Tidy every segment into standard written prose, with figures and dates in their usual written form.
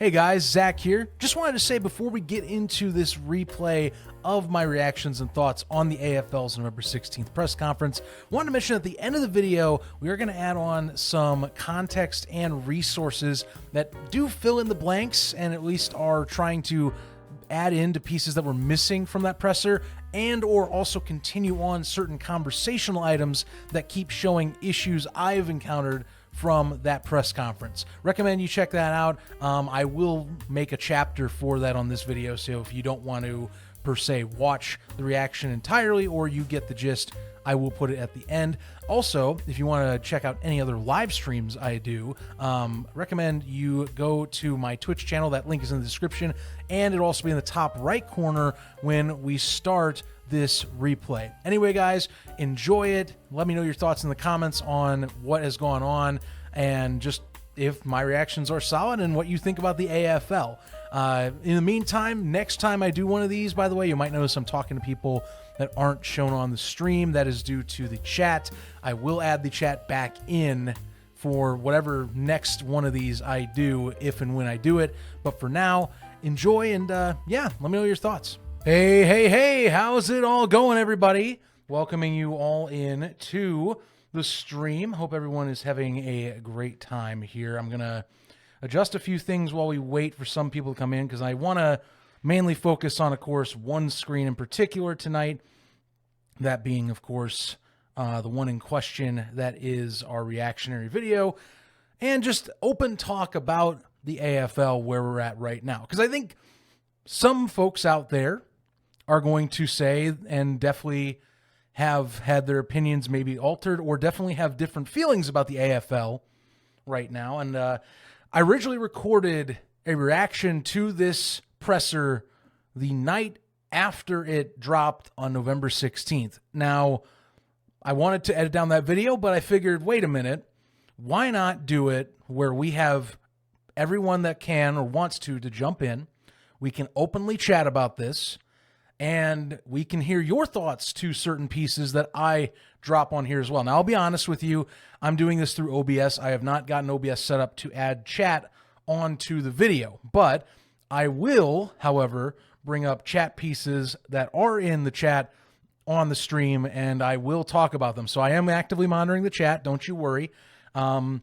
Hey guys, Zach here. Just wanted to say before we get into this replay of my reactions and thoughts on the AFL's November 16th press conference, wanted to mention at the end of the video, we are going to add on some context and resources that do fill in the blanks and at least are trying to add into pieces that were missing from that presser and or also continue on certain conversational items that keep showing issues I've encountered from that press conference. Recommend you check that out. I will make a chapter for that on this video, so if you don't want to per se watch the reaction entirely or you get the gist, I will put it at the end. Also, if you want to check out any other live streams I do, recommend you go to my Twitch channel. That link is in the description, and it'll also be in the top right corner when we start this replay. Anyway, guys, enjoy it. Let me know your thoughts in the comments on what has gone on and just if my reactions are solid and what you think about the AFL. In the meantime, next time I do one of these, by the way, you might notice I'm talking to people that aren't shown on the stream. That is due to the chat. I will add the chat back in for whatever next one of these I do, if and when I do it. But for now, enjoy and yeah, let me know your thoughts. Hey, how's it all going, everybody? Welcoming you all in to the stream. Hope everyone is having a great time here. I'm going to adjust a few things while we wait for some people to come in because I want to mainly focus on, of course, one screen in particular tonight, that being, of course, the one in question that is our reactionary video, and just open talk about the AFL where we're at right now. Because I think some folks out there are going to say, and definitely have had their opinions maybe altered or definitely have different feelings about the AFL right now. And I originally recorded a reaction to this presser the night after it dropped on November 16th. Now, I wanted to edit down that video, but I figured, wait a minute, why not do it where we have everyone that can or wants to jump in. We can openly chat about this, and we can hear your thoughts to certain pieces that I drop on here as well. Now, I'll be honest with you, I'm doing this through OBS. I have not gotten OBS set up to add chat onto the video, but I will, however, bring up chat pieces that are in the chat on the stream, and I will talk about them. So I am actively monitoring the chat, don't you worry. I'm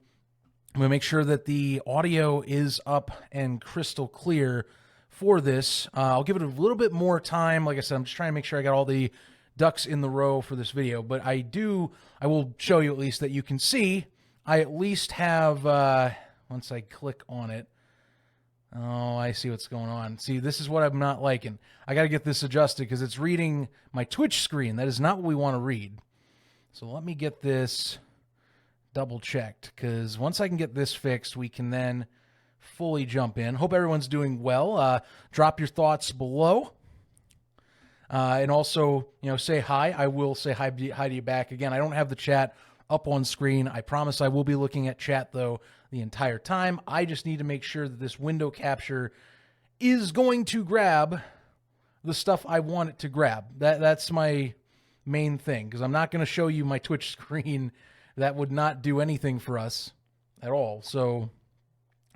going to make sure that the audio is up and crystal clear for this. I'll give it a little bit more time. Like I said, I'm just trying to make sure I got all the ducks in the row for this video, but I will show you at least that you can see I at least have, once I click on it, oh, I see what's going on. See, this is what I'm not liking. I got to get this adjusted because it's reading my Twitch screen. That is not what we want to read. So let me get this double checked, because once I can get this fixed, we can then fully jump in. Hope everyone's doing well. Drop your thoughts below. And also, say hi. I will say hi to you back. Again, I don't have the chat up on screen. I promise I will be looking at chat, though, the entire time. I just need to make sure that this window capture is going to grab the stuff I want it to grab. That's my main thing, because I'm not going to show you my Twitch screen. That would not do anything for us at all. So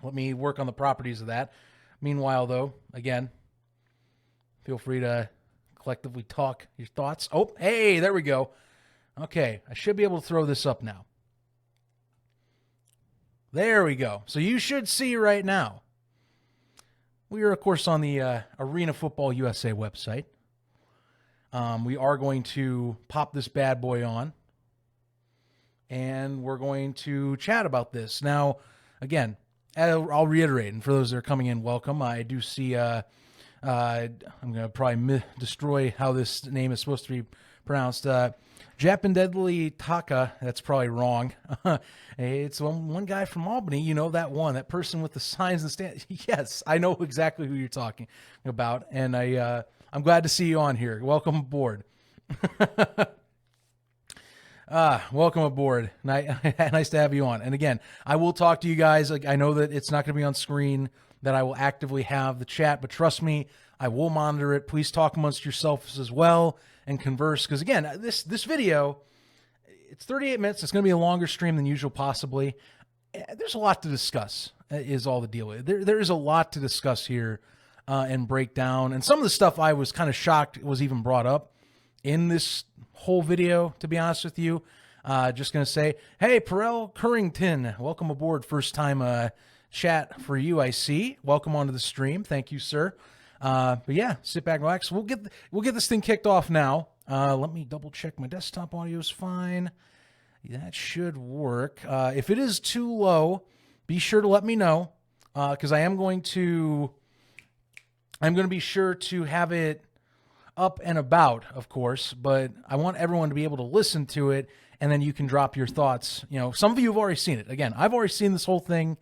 let me work on the properties of that. Meanwhile, though, again, feel free to collectively talk your thoughts. Oh, hey, there we go. Okay, I should be able to throw this up now. There we go. So you should see right now. We are, of course, on the Arena Football USA website. We are going to pop this bad boy on, and we're going to chat about this. Now, again, I'll reiterate, and for those that are coming in, welcome. I do see, I'm going to probably destroy how this name is supposed to be pronounced. Japandedli Taka, that's probably wrong. It's one guy from Albany, that one, that person with the signs and stand. Yes, I know exactly who you're talking about, and I'm glad to see you on here. Welcome aboard. Welcome aboard. Nice to have you on. And again, I will talk to you guys. Like, I know that it's not going to be on screen, that I will actively have the chat, but trust me, I will monitor it. Please talk amongst yourselves as well and converse. Because again, this video, it's 38 minutes. It's going to be a longer stream than usual, possibly. there's a lot to discuss, is all the deal with it. There is a lot to discuss here and break down. And some of the stuff I was kind of shocked was even brought up in this whole video, to be honest with you. Just going to say, hey, Perel Currington, welcome aboard. First time chat for you, I see. Welcome onto the stream. Thank you, sir. But yeah, sit back, relax. We'll get this thing kicked off now. Let me double check my desktop audio is fine. That should work. If it is too low, be sure to let me know, because I'm going to be sure to have it up and about, of course, but I want everyone to be able to listen to it, and then you can drop your thoughts. You know, some of you have already seen it. Again, I've already seen this whole thing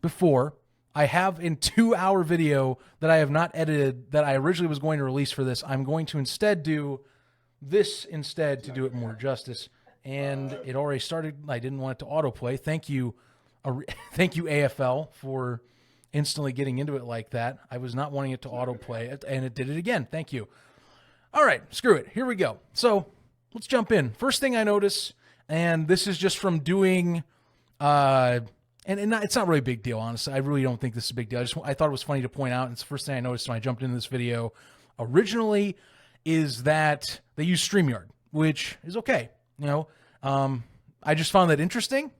before. I have a 2-hour video that I have not edited that I originally was going to release for this. I'm going to instead do this to do it more justice. And it already started. I didn't want it to autoplay. Thank you, AFL, for instantly getting into it like that. I was not wanting it to autoplay, and it did it again. Thank you. All right, screw it. Here we go. So let's jump in. First thing I notice, and this is just from doing, it's not really a big deal, honestly. I really don't think this is a big deal. I thought it was funny to point out, and it's the first thing I noticed when I jumped into this video originally, is that they use StreamYard, which is okay. You know, I just found that interesting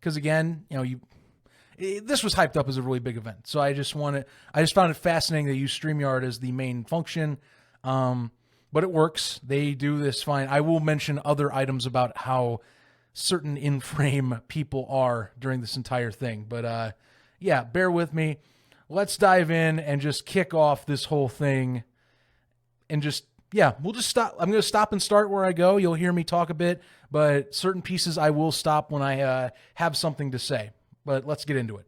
because, again, you know, this was hyped up as a really big event. So I just found it fascinating they use StreamYard as the main function. But it works. They do this fine. I will mention other items about how certain in-frame people are during this entire thing. But yeah, bear with me. Let's dive in and just kick off this whole thing and just, yeah, we'll just stop. I'm going to stop and start where I go. You'll hear me talk a bit, but certain pieces I will stop when I have something to say. But let's get into it.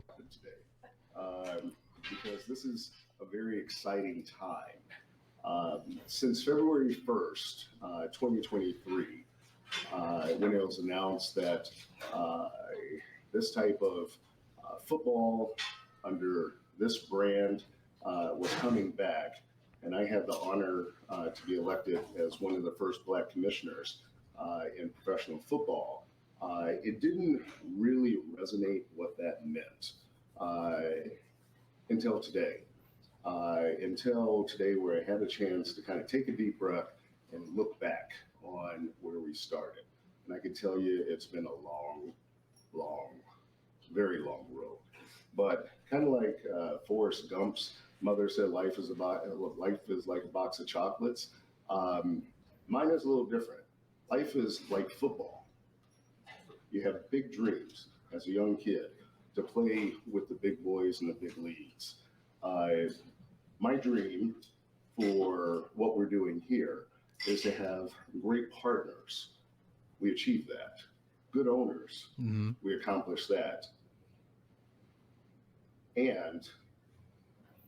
Because this is a very exciting time. Since February 1st, 2023, when it was announced that this type of football under this brand was coming back, and I had the honor to be elected as one of the first Black commissioners in professional football, it didn't really resonate what that meant until today. Where I had a chance to kind of take a deep breath and look back on where we started. And I can tell you it's been a very long road. But kind of like Forrest Gump's mother said, life is like a box of chocolates. Mine is a little different. Life is like football. You have big dreams as a young kid to play with the big boys in the big leagues. My dream for what we're doing here is to have great partners. We achieved that. Good owners. Mm-hmm. We accomplished that. And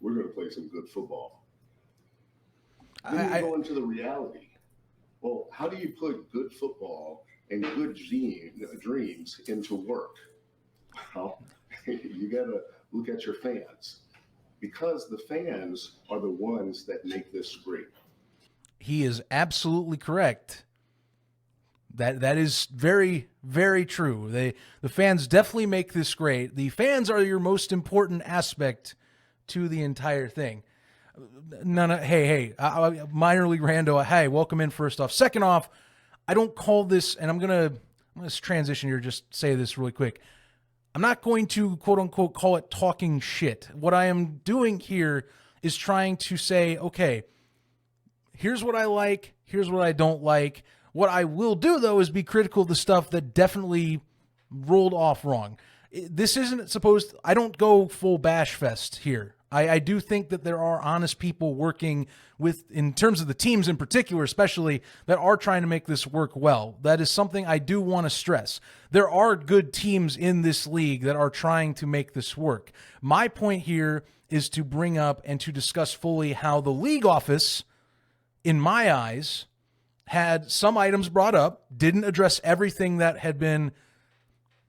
we're going to play some good football. Then we go into the reality. Well, how do you put good football and good dreams into work? Well, you got to look at your fans, because the fans are the ones that make this great. He is absolutely correct. That is very, very true. The fans definitely make this great. The fans are your most important aspect to the entire thing. Minor League Rando, hey, welcome in first off. Second off, I don't call this, and I'm gonna transition here, just say this really quick. I'm not going to, quote unquote, call it talking shit. What I am doing here is trying to say, okay, here's what I like, here's what I don't like. What I will do, though, is be critical of the stuff that definitely rolled off wrong. This isn't supposed, I don't go full bash fest here. I do think that there are honest people working with, in terms of the teams in particular, especially, that are trying to make this work well. That is something I do want to stress. There are good teams in this league that are trying to make this work. My point here is to bring up and to discuss fully how the league office, in my eyes, had some items brought up, didn't address everything that had been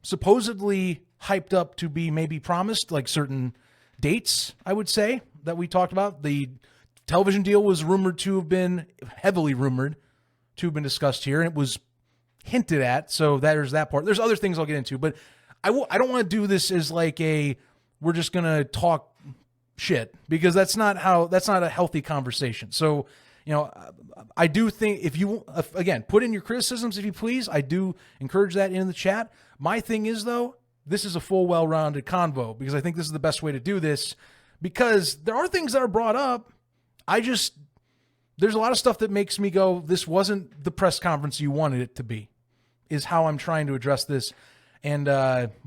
supposedly hyped up to be maybe promised, like certain dates, I would say, that we talked about. The television deal was heavily rumored to have been discussed here, and it was hinted at, so there's that part. There's other things I'll get into, but I don't want to do this as like we're just going to talk shit, because that's not a healthy conversation. So, I do think if you, again, put in your criticisms, if you please. I do encourage that in the chat. My thing is, though, this is a full, well-rounded convo, because I think this is the best way to do this, because there are things that are brought up. There's a lot of stuff that makes me go, this wasn't the press conference you wanted it to be, is how I'm trying to address this, and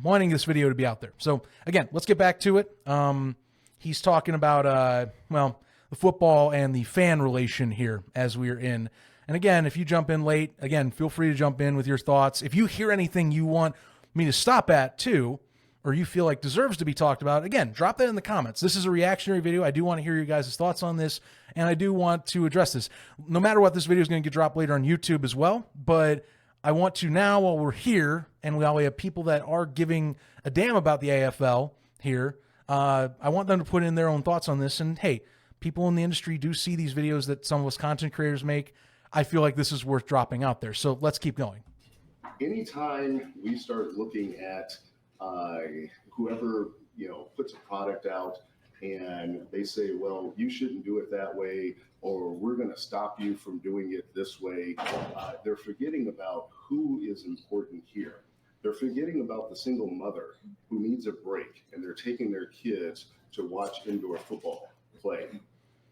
wanting this video to be out there. So, again, let's get back to it. He's talking about, the football and the fan relation here as we're in. And again, if you jump in late, again, feel free to jump in with your thoughts. If you hear anything you want me to stop at too, or you feel like deserves to be talked about, again, drop that in the comments. This is a reactionary video. I do want to hear your guys' thoughts on this, and I do want to address this. No matter what, this video is going to get dropped later on YouTube as well, but I want to now, while we're here, and while we have people that are giving a damn about the AFL here, I want them to put in their own thoughts on this. And hey, people in the industry do see these videos that some of us content creators make. I feel like this is worth dropping out there. So let's keep going. Anytime we start looking at whoever, puts a product out and they say, well, you shouldn't do it that way, or we're going to stop you from doing it this way, they're forgetting about who is important here. They're forgetting about the single mother who needs a break, and they're taking their kids to watch indoor football play.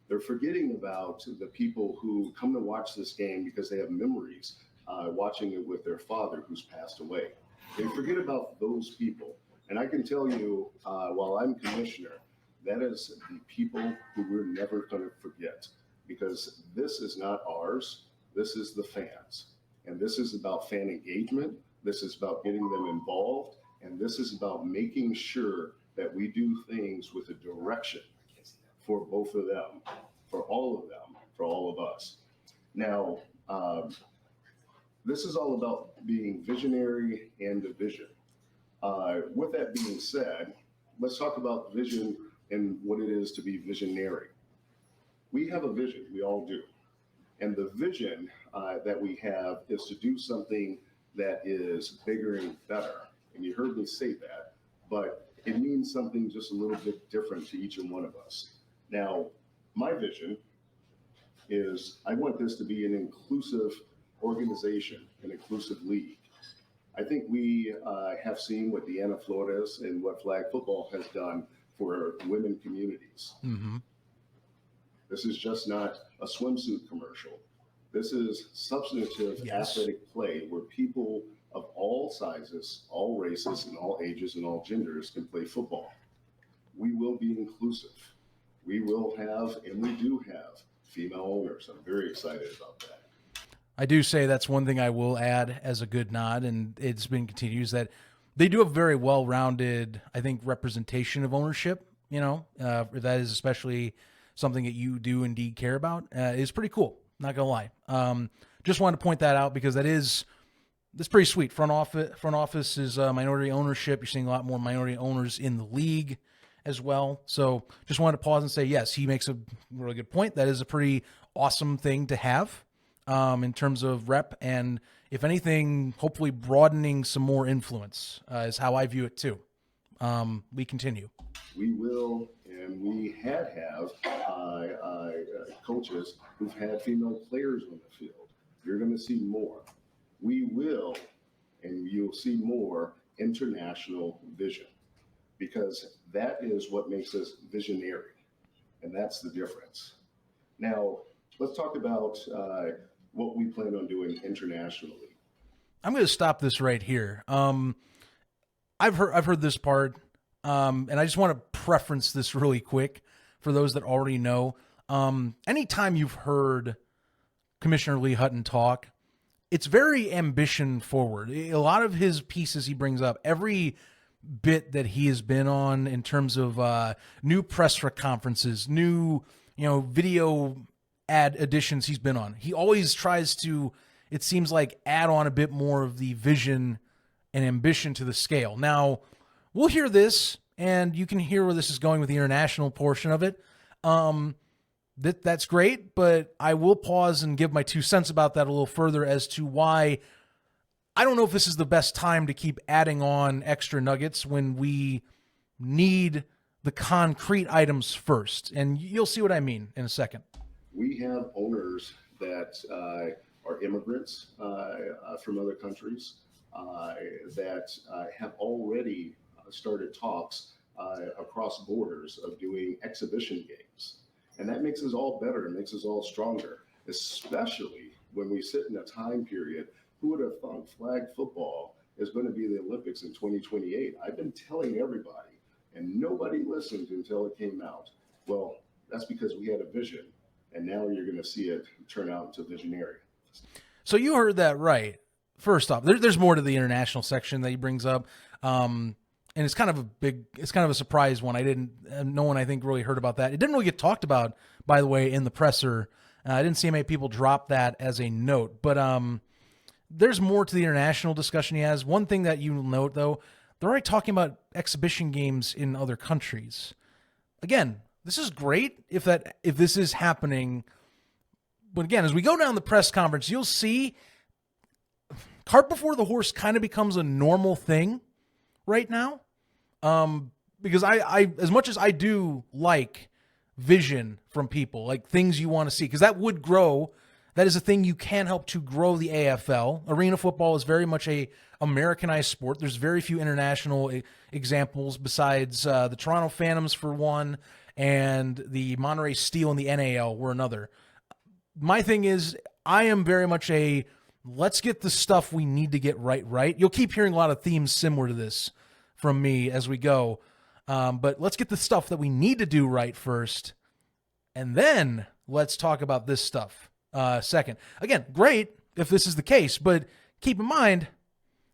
They're forgetting about the people who come to watch this game because they have memories watching it with their father who's passed away. They forget about those people. And I can tell you, while I'm commissioner, that is the people who we're never going to forget, because this is not ours. This is the fans. And this is about fan engagement. This is about getting them involved. And this is about making sure that we do things with a direction for both of them, for all of them, for all of us. Now, this is all about being visionary and a vision. With that being said, let's talk about vision and what it is to be visionary. We have a vision, we all do. And the vision that we have is to do something that is bigger and better. And you heard me say that, but it means something just a little bit different to each and one of us. Now, my vision is I want this to be an inclusive organization, an inclusive league. I think we have seen what Deanna Flores and what flag football has done for women communities. Mm-hmm. This is just not a swimsuit commercial. This is substantive athletic play where people of all sizes, all races, and all ages and all genders can play football. We will be inclusive. We will have, and we do have, female owners. I'm very excited about that. I do say that's one thing I will add as a good nod, and it's been continued, is that they do have very well-rounded, I think, representation of ownership. That is especially something that you do indeed care about. It's pretty cool, not gonna lie. Just wanted to point that out because that's pretty sweet. Front office is minority ownership. You're seeing a lot more minority owners in the league as well. So just wanted to pause and say, yes, he makes a really good point. That is a pretty awesome thing to have in terms of rep, and if anything, hopefully broadening some more influence is how I view it too. We continue. We will, and we have coaches who've had female players on the field. You're going to see more. We will, and you'll see more international vision, because that is what makes us visionary, and that's the difference. Now, let's talk about what we plan on doing internationally. I'm going to stop this right here. I've heard this part, and I just want to preference this really quick for those that already know. Anytime you've heard Commissioner Lee Hutton talk, it's very ambition forward. A lot of his pieces he brings up, every bit that he has been on in terms of new press conferences, new video ad editions he's been on. He always tries to, it seems like, add on a bit more of the vision and ambition to the scale. Now, we'll hear this, and you can hear where this is going with the international portion of it. That's great, but I will pause and give my 2 cents about that a little further as to why I don't know if this is the best time to keep adding on extra nuggets when we need the concrete items first. And you'll see what I mean in a second. We have owners that are immigrants from other countries that have already started talks across borders of doing exhibition games. And that makes us all better, and makes us all stronger, especially when we sit in a time period. Who would have thought flag football is going to be the Olympics in 2028? I've been telling everybody, and nobody listened until it came out. Well, that's because we had a vision, and now you're going to see it turn out into visionary. So you heard that right. First off, there's more to the international section that he brings up. And it's kind of a surprise one. No one I think really heard about that. It didn't really get talked about, by the way, in the presser. I didn't see many people drop that as a note, but there's more to the international discussion he has. One thing that you note, though, they're already talking about exhibition games in other countries. Again, this is great if this is happening. But again, as we go down the press conference, you'll see cart before the horse kind of becomes a normal thing right now. Because I as much as I do like vision from people, like things you want to see, because that would grow. That is a thing you can help to grow the AFL. Arena football is very much a Americanized sport. There's very few international examples besides the Toronto Phantoms for one, and the Monterey Steel and the NAL were another. My thing is, I am very much let's get the stuff we need to get right. You'll keep hearing a lot of themes similar to this from me as we go. But let's get the stuff that we need to do right first, and then let's talk about this stuff second. Again, great if this is the case, but keep in mind,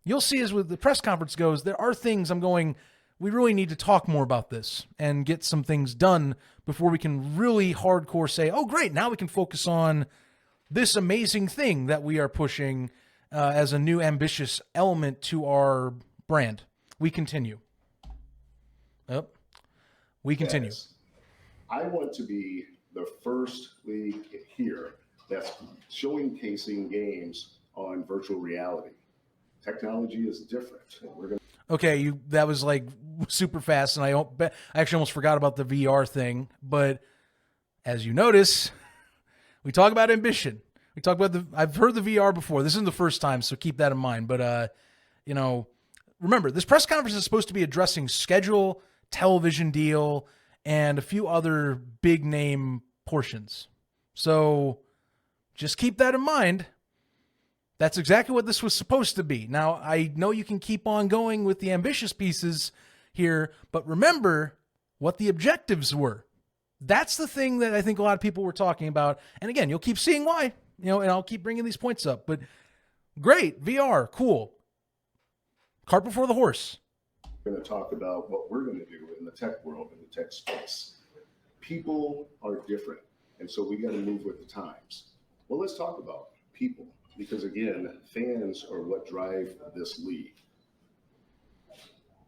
you'll see as with the press conference goes, there are things we really need to talk more about this and get some things done before we can really hardcore say, oh, great, now we can focus on this amazing thing that we are pushing as a new ambitious element to our brand. We continue. We continue. Yes. I want to be the first league here that's showcasing games on virtual reality. Technology is different. Okay, that was like super fast, and I actually almost forgot about the VR thing. But as you notice, we talk about ambition. We talk about I've heard the VR before. This isn't the first time, so keep that in mind. But remember, this press conference is supposed to be addressing schedule, television deal, and a few other big name portions. So just keep that in mind. That's exactly what this was supposed to be. Now, I know you can keep on going with the ambitious pieces here, but remember what the objectives were. That's the thing that I think a lot of people were talking about. And again, you'll keep seeing why, and I'll keep bringing these points up. But great, VR, cool. Cart before the horse. We're going to talk about what we're going to do in the tech world, in the tech space. People are different, and so we got to move with the times. Well, let's talk about people, because again, fans are what drive this league.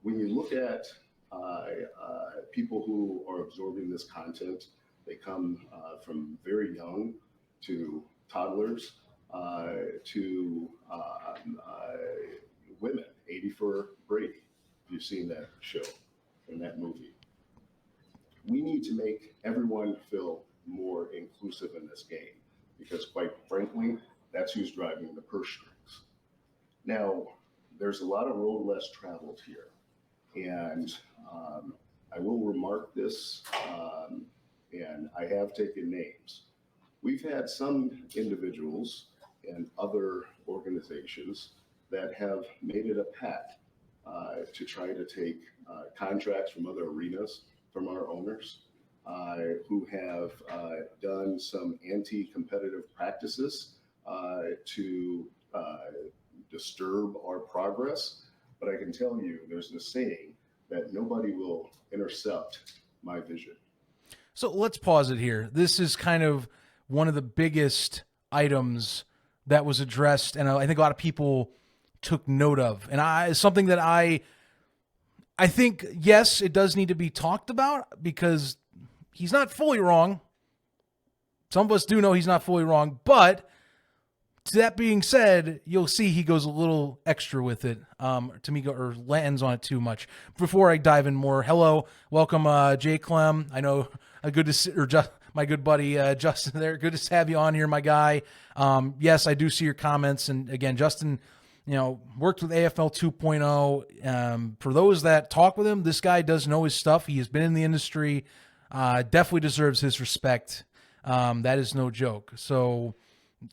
When you look at people who are absorbing this content, they come from very young to toddlers to women. 80 for Brady, if you've seen that show and that movie. We need to make everyone feel more inclusive in this game, because quite frankly, that's who's driving the purse strings. Now, there's a lot of road less traveled here, and I will remark this, and I have taken names. We've had some individuals and other organizations that have made it a pact to try to take contracts from other arenas from our owners who have done some anti-competitive practices to disturb our progress. But I can tell you, there's this saying that nobody will intercept my vision. So let's pause it here. This is kind of one of the biggest items that was addressed, and I think a lot of people took note of. And something that I think, yes, it does need to be talked about, because he's not fully wrong. Some of us do know he's not fully wrong, but that being said, you'll see he goes a little extra with it, to me, or lands on it too much. Before I dive in more, hello, welcome, Jay Clem. I know good to see, or my good buddy Justin there. Good to have you on here, my guy. Yes, I do see your comments, and again, Justin, worked with AFL 2.0. For those that talk with him, this guy does know his stuff. He has been in the industry. Definitely deserves his respect. That is no joke. So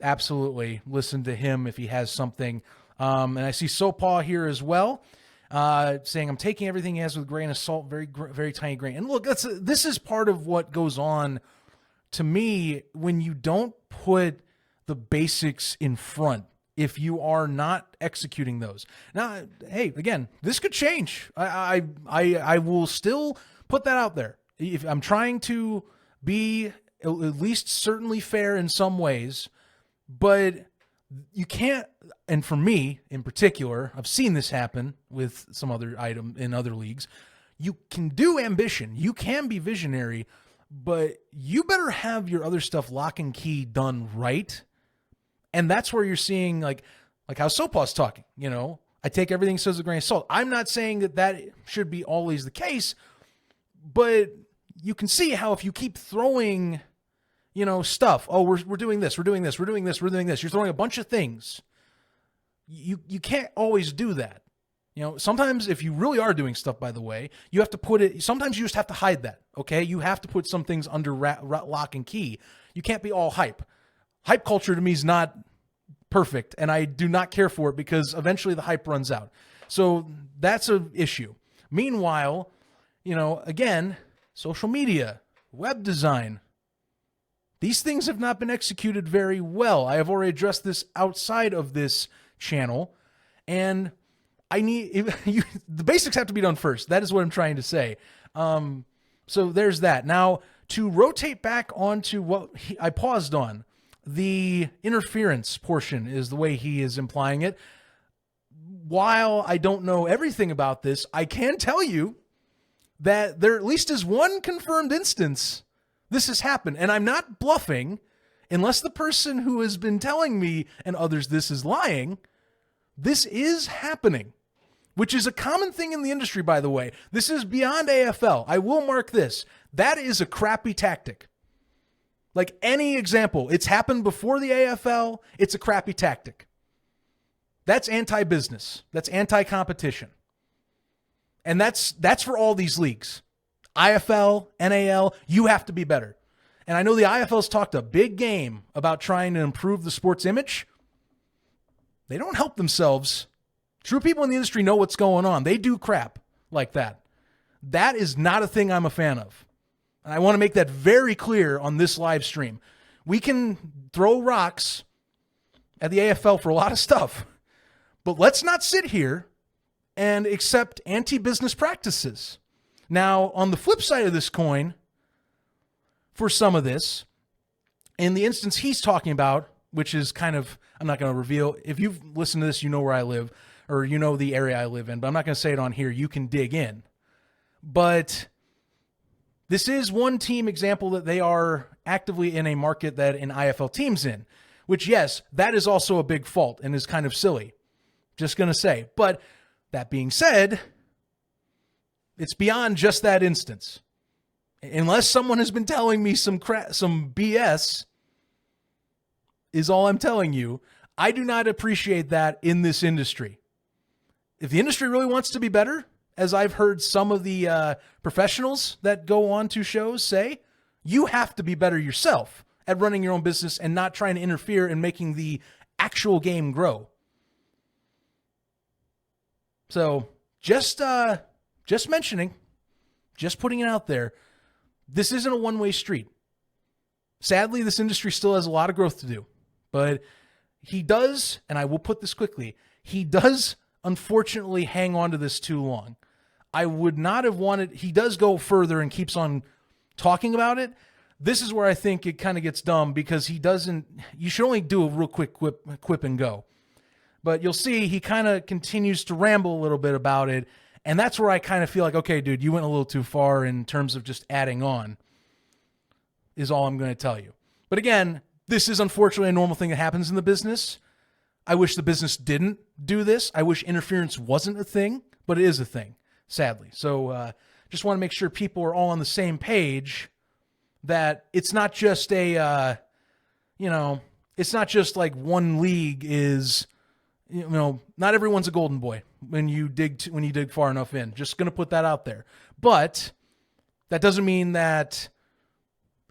absolutely listen to him if he has something. And I see Sopaw here as well, saying, I'm taking everything he has with a grain of salt, very, very tiny grain. And look, this is part of what goes on to me when you don't put the basics in front. If you are not executing those. Now, hey, again, this could change. I will still put that out there. If I'm trying to be at least certainly fair in some ways, but you can't, and for me in particular, I've seen this happen with some other item in other leagues. You can do ambition, you can be visionary, but you better have your other stuff lock and key done right. And that's where you're seeing like how Sopaw's talking, I take everything he says with a grain of salt. I'm not saying that should be always the case, but you can see how if you keep throwing, stuff, oh, we're doing this, we're doing this, we're doing this, we're doing this. You're throwing a bunch of things. You can't always do that. Sometimes if you really are doing stuff, by the way, you have to put it, sometimes you just have to hide that, okay? You have to put some things under lock and key. You can't be all hype. Hype culture to me is not perfect, and I do not care for it because eventually the hype runs out. So that's an issue. Meanwhile, again, social media, web design, these things have not been executed very well. I have already addressed this outside of this channel, and the basics have to be done first. That is what I'm trying to say. So there's that. Now, to rotate back onto what I paused on, the interference portion is the way he is implying it. While I don't know everything about this, I can tell you that there at least is one confirmed instance this has happened. And I'm not bluffing, unless the person who has been telling me and others this is lying. This is happening, which is a common thing in the industry, by the way. This is beyond AFL. I will mark this. That is a crappy tactic. Like any example, it's happened before the AFL. It's a crappy tactic. That's anti-business. That's anti-competition. And that's for all these leagues. IFL, NAL, you have to be better. And I know the IFL's talked a big game about trying to improve the sport's image. They don't help themselves. True people in the industry know what's going on. They do crap like that. That is not a thing I'm a fan of. And I want to make that very clear on this live stream. We can throw rocks at the AFL for a lot of stuff, but let's not sit here and accept anti-business practices. Now, on the flip side of this coin, for some of this, in the instance he's talking about, which is kind of, I'm not going to reveal, if you've listened to this, you know where I live, or you know the area I live in, but I'm not going to say it on here. You can dig in. But this is one team example that they are actively in a market that an IFL team's in, which, yes, that is also a big fault and is kind of silly. Just going to say. But that being said, it's beyond just that instance. Unless someone has been telling me some BS, is all I'm telling you. I do not appreciate that in this industry. If the industry really wants to be better, as I've heard some of the professionals that go on to shows say, you have to be better yourself at running your own business and not trying to interfere in making the actual game grow. So just mentioning, just putting it out there, this isn't a one-way street. Sadly, this industry still has a lot of growth to do. But he does, and I will put this quickly, he does unfortunately hang on to this too long. I would not have wanted, he does go further and keeps on talking about it. This is where I think it kind of gets dumb because he doesn't, you should only do a real quick quip and go. But you'll see he kind of continues to ramble a little bit about it. And that's where I kind of feel like, okay, dude, you went a little too far in terms of just adding on, is all I'm going to tell you. But again, this is unfortunately a normal thing that happens in the business. I wish the business didn't do this. I wish interference wasn't a thing, but it is a thing, sadly. So just want to make sure people are all on the same page, that it's not just a, it's not just like one league is, not everyone's a golden boy when you dig far enough in. Just going to put that out there. But that doesn't mean that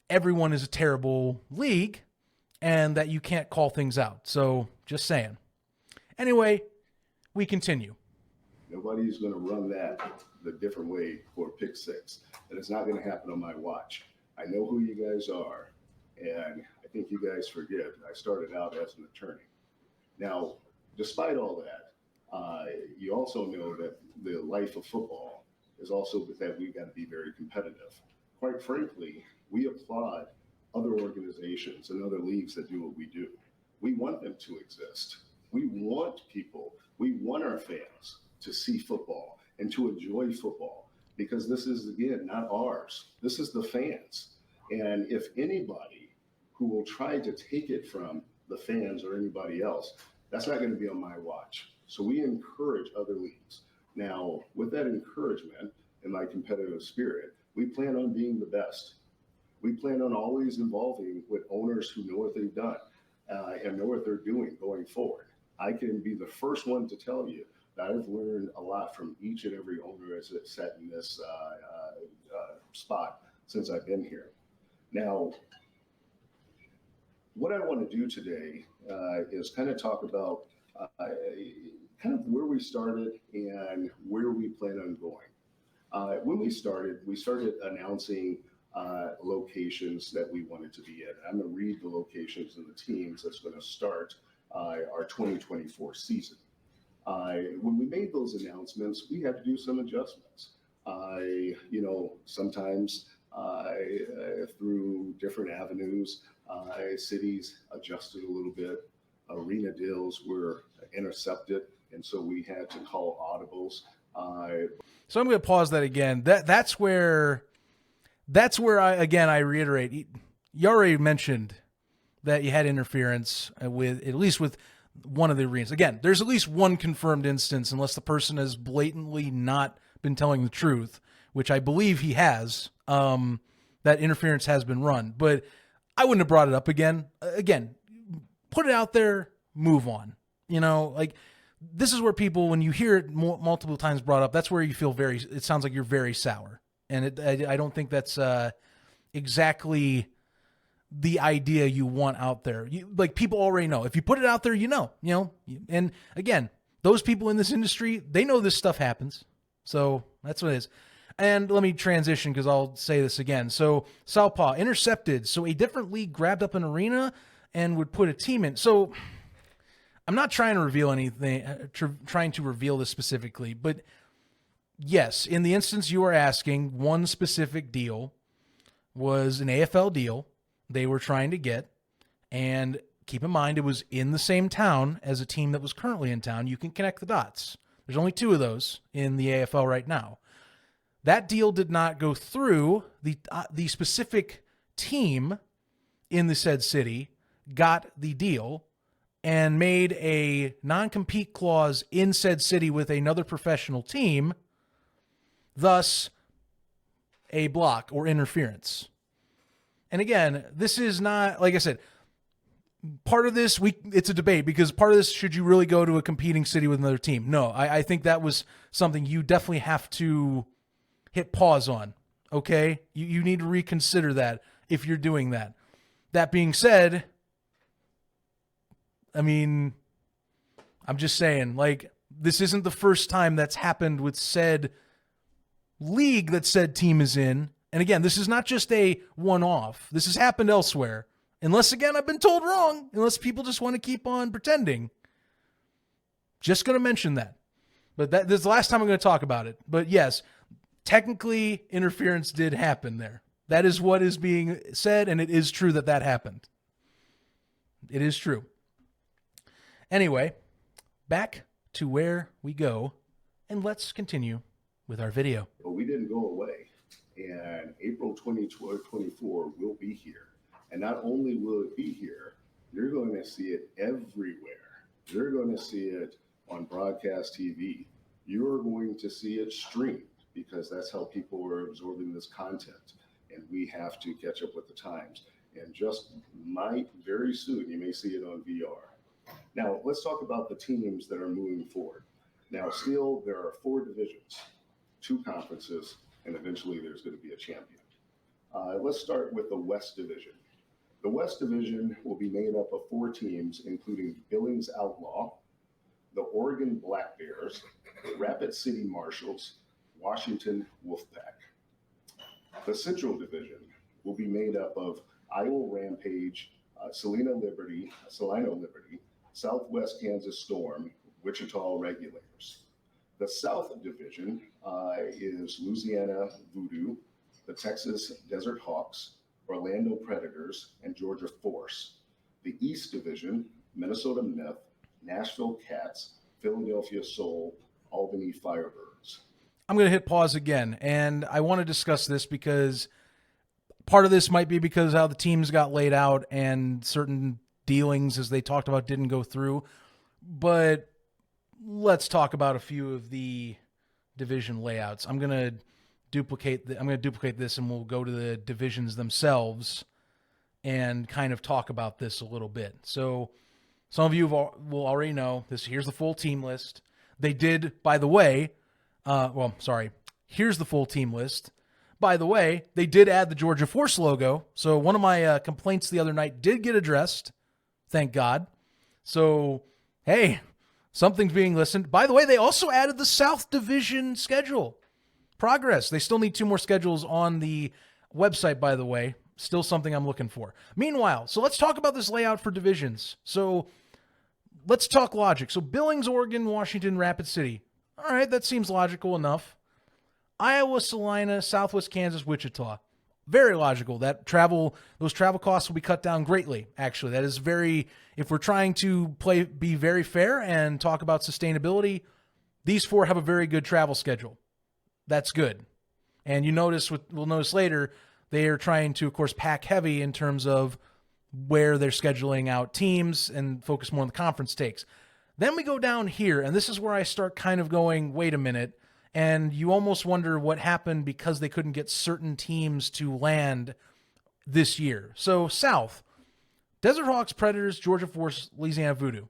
everyone is a terrible league and that you can't call things out. So just saying. Anyway, we continue. Nobody's going to run that the different way for pick six. And it's not going to happen on my watch. I know who you guys are. And I think you guys forget, I started out as an attorney. Now, despite all that, you also know that the life of football is also that we've got to be very competitive. Quite frankly, we applaud other organizations and other leagues that do what we do. We want them to exist. We want our fans to see football and to enjoy football, because this is, again, not ours. This is the fans. And if anybody who will try to take it from the fans or anybody else, that's not going to be on my watch. So we encourage other leagues. Now, with that encouragement and my competitive spirit, we plan on being the best. We plan on always involving with owners who know what they've done and know what they're doing going forward. I can be the first one to tell you that I've learned a lot from each and every owner as it sat in this spot since I've been here. Now, what I want to do today is kind of talk about kind of where we started and where we plan on going. When we started announcing locations that we wanted to be in. I'm going to read the locations and the teams that's going to start our 2024 season. When we made those announcements, we had to do some adjustments. Sometimes through different avenues, cities adjusted a little bit. Arena deals were intercepted, and so we had to call audibles. So I'm going to pause that again. That's where I reiterate. You already mentioned that you had interference with at least with one of the arenas. Again, there's at least one confirmed instance, unless the person has blatantly not been telling the truth, which I believe he has. That interference has been run, but I wouldn't have brought it up again. Again, put it out there, move on. This is where people, when you hear it multiple times brought up, that's where you feel it sounds like you're very sour. And I don't think that's exactly the idea you want out there. People already know. If you put it out there, you know. And again, those people in this industry, they know this stuff happens. So that's what it is. And let me transition because I'll say this again. So Southpaw intercepted. So a different league grabbed up an arena and would put a team in. So I'm not trying to reveal anything, trying to reveal this specifically, but yes, in the instance you are asking, one specific deal was an AFL deal they were trying to get. And keep in mind, it was in the same town as a team that was currently in town. You can connect the dots. There's only two of those in the AFL right now. That deal did not go through. The specific team in the said city got the deal and made a non-compete clause in said city with another professional team, thus a block or interference. And again, this is not, like I said, part of this, it's a debate, because part of this, should you really go to a competing city with another team? No, I think that was something you definitely have to hit pause on, okay? You need to reconsider that if you're doing that. That being said, I mean, I'm just saying, this isn't the first time that's happened with said league that said team is in. And again, this is not just a one-off. This has happened elsewhere. Unless, again, I've been told wrong. Unless people just want to keep on pretending. Just going to mention that. But this is the last time I'm going to talk about it. But yes, technically, interference did happen there. That is what is being said, and it is true that happened. It is true. Anyway, back to where we go, and let's continue with our video. But we didn't go away, and April 2024 will be here. And And not only will it be here, you're going to see it everywhere. You're going to see it on broadcast TV. You're going to see it streamed because that's how people are absorbing this content. And we have to catch up with the times. And just might very soon, you may see it on VR. Now, let's talk about the teams that are moving forward. Now, still, there are 4 divisions, 2 conferences, and eventually there's going to be a champion. Let's start with the West Division. The West Division will be made up of 4 teams, including Billings Outlaw, the Oregon Black Bears, Rapid City Marshals, Washington Wolfpack. The Central Division will be made up of Iowa Rampage, Salino Liberty, Southwest Kansas Storm, Wichita Regulators. The South Division is Louisiana Voodoo, the Texas Desert Hawks, Orlando Predators, and Georgia Force. The East Division, Minnesota Myth, Nashville Cats, Philadelphia Soul, Albany Firebirds. I'm going to hit pause again, and I want to discuss this because part of this might be because how the teams got laid out and certain dealings, as they talked about, didn't go through. But let's talk about a few of the division layouts. I'm going to duplicate this, and we'll go to the divisions themselves and kind of talk about this a little bit. So some of you will already know this. Here's the full team list. They did, by the way, here's the full team list. By the way, they did add the Georgia Force logo. So one of my complaints the other night did get addressed. Thank God. So, hey, something's being listened. By the way, they also added the South Division schedule. Progress. They still need 2 more schedules on the website, by the way. Still something I'm looking for. Meanwhile, so let's talk about this layout for divisions. So let's talk logic. So Billings, Oregon, Washington, Rapid City. All right, that seems logical enough. Iowa, Salina, Southwest Kansas, Wichita. Very logical. Those travel costs will be cut down greatly, actually. That is very, if we're trying to be very fair and talk about sustainability, these 4 have a very good travel schedule. That's good. And we'll notice later, they are trying to, of course, pack heavy in terms of where they're scheduling out teams and focus more on the conference takes. Then we go down here, and this is where I start kind of going, wait a minute, and you almost wonder what happened because they couldn't get certain teams to land this year. So South, Desert Hawks, Predators, Georgia Force, Louisiana Voodoo.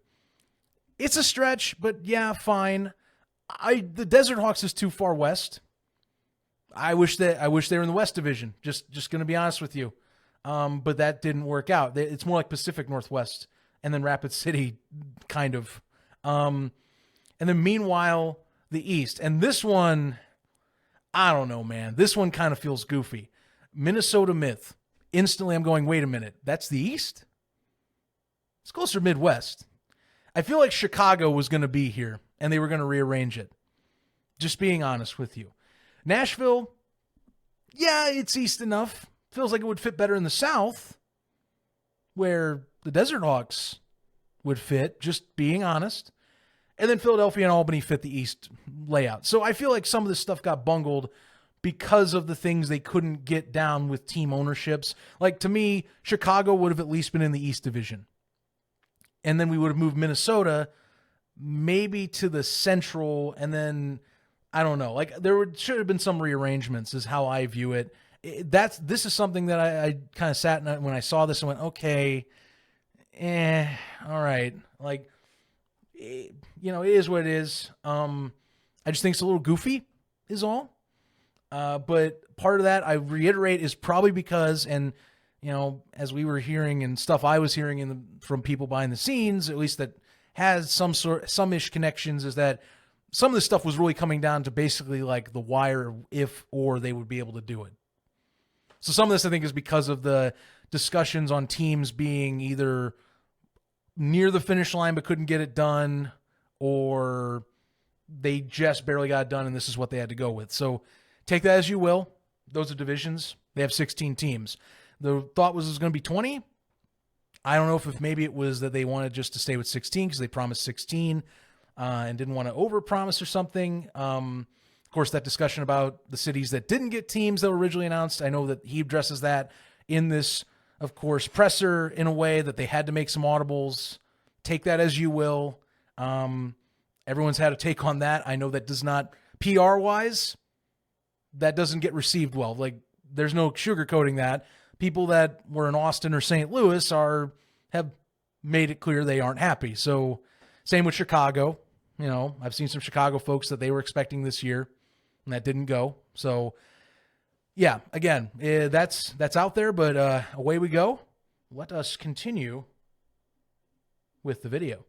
It's a stretch, but yeah, fine. The Desert Hawks is too far west. I wish they were in the West Division. Just going to be honest with you. But that didn't work out. It's more like Pacific Northwest and then Rapid City, kind of. And then meanwhile, the East. And this one, I don't know, man. This one kind of feels goofy. Minnesota Myth. Instantly, I'm going, wait a minute. That's the East? It's closer to Midwest. I feel like Chicago was going to be here, and they were going to rearrange it. Just being honest with you. Nashville, yeah, it's East enough. Feels like it would fit better in the South, where the Desert Hawks would fit, just being honest. And then Philadelphia and Albany fit the East layout. So I feel like some of this stuff got bungled because of the things they couldn't get down with team ownerships. Like, to me, Chicago would have at least been in the East Division. And then we would have moved Minnesota maybe to the Central, and then, I don't know. Like, should have been some rearrangements is how I view it. This is something that I kind of sat in when I saw this and went, okay, all right. Like, it is what it is. I just think it's a little goofy is all. But part of that, I reiterate, is probably because, and, as we were hearing and stuff I was hearing from people behind the scenes, at least that has some-ish connections, is that some of this stuff was really coming down to basically like the wire if or they would be able to do it. So some of this, I think, is because of the discussions on teams being either near the finish line but couldn't get it done, or they just barely got it done and this is what they had to go with. So take that as you will. Those are divisions. They have 16 teams. The thought was it was going to be 20. I don't know if maybe it was that they wanted just to stay with 16 because they promised 16 and didn't want to overpromise or something. Of course, that discussion about the cities that didn't get teams that were originally announced, I know that he addresses that in this of course, presser in a way that they had to make some audibles. Take that as you will. Everyone's had a take on that. I know that does not, PR-wise, that doesn't get received well. Like, there's no sugarcoating that. People that were in Austin or St. Louis have made it clear they aren't happy. So same with Chicago. You know, I've seen some Chicago folks that they were expecting this year, and that didn't go. So, yeah, again, that's out there, but away we go. Let us continue with the video.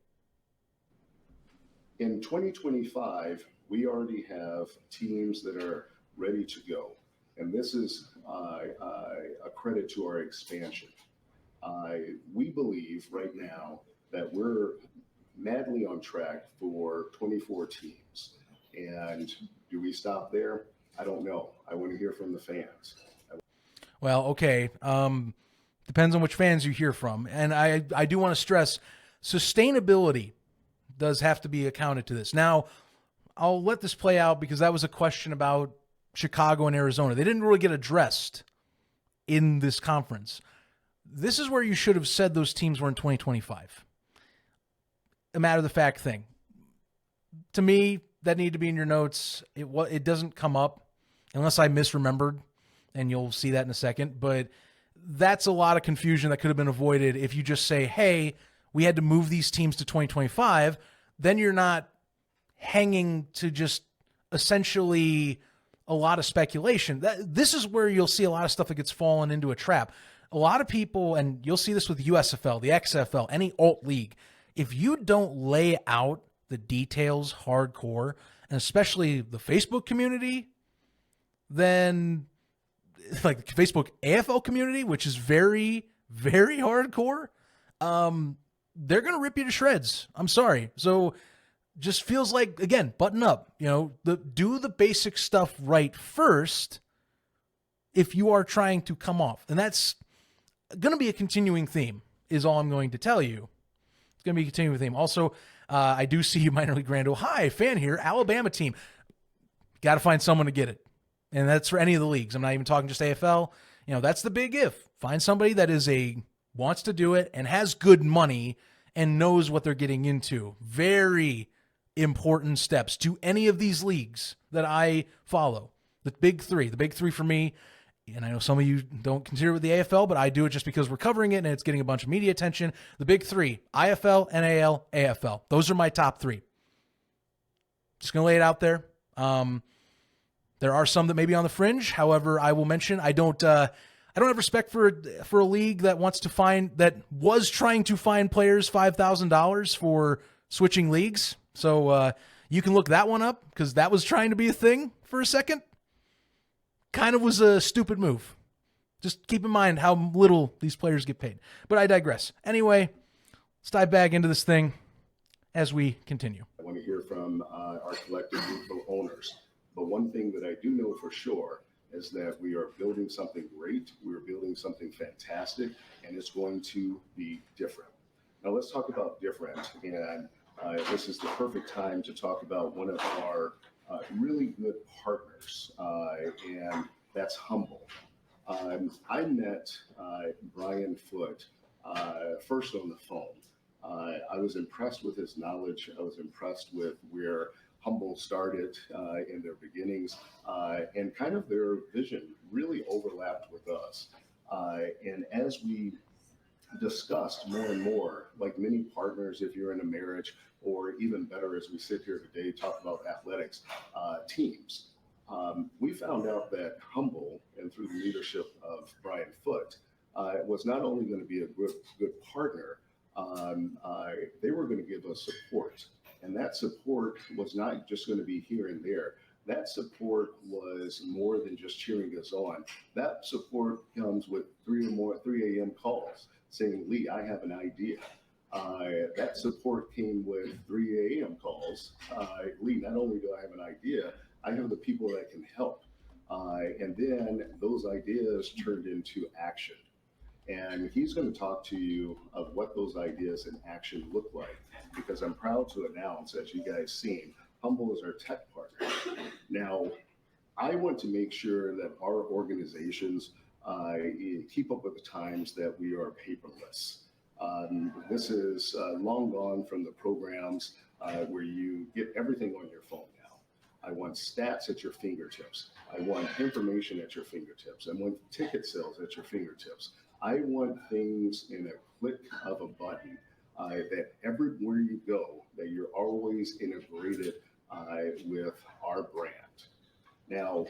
In 2025, we already have teams that are ready to go. And this is a credit to our expansion. We believe right now that we're madly on track for 24 teams. And do we stop there? I don't know. I want to hear from the fans. Well, okay. Depends on which fans you hear from. And I do want to stress, sustainability does have to be accounted to this. Now, I'll let this play out because that was a question about Chicago and Arizona. They didn't really get addressed in this conference. This is where you should have said those teams were in 2025. A matter of the fact thing. To me, that needed to be in your notes. It doesn't come up unless I misremembered, and you'll see that in a second. But that's a lot of confusion that could have been avoided if you just say, hey, we had to move these teams to 2025. Then you're not hanging to just essentially a lot of speculation. This is where you'll see a lot of stuff that gets fallen into a trap. A lot of people, and you'll see this with USFL, the XFL, any alt league, if you don't lay out the details hardcore, and especially the Facebook community, then like the Facebook AFL community, which is very, very hardcore, they're going to rip you to shreds. I'm sorry. So just feels like, again, button up, do the basic stuff right first if you are trying to come off. And that's going to be a continuing theme is all I'm going to tell you. It's going to be a continuing theme. Also, I do see you, Minor League Rando. Hi, fan here, Alabama team. Got to find someone to get it. And that's for any of the leagues. I'm not even talking just AFL. That's the big if. Find somebody that wants to do it and has good money and knows what they're getting into. Very important steps to any of these leagues that I follow. The big three for me, and I know some of you don't consider it the AFL, but I do it just because we're covering it and it's getting a bunch of media attention. The big three, IFL, NAL, AFL. Those are my top three. Just going to lay it out there. There are some that may be on the fringe. However, I will mention I don't have respect for a league that was trying to fine players $5,000 for switching leagues. So you can look that one up because that was trying to be a thing for a second. Kind of was a stupid move. Just keep in mind how little these players get paid. But I digress. Anyway, let's dive back into this thing as we continue. I want to hear from our collective group of owners. But one thing that I do know for sure is that we are building something great. We're building something fantastic, and it's going to be different. Now let's talk about different. And this is the perfect time to talk about one of our really good partners, and that's Humble. I met Brian Foote first on the phone. I was impressed with his knowledge. I was impressed with where Humble started in their beginnings, and kind of their vision really overlapped with us. And as we discussed more and more, like many partners, if you're in a marriage, or even better, as we sit here today, talk about athletics, teams, we found out that Humble, and through the leadership of Brian Foote, was not only going to be a good partner, they were going to give us support. And that support was not just going to be here and there. That support was more than just cheering us on. That support comes with 3 a.m. calls saying, Lee, I have an idea. That support came with 3 a.m. calls. Lee, not only do I have an idea, I have the people that can help. And then those ideas turned into action. And he's going to talk to you of what those ideas in action look like, because I'm proud to announce, as you guys seen, Humble is our tech partner. Now, I want to make sure that our organizations keep up with the times that we are paperless. This is long gone from the programs where you get everything on your phone now. I want stats at your fingertips. I want information at your fingertips. I want ticket sales at your fingertips. I want things in a click of a button that everywhere you go, that you're always integrated with our brand. Now,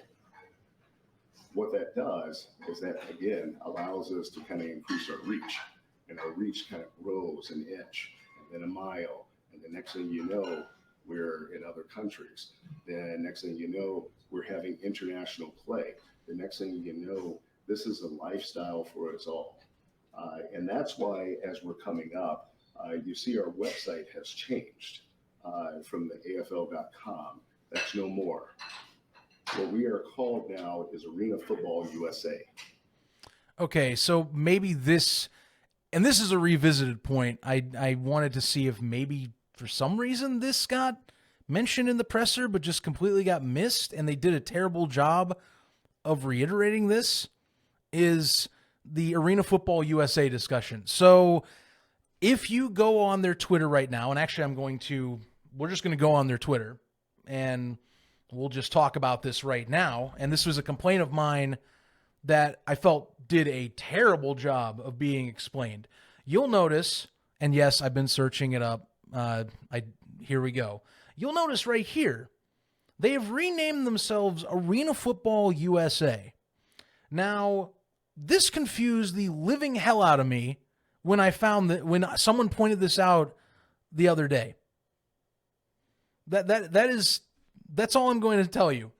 what that does is that, again, allows us to kind of increase our reach. And our reach kind of grows an inch, and then a mile. And the next thing you know, we're in other countries. Then next thing you know, we're having international play. The next thing you know, this is a lifestyle for us all. And that's why, as we're coming up, you see our website has changed from the AFL.com. That's no more. What we are called now is Arena Football USA. Okay, so maybe this, and this is a revisited point. I wanted to see if maybe for some reason this got mentioned in the presser, but just completely got missed, and they did a terrible job of reiterating this, is the Arena Football USA discussion. So if you go on their Twitter right now, and actually we're just going to go on their Twitter, and we'll just talk about this right now. And this was a complaint of mine that I felt did a terrible job of being explained. You'll notice, and yes, I've been searching it up. Here we go. You'll notice right here, they have renamed themselves Arena Football USA. Now, this confused the living hell out of me when I found that, when someone pointed this out the other day. That's all I'm going to tell you.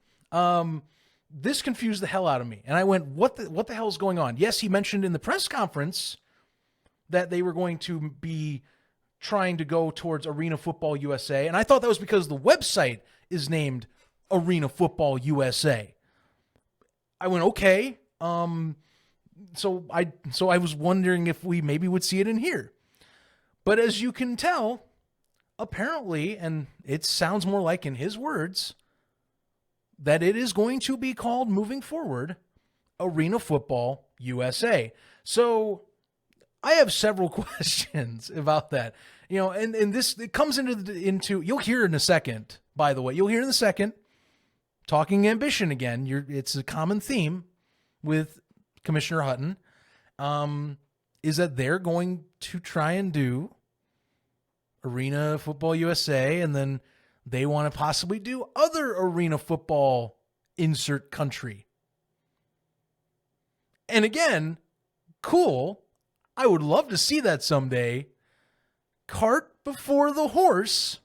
This confused the hell out of me. And I went, what the hell is going on? Yes, he mentioned in the press conference that they were going to be trying to go towards Arena Football USA. And I thought that was because the website is named Arena Football USA. I went, okay. So I was wondering if we maybe would see it in here. But as you can tell, apparently, and it sounds more like in his words, that it is going to be called moving forward Arena Football USA. So I have several questions about that. You know, and this, it comes into you'll hear in a second, by the way. You'll hear in a second, talking ambition again. It's a common theme with Commissioner Hutton, is that they're going to try and do Arena Football USA, and then they want to possibly do other arena football insert country. And again, cool. I would love to see that someday. Cart before the horse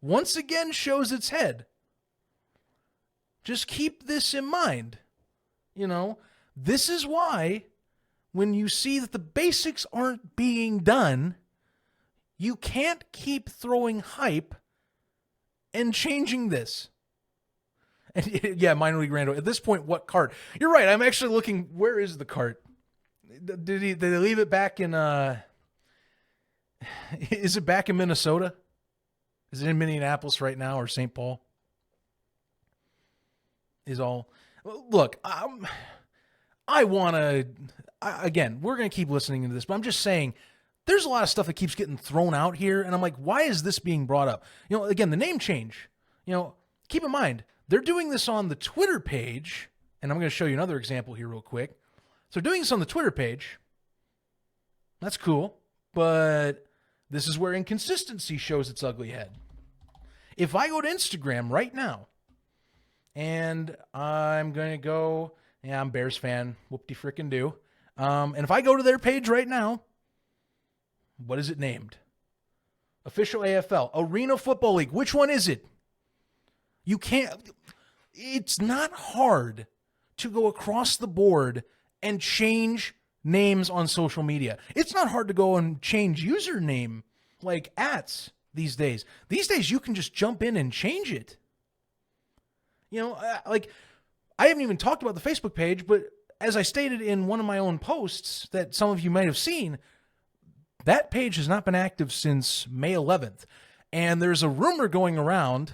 once again shows its head. Just keep this in mind. You know, this is why when you see that the basics aren't being done, you can't keep throwing hype and changing this. And yeah, minor league Rando. At this point, what cart? You're right. I'm actually looking. Where is the cart? Did they leave it back in? Is it back in Minnesota? Is it in Minneapolis right now, or St. Paul? Look, I want to. Again, we're going to keep listening to this, but I'm just saying, there's a lot of stuff that keeps getting thrown out here, and I'm like, why is this being brought up? You know, again, the name change. You know, keep in mind, they're doing this on the Twitter page, and I'm going to show you another example here real quick. So doing this on the Twitter page, that's cool, but this is where inconsistency shows its ugly head. If I go to Instagram right now, and I'm going to go, yeah, I'm Bears fan, whoop-de-frickin-do, and if I go to their page right now, what is it named? Official AFL, Arena Football League. Which one is it? You can't, it's not hard to go across the board and change names on social media. It's not hard to go and change username like @ these days. These days you can just jump in and change it. You know, like, I haven't even talked about the Facebook page, but as I stated in one of my own posts that some of you might have seen, that page has not been active since May 11th. And there's a rumor going around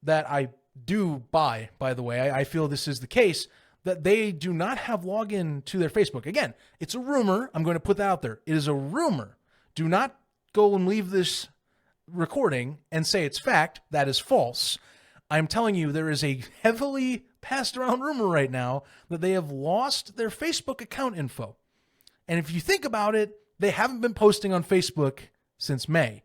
that I do buy, by the way. I feel this is the case, that they do not have login to their Facebook. Again, it's a rumor. I'm going to put that out there. It is a rumor. Do not go and leave this recording and say it's fact. That is false. I'm telling you, there is a heavily passed around rumor right now that they have lost their Facebook account info. And if you think about it, they haven't been posting on Facebook since May.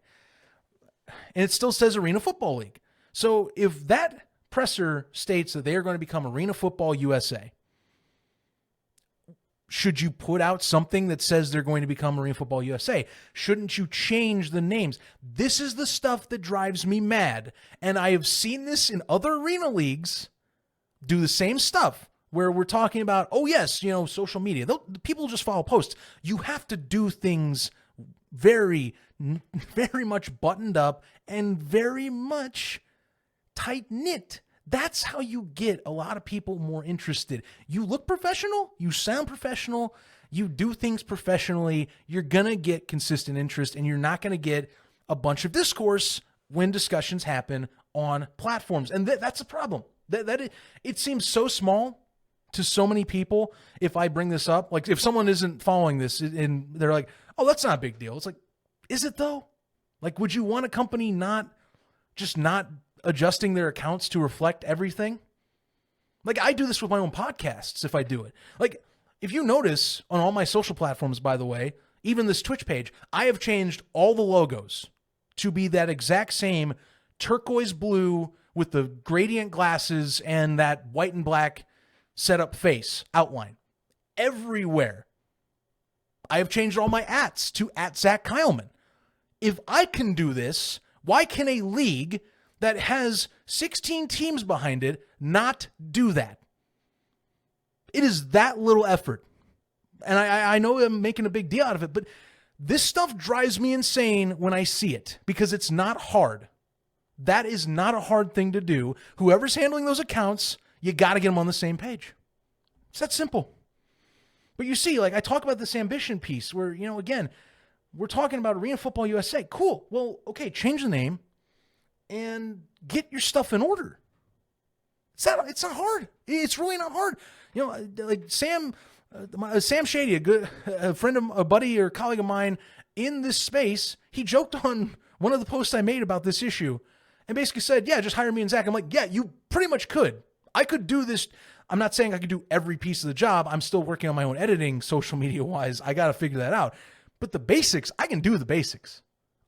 And it still says Arena Football League. So if that presser states that they are going to become Arena Football USA, should you put out something that says they're going to become Arena Football USA? Shouldn't you change the names? This is the stuff that drives me mad. And I have seen this in other arena leagues do the same stuff where we're talking about, oh yes, social media. People just follow posts. You have to do things very, very much buttoned up and very much tight-knit. That's how you get a lot of people more interested. You look professional, you sound professional, you do things professionally, you're going to get consistent interest, and you're not going to get a bunch of discourse when discussions happen on platforms. And that's a problem. It seems so small to so many people if I bring this up. Like, if someone isn't following this and they're like, oh, that's not a big deal. It's like, is it though? Like, would you want a company not adjusting their accounts to reflect everything? Like, I do this with my own podcasts if I do it. Like, if you notice on all my social platforms, by the way, even this Twitch page, I have changed all the logos to be that exact same turquoise blue with the gradient glasses and that white and black setup face outline. Everywhere. I have changed all my ats to @Zach Keilman. If I can do this, why can a league that has 16 teams behind it not do that? It is that little effort. And I know I'm making a big deal out of it, but this stuff drives me insane when I see it because it's not hard. That is not a hard thing to do. Whoever's handling those accounts, you got to get them on the same page. It's that simple. But you see, like, I talk about this ambition piece where, again, we're talking about Arena Football USA. Cool. Well, okay, change the name and get your stuff in order. It's not hard. It's really not hard. Like Sam Shady, a friend, a buddy or colleague of mine in this space, he joked on one of the posts I made about this issue and basically said, yeah, just hire me and Zach. I'm like, yeah, you pretty much could. I could do this. I'm not saying I could do every piece of the job. I'm still working on my own editing, social media wise. I got to figure that out. But the basics, I can do the basics.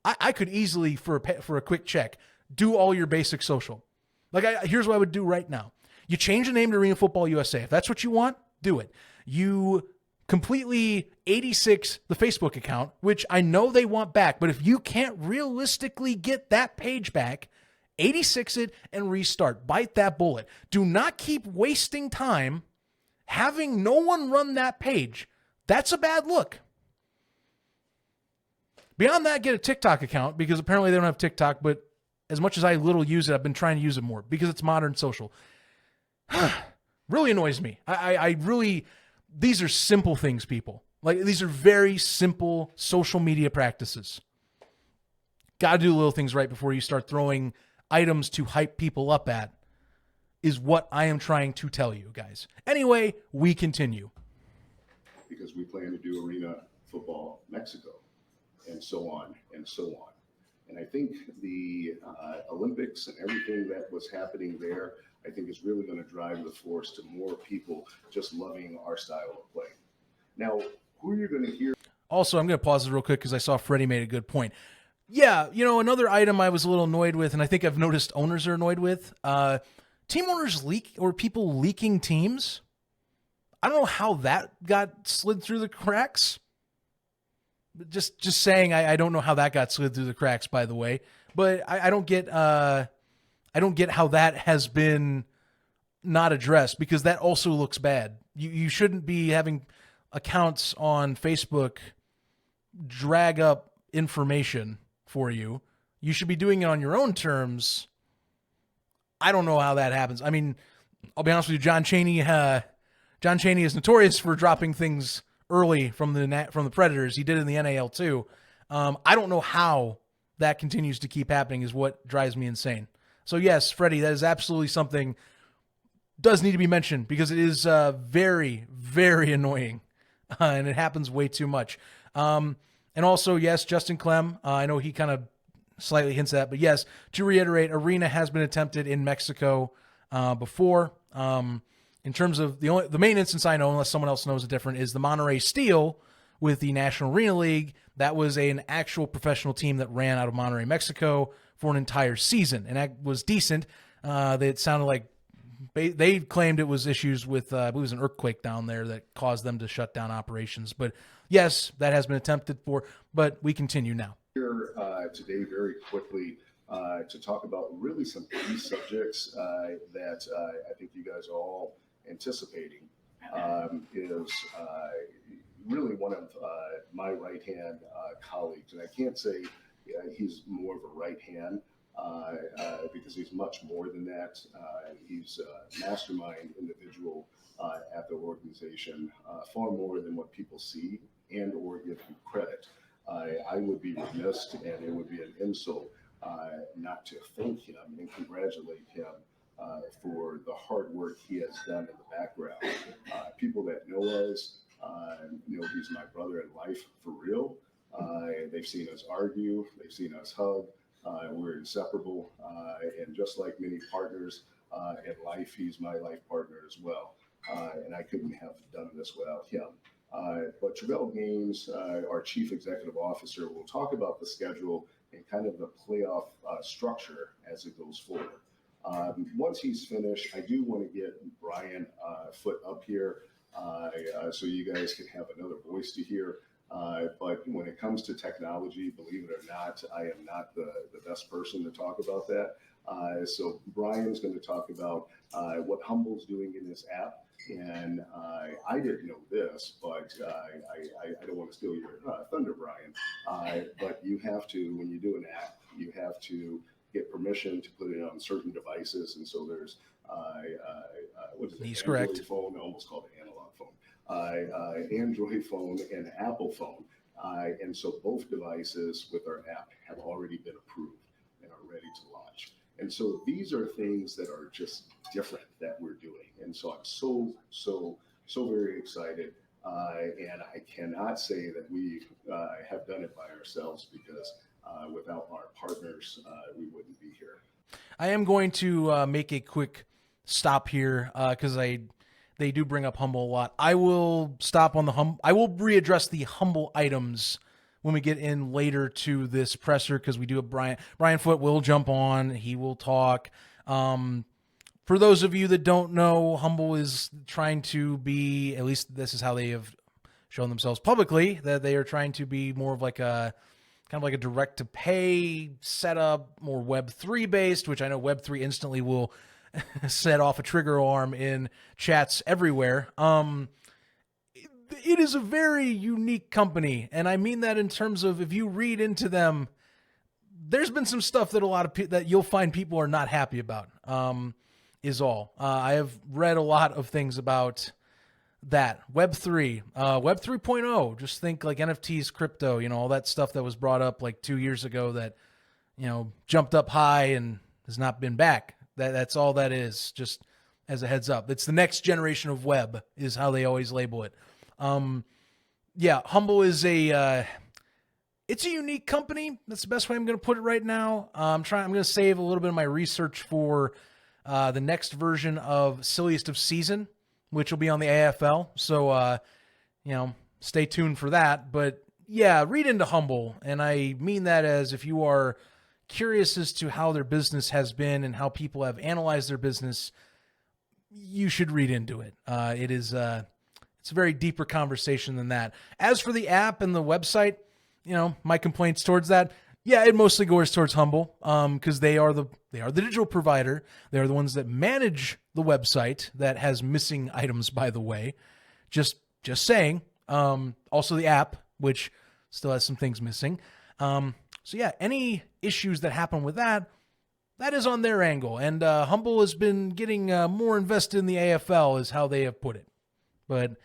I could easily, for a quick check, do all your basic social. Like, here's what I would do right now. You change the name to Arena Football USA. If that's what you want, do it. You completely 86 the Facebook account, which I know they want back, but if you can't realistically get that page back, 86 it and restart. Bite that bullet. Do not keep wasting time having no one run that page. That's a bad look. Beyond that, get a TikTok account because apparently they don't have TikTok, but as much as I little use it, I've been trying to use it more because it's modern social. Really annoys me. I really, these are simple things, people. Like, these are very simple social media practices. Got to do little things right before you start throwing items to hype people up at, is what I am trying to tell you guys. Anyway, we continue. Because we plan to do Arena Football Mexico and so on and so on. And I think the Olympics and everything that was happening there, I think is really going to drive the force to more people just loving our style of play. Now, who you're going to hear. Also, I'm going to pause it real quick because I saw Freddie made a good point. Yeah, another item I was a little annoyed with, and I think I've noticed owners are annoyed with, team owners leak or people leaking teams. I don't know how that got slid through the cracks. Just saying, I don't know how that got slid through the cracks, by the way. But I don't get how that has been not addressed because that also looks bad. You shouldn't be having accounts on Facebook drag up information for you. You should be doing it on your own terms. I don't know how that happens. I mean, I'll be honest with you, John Chaney is notorious for dropping things early from the Predators. He did it in the NAL too. I don't know how that continues to keep happening is what drives me insane. So yes, Freddie, that is absolutely something does need to be mentioned because it is very, very annoying, and it happens way too much. And also, yes, Justin Clem, I know he kind of slightly hints at that, but yes, to reiterate, arena has been attempted in Mexico before. In terms of the main instance I know, unless someone else knows it different, is the Monterey Steel with the National Arena League. That was an actual professional team that ran out of Monterey, Mexico for an entire season, and that was decent. It sounded like they claimed it was issues with, I believe it was an earthquake down there that caused them to shut down operations. But yes, that has been attempted for, but we continue now. Here today very quickly to talk about really some key subjects that I think you guys are all anticipating is really one of my right-hand colleagues. And I can't say he's more of a right hand because he's much more than that. He's a mastermind individual at the organization, far more than what people see and or give him credit. I would be remiss, and it would be an insult not to thank him and congratulate him for the hard work he has done in the background. People that know us know he's my brother in life for real. They've seen us argue, they've seen us hug. We're inseparable, and just like many partners in life, he's my life partner as well. And I couldn't have done this without him. But Travelle Gaines, our Chief Executive Officer, will talk about the schedule and kind of the playoff structure as it goes forward. Once he's finished, I do want to get Brian Foot up here so you guys can have another voice to hear. But when it comes to technology, believe it or not, I am not the best person to talk about that. So Brian's going to talk about what Humble's doing in this app. And I didn't know this, but I don't want to steal your thunder, Brian. But you have to, when you do an app, you have to get permission to put it on certain devices. And so there's, what is it? He's Android correct. phone, I almost called it analog phone. Android phone and Apple phone. And so both devices with our app have already been approved and are ready to launch. And so these are things that are just different that we're doing. And so I'm so very excited. And I cannot say that we have done it by ourselves because without our partners, we wouldn't be here. I am going to make a quick stop here because they do bring up Humble a lot. I will stop on the I will readdress the Humble items when we get in later to this presser because we do have Brian Foot will jump on. He will talk. For those of you that don't know, Humble is trying to be, at least this is how they have shown themselves publicly, that they are trying to be more of like a kind of like a direct to pay setup, more Web3 based, which I know Web3 instantly will set off a trigger alarm in chats everywhere. It is a very unique company, and I mean that in terms of if you read into them, there's been some stuff that a lot of that you'll find people are not happy about. Is all. I have read a lot of things about that. Web3, Web 3.0, just think like NFTs, crypto, all that stuff that was brought up like 2 years ago that, jumped up high and has not been back. That's all that is, just as a heads up. It's the next generation of web is how they always label it. Yeah, Humble is it's a unique company. That's the best way I'm going to put it right now. I'm going to save a little bit of my research for the next version of Silliest of Season, which will be on the AFL. So, stay tuned for that. But yeah, read into Humble. And I mean that as if you are curious as to how their business has been and how people have analyzed their business, you should read into it. It's a very deeper conversation than that. As for the app and the website, my complaints towards that, yeah, it mostly goes towards Humble, because they are the digital provider. They are the ones that manage the website that has missing items, by the way. Just saying. Also the app, which still has some things missing. So yeah, any issues that happen with that is on their angle. And Humble has been getting more invested in the AFL, is how they have put it. But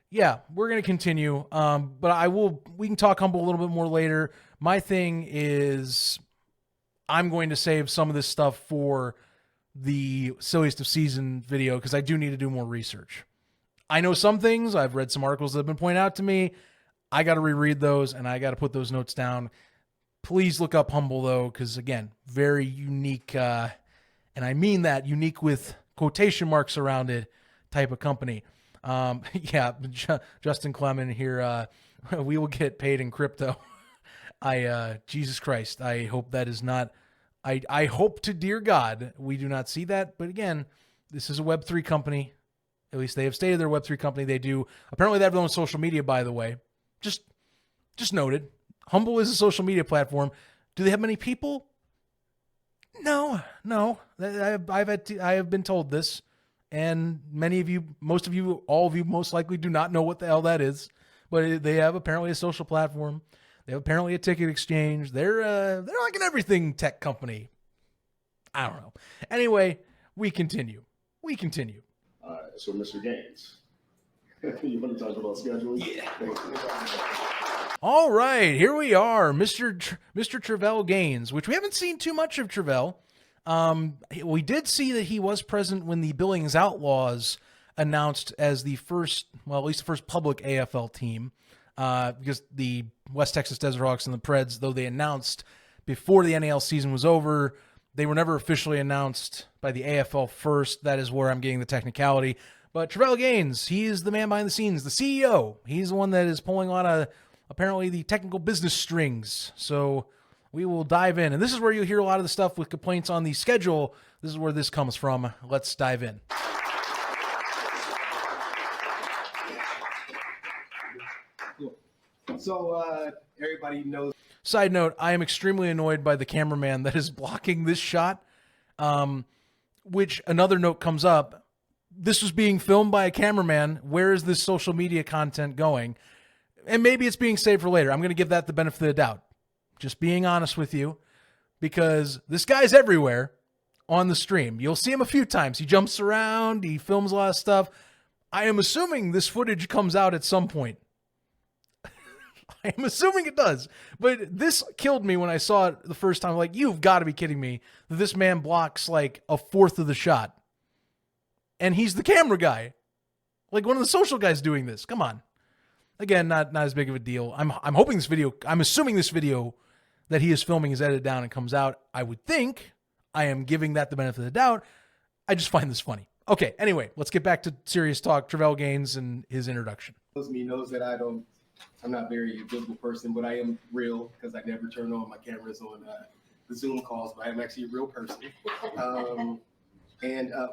yeah, we're going to continue. But we can talk Humble a little bit more later. My thing is I'm going to save some of this stuff for the Silliest of Season video because I do need to do more research. I know some things. I've read some articles that have been pointed out to me. I got to reread those, and I got to put those notes down. Please look up Humble, though, because, again, very unique, and I mean that, unique with quotation marks around it type of company. Yeah, Justin Keilman here, we will get paid in crypto. Jesus Christ, I hope that is not, I hope to dear God we do not see that, but again, this is a Web3 company. At least they have stated they're a Web3 company. They do, apparently they have their own social media, by the way. Just noted. Humble is a social media platform. Do they have many people? No. I have been told this, and many of you, most of you, all of you most likely do not know what the hell that is, but they have apparently a social platform. They have apparently a ticket exchange. They're like an everything tech company. I don't know. Anyway, we continue. So, Mr. Gaines, you want to talk about scheduling? Yeah. All right, here we are, Mr. Travelle Gaines, which we haven't seen too much of Travelle. We did see that he was present when the Billings Outlaws announced as the first, well, at least the first public AFL team, because the West Texas Desert Hawks and the Preds, though they announced before the NAL season was over, they were never officially announced by the AFL first. That is where I'm getting the technicality. But Travelle Gaines, he is the man behind the scenes, the CEO. He's the one that is pulling on apparently the technical business strings. So we will dive in. And this is where you'll hear a lot of the stuff with complaints on the schedule. This is where this comes from. Let's dive in. So everybody knows. Side note, I am extremely annoyed by the cameraman that is blocking this shot, which another note comes up. This was being filmed by a cameraman. Where is this social media content going? And maybe it's being saved for later. I'm going to give that the benefit of the doubt. Just being honest with you, because this guy's everywhere on the stream. You'll see him a few times. He jumps around. He films a lot of stuff. I am assuming this footage comes out at some point. I am assuming it does. But this killed me when I saw it the first time. Like, you've got to be kidding me that this man blocks like a fourth of the shot. And he's the camera guy. Like one of the social guys doing this. Come on. Again, not as big of a deal. I'm hoping this video, I'm assuming this video that he is filming is edited down and comes out. I would think. I am giving that the benefit of the doubt. I just find this funny. Okay, anyway, let's get back to serious talk. Travelle Gaines and his introduction. Knows that I'm not very visible person, but I am real because I never turn on my cameras on the Zoom calls, but I am actually a real person.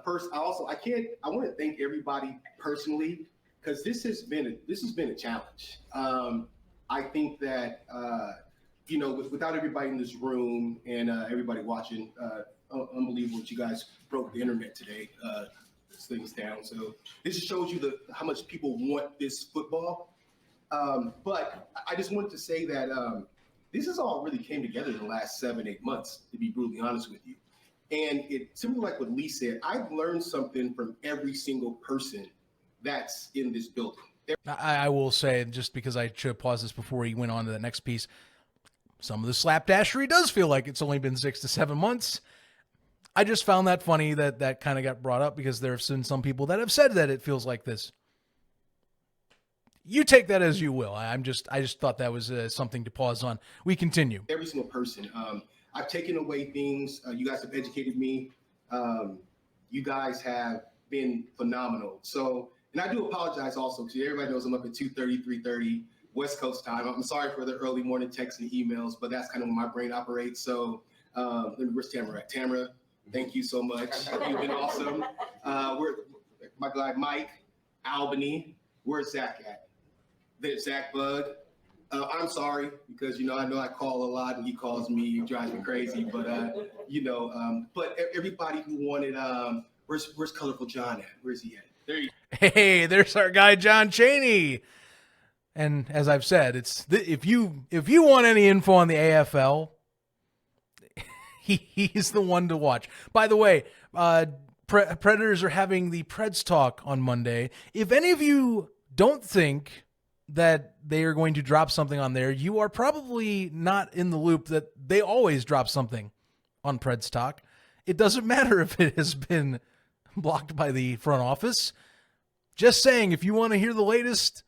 First, I want to thank everybody personally because this has been a challenge. I think that without everybody in this room and everybody watching, unbelievable that you guys broke the internet today. This thing's down, so this just shows you how much people want this football. But I just wanted to say that this has all really came together in the last 7-8 months, to be brutally honest with you. And it similar like what Lee said, I've learned something from every single person that's in this building. I will say, just because I should pause this before he went on to the next piece, some of the slapdashery does feel like it's only been 6 to 7 months. I just found that funny that kind of got brought up because there have been some people that have said that it feels like this. You take that as you will. I just thought that was something to pause on. We continue. Every single person. I've taken away things. You guys have educated me. You guys have been phenomenal. So, and I do apologize also because everybody knows I'm up at 2:30, 3:30 West Coast time. I'm sorry for the early morning texts and emails, but that's kind of when my brain operates. So, where's Tamara at? Tamara, thank you so much. You've been awesome. We're my guy Mike, Albany. Where's Zach at? There's Zach Bug. I'm sorry because I know I call a lot and he calls me, he drives me crazy. But but everybody who wanted, where's Colorful John at? Where's he at? There you go. Hey, there's our guy John Cheney. And as I've said, it's if you want any info on the AFL, he's the one to watch. By the way, Predators are having the Preds talk on Monday. If any of you don't think that they are going to drop something on there, you are probably not in the loop that they always drop something on Preds Talk. It doesn't matter if it has been blocked by the front office. Just saying, if you want to hear the latest,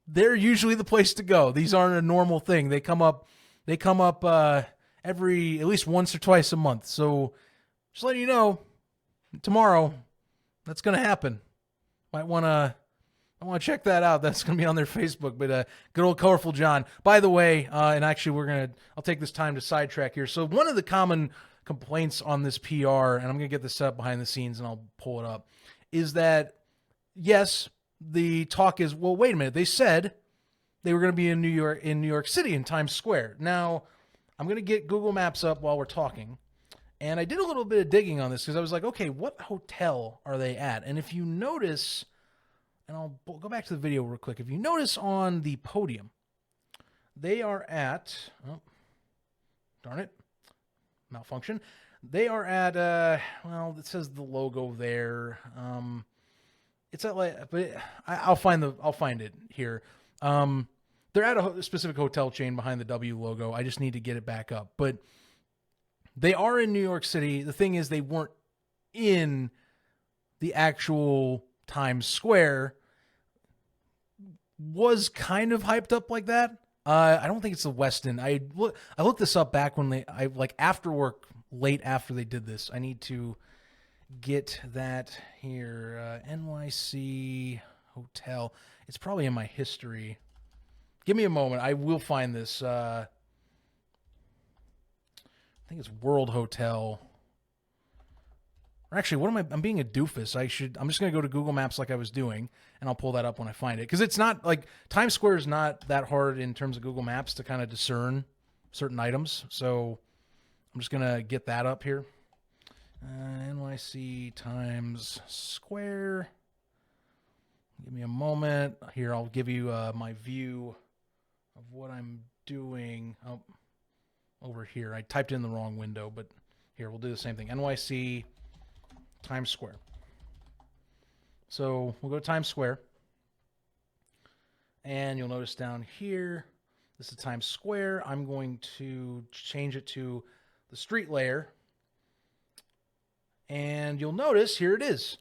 they're usually the place to go. These aren't a normal thing. They come up every, at least once or twice a month. So just letting you know, tomorrow, that's going to happen. I want to check that out. That's going to be on their Facebook. But good old Colorful John. By the way, and actually I'll take this time to sidetrack here. So one of the common complaints on this PR, and I'm going to get this set up behind the scenes and I'll pull it up, is that, yes, the talk is, well, wait a minute. They said they were going to be in New York City in Times Square. Now, I'm going to get Google Maps up while we're talking. And I did a little bit of digging on this because I was like, okay, what hotel are they at? And if you notice, and I'll go back to the video real quick. If you notice on the podium, they are at, oh, darn it, malfunction. They are at, well, it says the logo there. It's at like, but I'll find it here. They're at a specific hotel chain behind the W logo. I just need to get it back up. But they are in New York City. The thing is, they weren't in the actual Times Square. Was kind of hyped up like that. I don't think it's the Westin. I looked this up back when after work, late after they did this. I need to get that here. NYC hotel. It's probably in my history. Give me a moment. I will find this. I think it's World Hotel. Or actually, I'm being a doofus. I'm just going to go to Google Maps like I was doing, and I'll pull that up when I find it. Because it's not, like, Times Square is not that hard in terms of Google Maps to kind of discern certain items. So I'm just going to get that up here. NYC Times Square. Give me a moment. Here, I'll give you my view of what I'm doing. Oh, over here. I typed in the wrong window, but here, we'll do the same thing. NYC Times Square. So we'll go to Times Square. And you'll notice down here, this is Times Square. I'm going to change it to the street layer. And you'll notice, here it is.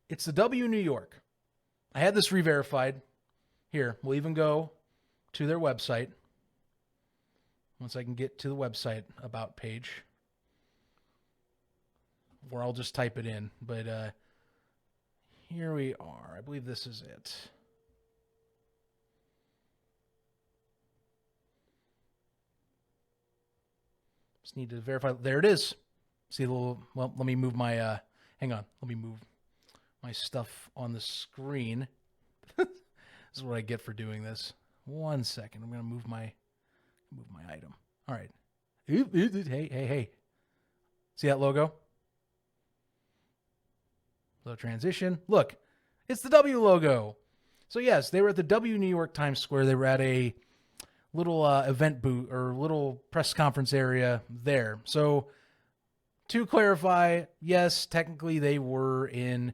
It's the W New York. I had this re-verified. Here, we'll even go to their website. Once I can get to the website about page. Or I'll just type it in. But here we are. I believe this is it. Just need to verify. There it is. See a little, well, let me move my, hang on. Let me move my stuff on the screen. This is what I get for doing this. 1 second. I'm going to move my item. All right. Hey. See that logo? Little transition. Look, it's the W logo. So yes, they were at the W New York Times Square. They were at a little event booth or little press conference area there. So to clarify, yes, technically they were in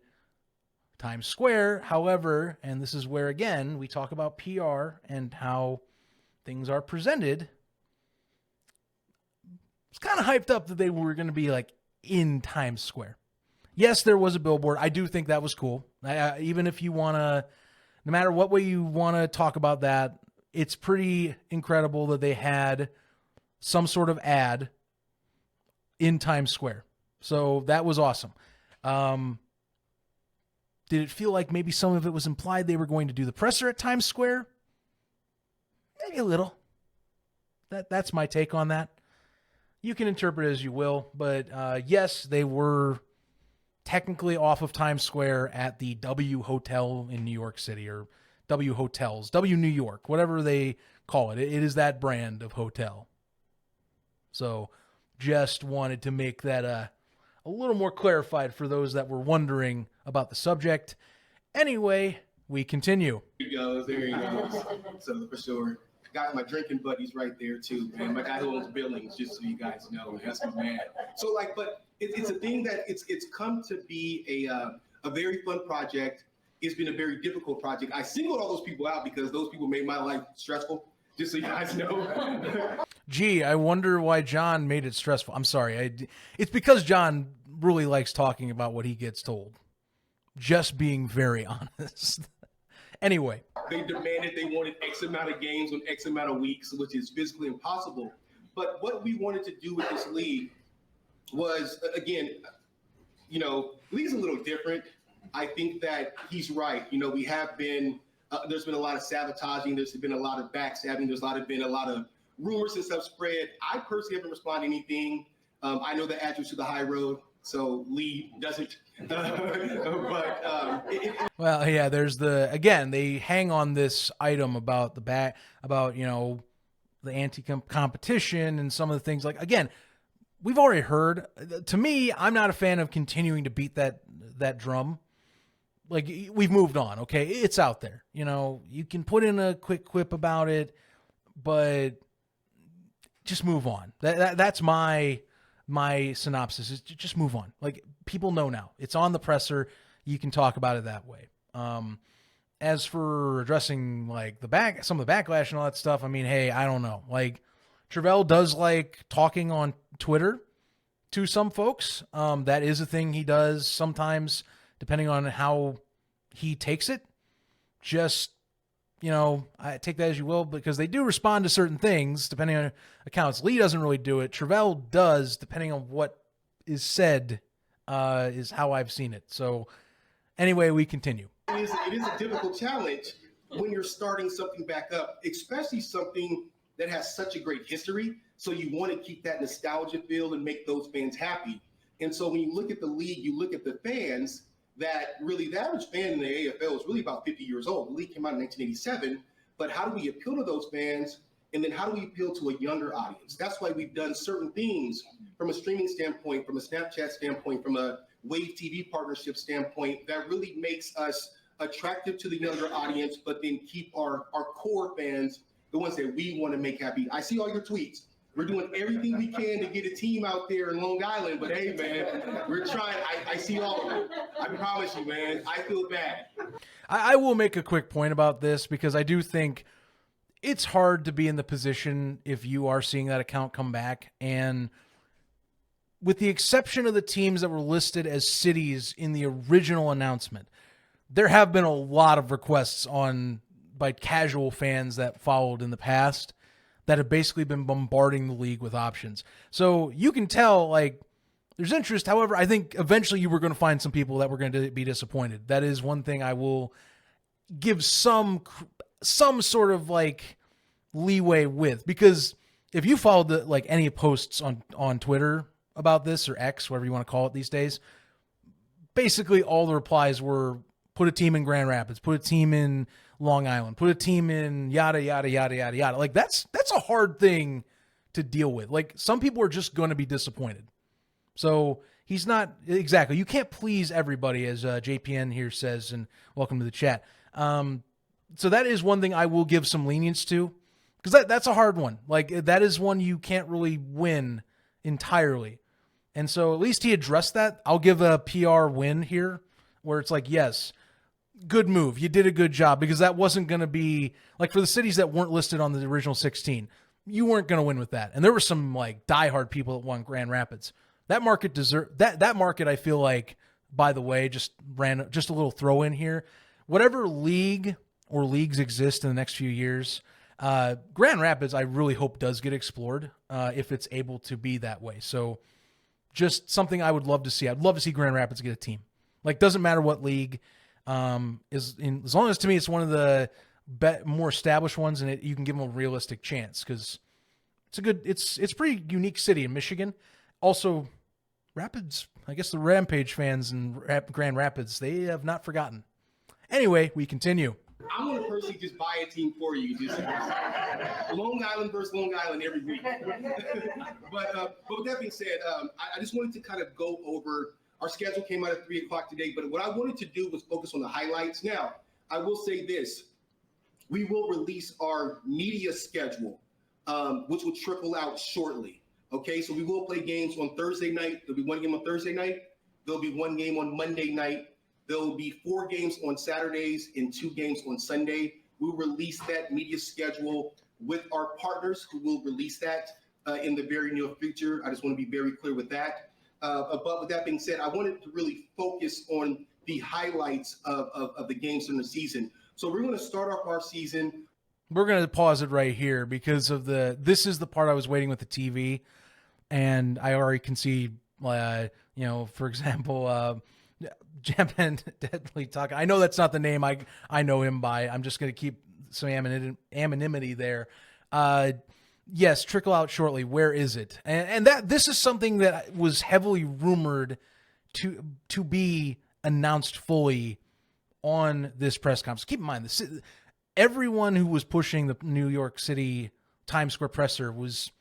Times Square. However, and this is where, again, we talk about PR and how things are presented. It's kind of hyped up that they were going to be like in Times Square. Yes, there was a billboard. I do think that was cool. Even if you want to, no matter what way you want to talk about that, it's pretty incredible that they had some sort of ad in Times Square. So that was awesome. Did it feel like maybe some of it was implied they were going to do the presser at Times Square? Maybe a little. That's my take on that. You can interpret it as you will, but yes, they were technically off of Times Square at the W Hotel in New York City, or W Hotels, W New York, whatever they call it. It is that brand of hotel. So just wanted to make that a little more clarified for those that were wondering about the subject. Anyway, we continue. There he goes. So for sure. Got my drinking buddies right there too, man. My guy who owns Billings, just so you guys know, man. That's my man. So like, but it's a thing that it's come to be a very fun project. It's been a very difficult project. I singled all those people out because those people made my life stressful. just so you guys know. Gee, I wonder why John made it stressful. I'm sorry. It's because John really likes talking about what he gets told. Just being very honest. Anyway. They demanded they wanted X amount of games on X amount of weeks, which is physically impossible. But what we wanted to do with this league was, again, league's a little different. I think that he's right. We have been, there's been a lot of sabotaging. There's been a lot of backstabbing. There's been a lot of rumors and stuff spread. I personally haven't responded to anything. I know the address to the high road, so Lee doesn't. Well, yeah, there's they hang on this item about the anti-competition and some of the things. Like, again, we've already heard. To me, I'm not a fan of continuing to beat that drum. Like, we've moved on, okay? It's out there. You can put in a quick quip about it, but just move on. That's my synopsis, is just move on. Like, people know now. It's on the presser. You can talk about it that way. As for addressing like some of the backlash and all that stuff, I mean, hey, I don't know. Like, Travelle does like talking on Twitter to some folks. That is a thing he does sometimes, depending on how he takes it. Just, I take that as you will, because they do respond to certain things depending on accounts. Lee doesn't really do it. Travelle does, depending on what is said, is how I've seen it. So anyway, we continue. It is a difficult challenge when you're starting something back up, especially something that has such a great history. So you want to keep that nostalgia feel and make those fans happy. And so when you look at the league, you look at the fans, that really the average fan in the AFL is really about 50 years old. The league came out in 1987, but how do we appeal to those fans? And then how do we appeal to a younger audience? That's why we've done certain things from a streaming standpoint, from a Snapchat standpoint, from a Wave TV partnership standpoint, that really makes us attractive to the younger audience, but then keep our core fans, the ones that we want to make happy. I see all your tweets. We're doing everything we can to get a team out there in Long Island, but hey, man, we're trying. I see all of it. I promise you, man. I feel bad. I will make a quick point about this, because I do think it's hard to be in the position if you are seeing that account come back. And with the exception of the teams that were listed as cities in the original announcement, there have been a lot of requests by casual fans that followed in the past that have basically been bombarding the league with options. So you can tell, like, there's interest. However, I think eventually you were going to find some people that were going to be disappointed. That is one thing I will give some sort of like leeway with, because if you followed any posts on Twitter about this, or X, whatever you want to call it these days, basically all the replies were, put a team in Grand Rapids, put a team in Long Island, put a team in yada, yada, yada, yada, yada. Like, that's a hard thing to deal with. Like, some people are just going to be disappointed. So he's not exactly, you can't please everybody, as JPN here says, and welcome to the chat. So that is one thing I will give some lenience to, because that's a hard one. Like, that is one you can't really win entirely. And so at least he addressed that. I'll give a PR win here, where it's like, yes, good move. You did a good job, because that wasn't going to be, like, for the cities that weren't listed on the original 16, you weren't going to win with that. And there were some like diehard people that won Grand Rapids. That market that market, I feel like, by the way, just a little throw in here. Whatever league or leagues exist in the next few years, Grand Rapids, I really hope does get explored if it's able to be that way. So just something I would love to see. I'd love to see Grand Rapids get a team. Like, doesn't matter what league, as long as, to me, it's one of the more established ones, and you can give them a realistic chance, because it's a pretty unique city in Michigan. Also, Rapids, I guess the Rampage fans in Grand Rapids, they have not forgotten. Anyway, we continue. I want to personally just buy a team for you. Just Long Island versus Long Island every week. But with that being said, I just wanted to kind of go over, our schedule came out at 3 o'clock today, but what I wanted to do was focus on the highlights. Now, I will say this. We will release our media schedule, which will trickle out shortly. Okay, so we will play games on Thursday night. There'll be one game on Thursday night. There'll be one game on Monday night. There'll be 4 games on Saturdays and 2 games on Sunday. We'll release that media schedule with our partners who will release that in the very near future. I just want to be very clear with that. But with that being said, I wanted to really focus on the highlights of the games from the season. So we're going to start off our season. We're going to pause it right here because of this is the part I was waiting with the TV, and I already can see, for example, Jammin Deadly Talk. I know that's not the name I know him by. I'm just going to keep some anonymity there. Yes, trickle out shortly. Where is it? And this is something that was heavily rumored to be announced fully on this press conference. Keep in mind, everyone who was pushing the New York City Times Square presser was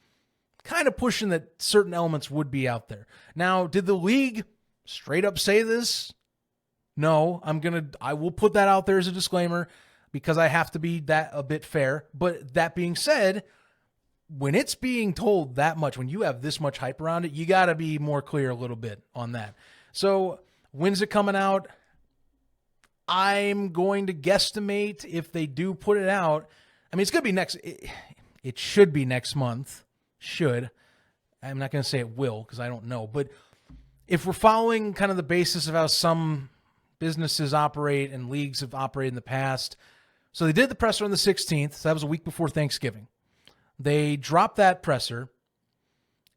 kind of pushing that certain elements would be out there. Now, did the league straight up say this? No, I will put that out there as a disclaimer because I have to be a bit fair. But that being said, when it's being told that much, when you have this much hype around it, you got to be more clear a little bit on that. So when's it coming out? I'm going to guesstimate if they do put it out. I mean, it's going to be it should be next month. Should. I'm not going to say it will because I don't know. But if we're following kind of the basis of how some businesses operate and leagues have operated in the past. So they did the presser on the 16th. So that was a week before Thanksgiving. They dropped that presser.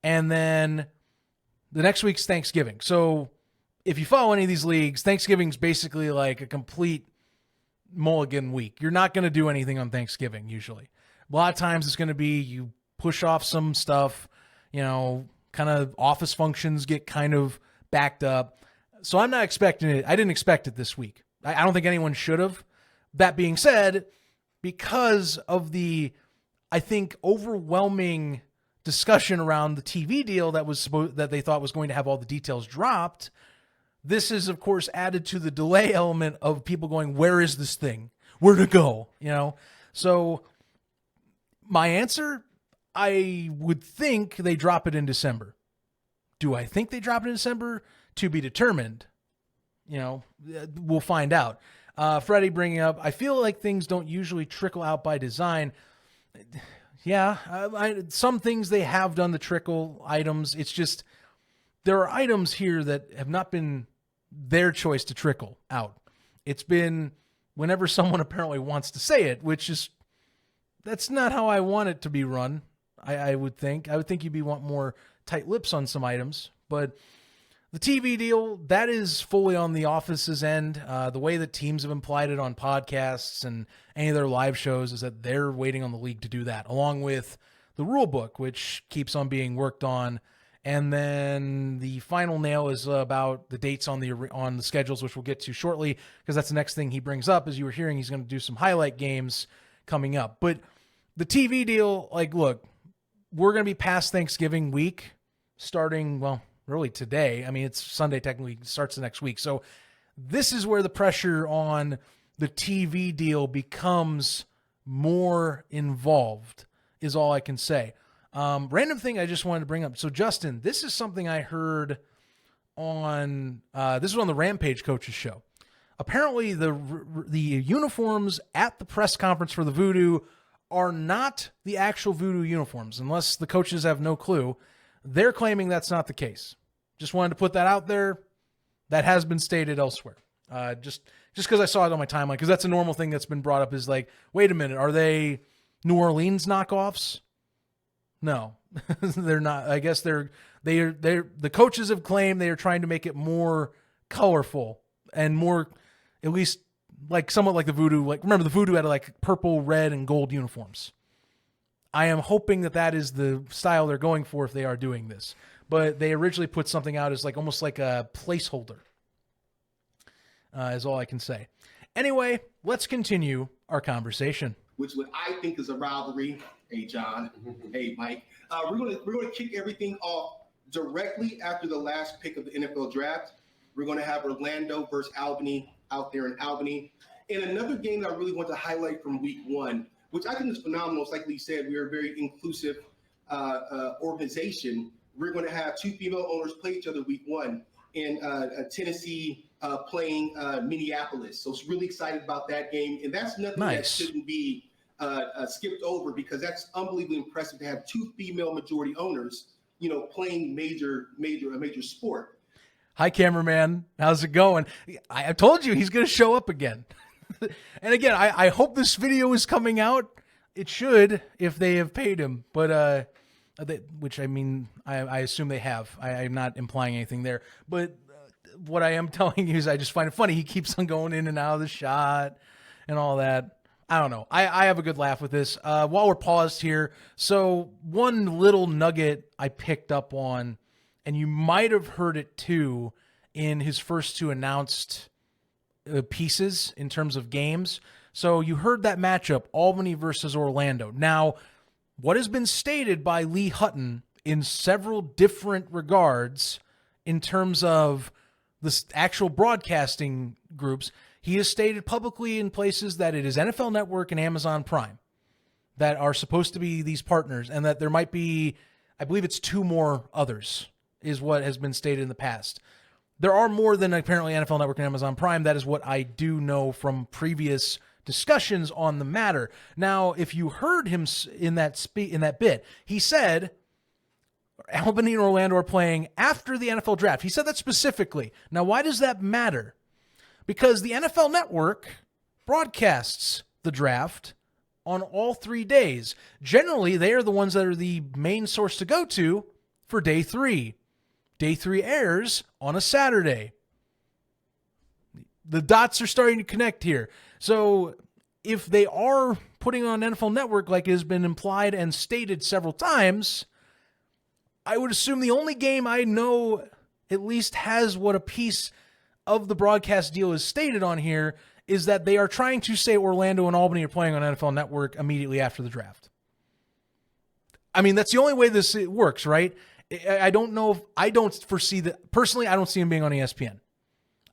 And then the next week's Thanksgiving. So if you follow any of these leagues, Thanksgiving's basically like a complete mulligan week. You're not going to do anything on Thanksgiving usually. A lot of times it's going to be you push off some stuff, kind of office functions get kind of backed up. So I'm not expecting it. I didn't expect it this week. I don't think anyone should have. That being said, because of the, I think, overwhelming discussion around the TV deal that they thought was going to have all the details dropped, this is, of course, added to the delay element of people going, where is this thing? Where to go? So my answer, I would think they drop it in December. Do I think they drop it in December? To be determined. We'll find out. Freddie bringing up, I feel like things don't usually trickle out by design. Yeah, some things they have done the trickle items. It's just there are items here that have not been their choice to trickle out. It's been whenever someone apparently wants to say it, which is that's not how I want it to be run. I would think. I would think you'd want more tight lips on some items, but the TV deal, that is fully on the office's end. The way that teams have implied it on podcasts and any of their live shows is that they're waiting on the league to do that, along with the rule book, which keeps on being worked on. And then the final nail is about the dates on the schedules, which we'll get to shortly, because that's the next thing he brings up. As you were hearing, he's going to do some highlight games coming up. But the TV deal, look, we're going to be past Thanksgiving week starting, really today. I mean, it's Sunday technically, it starts the next week. So this is where the pressure on the TV deal becomes more involved, is all I can say. Random thing I just wanted to bring up. So Justin, this is something I heard on, this was on the Rampage Coaches show. Apparently the uniforms at the press conference for the Voodoo are not the actual Voodoo uniforms, unless the coaches have no clue. They're claiming that's not the case. Just wanted to put that out there. That has been stated elsewhere. Just because I saw it on my timeline, because that's a normal thing that's been brought up is wait a minute, are they New Orleans knockoffs? No, they're not. I guess they're the coaches have claimed they are trying to make it more colorful and more, at least somewhat like the Voodoo. Remember the Voodoo had purple, red, and gold uniforms. I am hoping that is the style they're going for if they are doing this. But they originally put something out as almost like a placeholder, is all I can say. Anyway, let's continue our conversation. Which what I think is a rivalry. Hey, John. Hey, Mike. We're gonna kick everything off directly after the last pick of the NFL draft. We're gonna have Orlando versus Albany out there in Albany. And another game that I really want to highlight from week one, which I think is phenomenal. It's like Lee said, we are a very inclusive organization. We're going to have two female owners play each other week one in Tennessee playing Minneapolis. So it's really excited about that game. And that's nothing that shouldn't be skipped over, because that's unbelievably impressive to have 2 female majority owners, playing a major sport. Hi, cameraman. How's it going? I told you he's going to show up again. And again, I hope this video is coming out. It should, if they have paid him. But, which, I mean, I assume they have. I'm not implying anything there. But what I am telling you is I just find it funny. He keeps on going in and out of the shot and all that. I don't know. I have a good laugh with this. While we're paused here, so one little nugget I picked up on, and you might have heard it too in his first 2 announced pieces in terms of games. So you heard that matchup, Albany versus Orlando. Now, what has been stated by Lee Hutton in several different regards in terms of the actual broadcasting groups, he has stated publicly in places that it is NFL Network and Amazon Prime that are supposed to be these partners, and that there might be, I believe it's 2 more others, is what has been stated in the past. There are more than apparently NFL Network and Amazon Prime. That is what I do know from previous discussions on the matter. Now, if you heard him in that bit, he said Albany and Orlando are playing after the NFL draft. He said that specifically. Now, why does that matter? Because the NFL Network broadcasts the draft on all 3 days. Generally, they are the ones that are the main source to go to for day 3. Day 3 airs on a Saturday. The dots are starting to connect here. So if they are putting on NFL Network like it has been implied and stated several times, I would assume the only game I know at least has what a piece of the broadcast deal is stated on here is that they are trying to say Orlando and Albany are playing on NFL Network immediately after the draft. I mean, that's the only way this works, right? I don't know if I don't foresee that personally. I don't see him being on ESPN.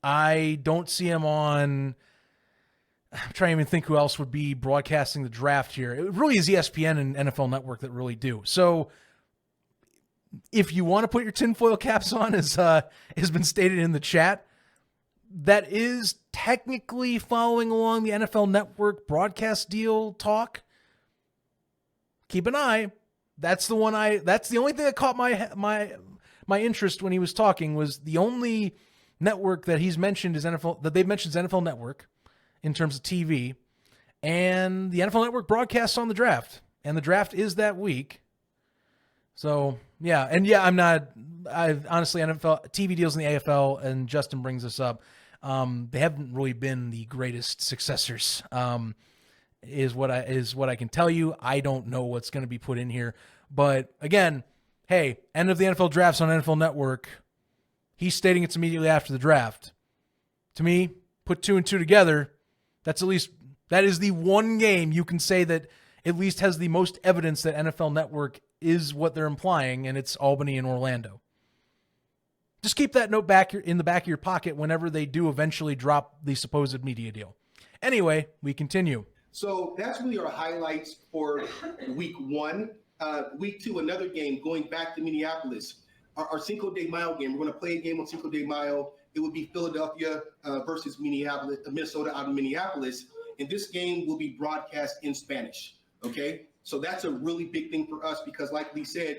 I don't see him on. I'm trying to even think who else would be broadcasting the draft here. It really is ESPN and NFL Network that really do. So if you want to put your tinfoil caps on, as has been stated in the chat, that is technically following along the NFL Network broadcast deal talk. Keep an eye. That's the one that's the only thing that caught my interest when he was talking. Was the only network that he's mentioned is NFL, that they've mentioned is NFL Network in terms of TV, and the NFL Network broadcasts on the draft, and the draft is that week. So yeah, and yeah, I honestly, NFL TV deals in the AFL, and Justin brings this up. They haven't really been the greatest successors. Is what I can tell you. I don't know what's going to be put in here, but again, hey, end of the NFL drafts on NFL Network. He's stating it's immediately after the draft. To me, put 2 and 2 together. That is the one game you can say that at least has the most evidence that NFL Network is what they're implying, and it's Albany and Orlando. Just keep that note back in the back of your pocket whenever they do eventually drop the supposed media deal. Anyway, we continue. So that's really our highlights for week 1. Week 2, another game going back to Minneapolis. Our Cinco de Mayo game. We're going to play a game on Cinco de Mayo. It will be Philadelphia versus Minnesota out of Minneapolis. And this game will be broadcast in Spanish. Okay? So that's a really big thing for us because, like Lee said,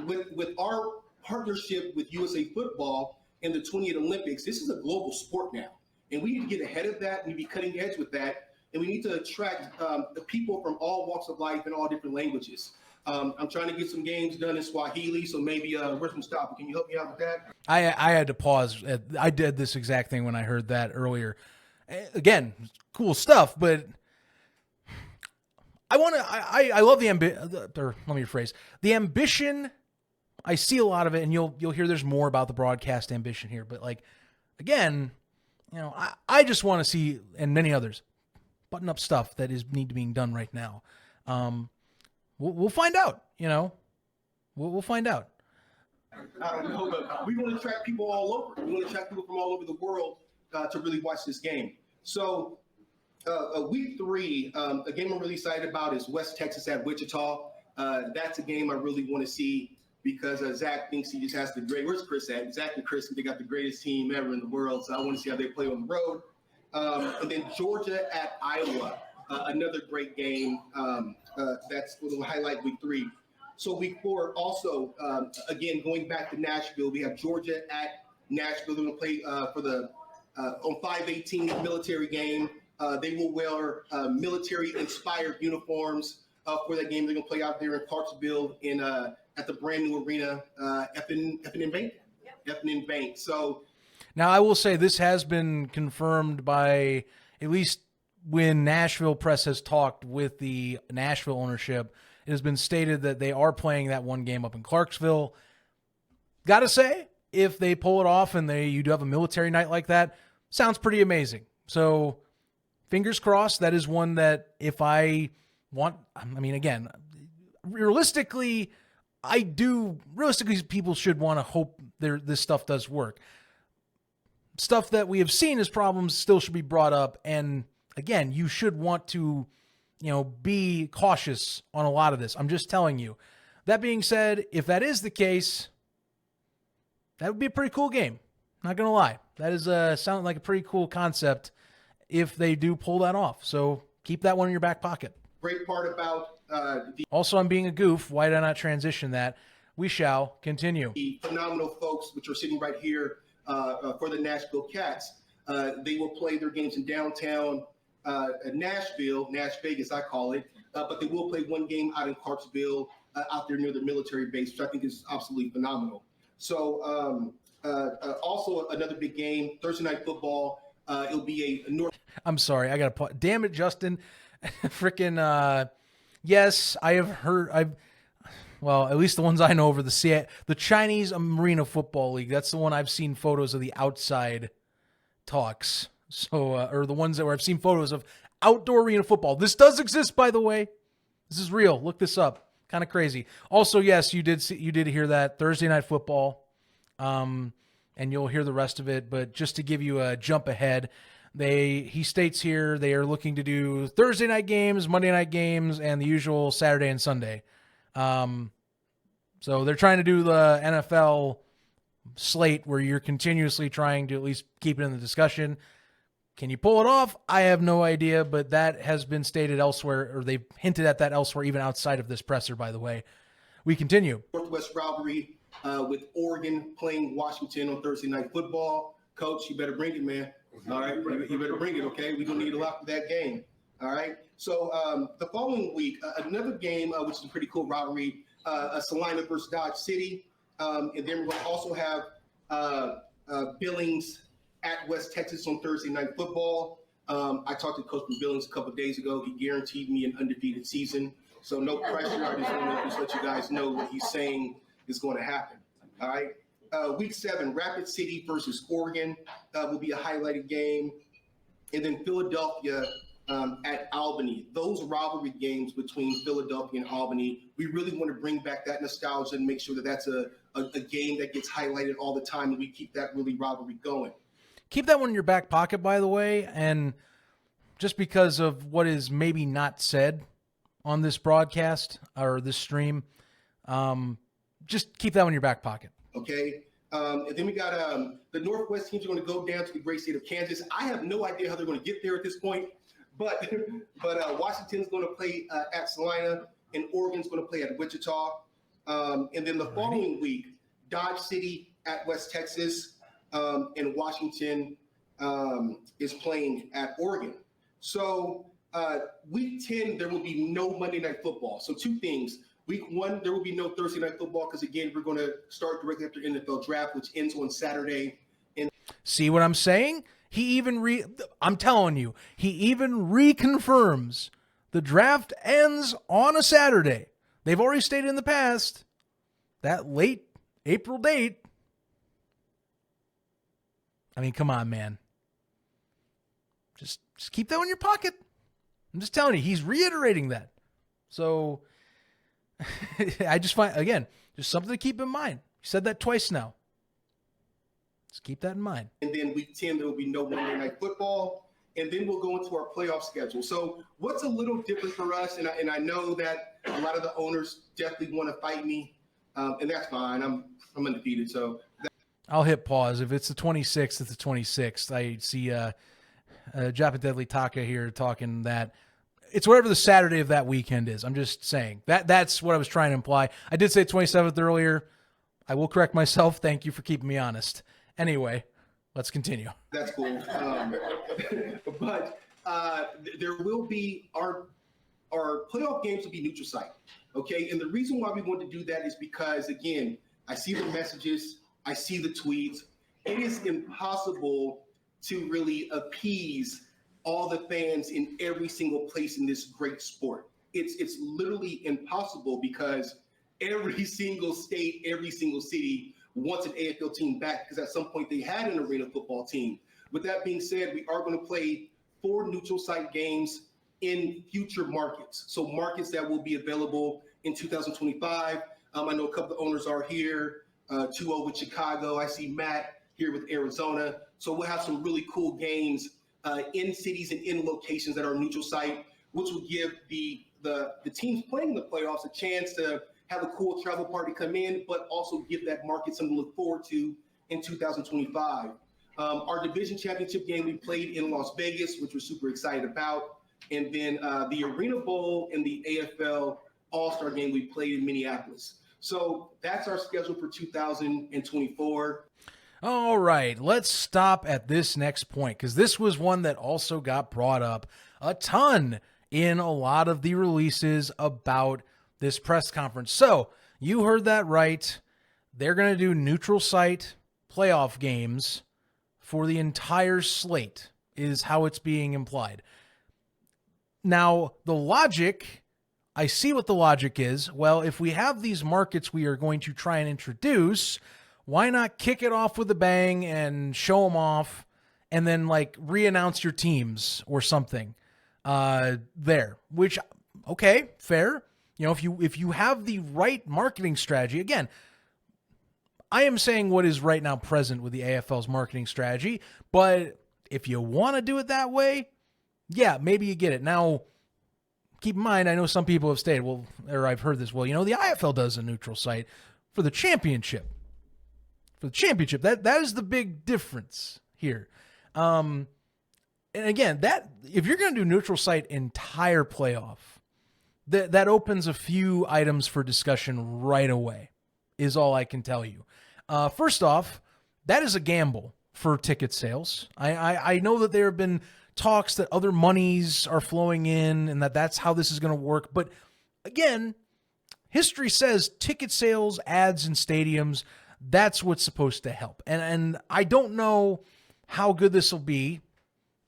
with our partnership with USA Football and the 20th Olympics, this is a global sport now. And we need to get ahead of that. We need to be cutting edge with that. And we need to attract the people from all walks of life and all different languages. I'm trying to get some games done in Swahili, so maybe where's Mustafa? Can you help me out with that? I had to pause. I did this exact thing when I heard that earlier. Again, cool stuff, but I love the ambition. Let me rephrase. The ambition, I see a lot of it, and you'll hear there's more about the broadcast ambition here. But like, again, I just want to see, and many others, button up stuff that is need to be done right now. We'll find out. We'll find out. I don't know, but we want to attract people all over. We want to attract people from all over the world to really watch this game. So week 3, a game I'm really excited about is West Texas at Wichita. That's a game I really want to see because Zach thinks he just has the great. Where's Chris at? Zach and Chris, they got the greatest team ever in the world. So I want to see how they play on the road. And then Georgia at Iowa. another great game. That's what we'll highlight week 3. So week 4, also, again, going back to Nashville, we have Georgia at Nashville. They're going to play for the on 5/18 military game. They will wear military-inspired uniforms for that game. They're going to play out there in Clarksville at the brand new arena, Effin Bank. Effin Bank. So now I will say this has been confirmed by at least when Nashville press has talked with the Nashville ownership. It has been stated that they are playing that one game up in Clarksville. Got to say, if they pull it off and you do have a military night like that, sounds pretty amazing. So fingers crossed. That is one that if I want, I mean, again, realistically, people should want to hope this stuff does work. Stuff that we have seen as problems still should be brought up. And again, you should want to, be cautious on a lot of this. I'm just telling you. That being said, if that is the case, that would be a pretty cool game. Not going to lie. That is sounding like a pretty cool concept if they do pull that off. So keep that one in your back pocket. Great part about also, I'm being a goof. Why did I not transition that? We shall continue. The phenomenal folks, which are sitting right here for the Nashville Cats. They will play their games in downtown Nashville, Nash Vegas, I call it. But they will play one game out in Clarksville, out there near the military base, which I think is absolutely phenomenal. So also another big game, Thursday Night Football. It'll be a North. I'm sorry, I got to. Damn it, Justin. Freaking. Yes, I have heard. Well, at least the ones I know over the Chinese Marina Football League. That's the one I've seen photos of the outside talks. So, or the ones where I've seen photos of outdoor arena football. This does exist, by the way. This is real. Look this up. Kind of crazy. Also, yes, you did hear that Thursday Night Football, and you'll hear the rest of it. But just to give you a jump ahead, he states here they are looking to do Thursday night games, Monday night games, and the usual Saturday and Sunday. So they're trying to do the NFL slate where you're continuously trying to at least keep it in the discussion. Can you pull it off? I have no idea, but that has been stated elsewhere, or they've hinted at that elsewhere, even outside of this presser, by the way. We continue. Northwest rivalry with Oregon playing Washington on Thursday Night Football. Coach, you better bring it, man. All right, you better bring it, okay? We're going to need a lot for that game. All right. So the following week, another game, which is a pretty cool rivalry, Salina versus Dodge City. And then we're going to also have Billings at West Texas on Thursday Night Football. I talked to Coach from Billings a couple of days ago. He guaranteed me an undefeated season. So no pressure. I just want to let you guys know what he's saying is going to happen. All right. Week 7, Rapid City versus Oregon will be a highlighted game. And then Philadelphia at Albany. Those rivalry games between Philadelphia and Albany, we really want to bring back that nostalgia and make sure that that's a game that gets highlighted all the time and we keep that really rivalry going. Keep that one in your back pocket, by the way, and just because of what is maybe not said on this broadcast or this stream, just keep that one in your back pocket. Okay. And then we got the Northwest teams are going to go down to the great state of Kansas. I have no idea how they're going to get there at this point, but Washington's going to play at Salina and Oregon's going to play at Wichita. And then the following week, Dodge City at West Texas. And Washington is playing at Oregon. So week 10, there will be no Monday Night Football. So 2 things. Week 1, there will be no Thursday Night Football because, again, we're going to start directly after NFL Draft, which ends on Saturday. See what I'm saying? I'm telling you, he even reconfirms the draft ends on a Saturday. They've already stated in the past that late April date. I mean, come on, man. Just keep that in your pocket. I'm just telling you, he's reiterating that. So I just find, again, just something to keep in mind. He said that twice now. Just keep that in mind. And then week 10, there will be no Monday Night Football. And then we'll go into our playoff schedule. So what's a little different for us, and I know that a lot of the owners definitely want to fight me, and that's fine. I'm undefeated, so I'll hit pause. If it's the 26th, it's the 26th. I see Japa Deadly Taka here talking that it's whatever the Saturday of that weekend is. I'm just saying that's what I was trying to imply. I did say 27th earlier. I will correct myself. Thank you for keeping me honest. Anyway, let's continue. That's cool. But there will be our playoff games will be neutral site. Okay. And the reason why we want to do that is because, again, I see the messages, I see the tweets. It is impossible to really appease all the fans in every single place in this great sport. It's literally impossible because every single state, every single city wants an AFL team back because at some point they had an arena football team. With that being said, we are going to play 4 neutral site games in future markets. So markets that will be available in 2025. I know a couple of owners are here, 2-0 with Chicago. I see Matt here with Arizona. So we'll have some really cool games in cities and in locations that are neutral site, which will give the teams playing the playoffs a chance to have a cool travel party come in, but also give that market something to look forward to in 2025. Our division championship game we played in Las Vegas, which we're super excited about. And then the Arena Bowl and the AFL All-Star game we played in Minneapolis. So that's our schedule for 2024. All right, let's stop at this next point because this was one that also got brought up a ton in a lot of the releases about this press conference. So you heard that right. They're going to do neutral site playoff games for the entire slate is how it's being implied. Now, the logic, I see what the logic is. Well, if we have these markets we are going to try and introduce, why not kick it off with a bang and show them off and then like re-announce your teams or something there, which, okay, fair. You know, if you have the right marketing strategy, again, I am saying what is right now present with the AFL's marketing strategy, but if you want to do it that way, yeah, maybe you get it. Now, keep in mind, I know some people have stated, well, or I've heard this, well, you know, the IFL does a neutral site for the championship. For the championship, that is the big difference here. And again, that if you're going to do neutral site entire playoff, that opens a few items for discussion right away, is all I can tell you. First off, that is a gamble for ticket sales. I know that there have been talks that other monies are flowing in and that's how this is going to work. But again, history says ticket sales, ads in stadiums, that's what's supposed to help. And I don't know how good this will be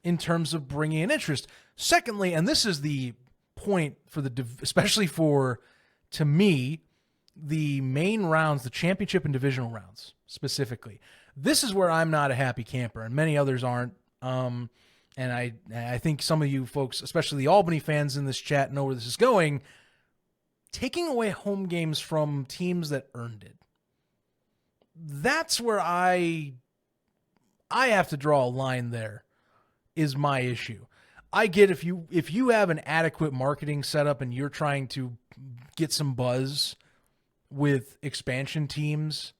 in terms of bringing in interest. Secondly, and this is the point for especially for, to me, the main rounds, the championship and divisional rounds specifically. This is where I'm not a happy camper, and many others aren't. And I think some of you folks, especially the Albany fans in this chat, know where this is going. Taking away home games from teams that earned it. That's where I have to draw a line there, is my issue. I get if you have an adequate marketing setup and you're trying to get some buzz with expansion teams,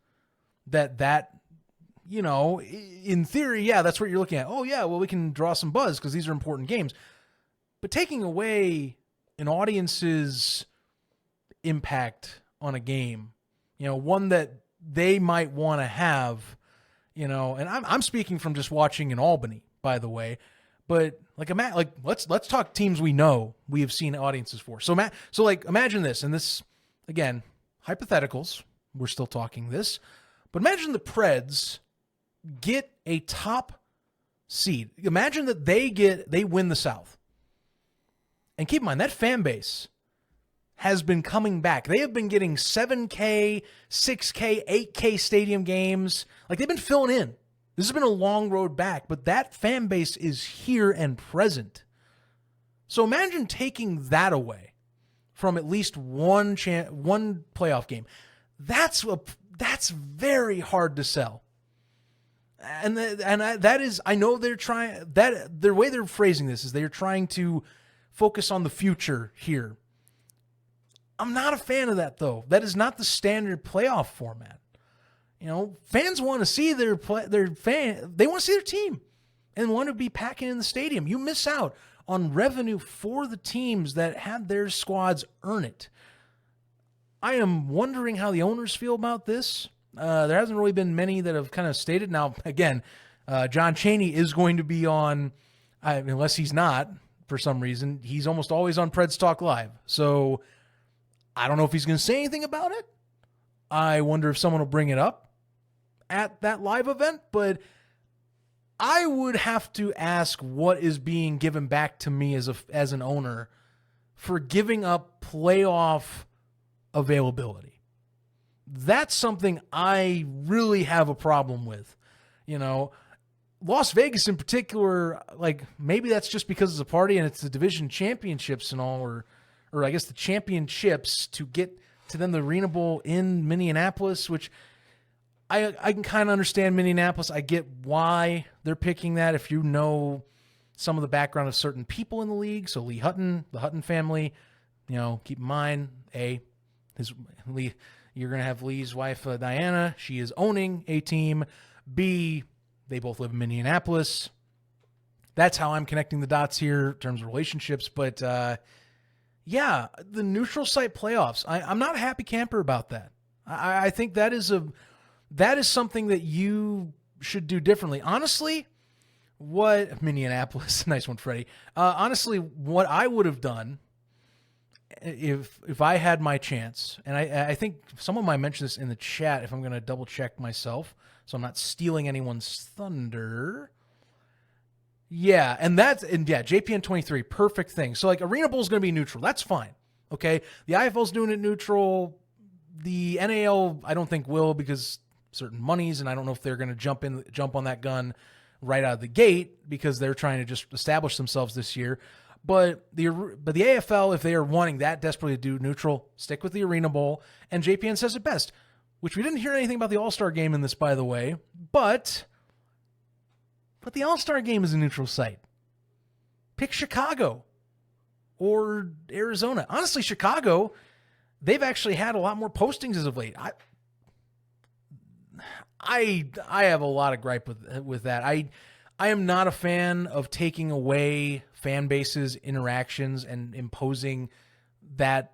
that you know, in theory, yeah, that's what you're looking at. Oh yeah, well, we can draw some buzz because these are important games. But taking away an audience's impact on a game, you know, one that they might want to have, you know, and I'm speaking from just watching in Albany, by the way, but let's talk teams we know we have seen audiences for. So imagine this, and this again, hypotheticals. We're still talking this, but imagine the Preds get a top seed. Imagine that they win the South, and keep in mind that fan base has been coming back. They have been getting 7K, 6K, 8K stadium games. Like, they've been filling in. This has been a long road back, but that fan base is here and present. So imagine taking that away from at least one playoff game. That's very hard to sell. And that is, I know they're trying, that the way they're phrasing this is they're trying to focus on the future here. I'm not a fan of that, though. That is not the standard playoff format. You know, fans want to see they want to see their team and want to be packing in the stadium. You miss out on revenue for the teams that had their squads earn it. I am wondering how the owners feel about this. There hasn't really been many that have kind of stated. Now, again, John Chaney is going to be on, unless he's not for some reason, he's almost always on Preds Talk Live. So I don't know if he's going to say anything about it. I wonder if someone will bring it up at that live event, but I would have to ask what is being given back to me as an owner for giving up playoff availability. That's something I really have a problem with. You know, Las Vegas in particular, like maybe that's just because it's a party and it's the division championships and all, or I guess the championships to get to then the Arena Bowl in Minneapolis, which I can kind of understand Minneapolis. I get why they're picking that if you know some of the background of certain people in the league. So Lee Hutton, the Hutton family, you know, keep in mind, you're going to have Lee's wife, Diana. She is owning a team. B, they both live in Minneapolis. That's how I'm connecting the dots here in terms of relationships. But, yeah, the neutral site playoffs, I'm not a happy camper about that. I think that is something that you should do differently. Honestly, what Minneapolis, nice one, Freddie. Honestly, what I would have done if I had my chance, and I think someone might mention this in the chat if I'm going to double check myself, so I'm not stealing anyone's thunder. Yeah, JPN 23, perfect thing. So like Arena Bowl is going to be neutral. That's fine. Okay, the IFL's doing it neutral. The NAL, I don't think will because certain monies, and I don't know if they're going to jump on that gun right out of the gate because they're trying to just establish themselves this year. But the AFL, if they are wanting that desperately to do neutral, stick with the Arena Bowl. And JPN says it best, which we didn't hear anything about the All-Star game in this, by the way. But the All-Star game is a neutral site. Pick Chicago or Arizona. Honestly, Chicago, they've actually had a lot more postings as of late. I have a lot of gripe with that. I am not a fan of taking away fan bases' interactions and imposing that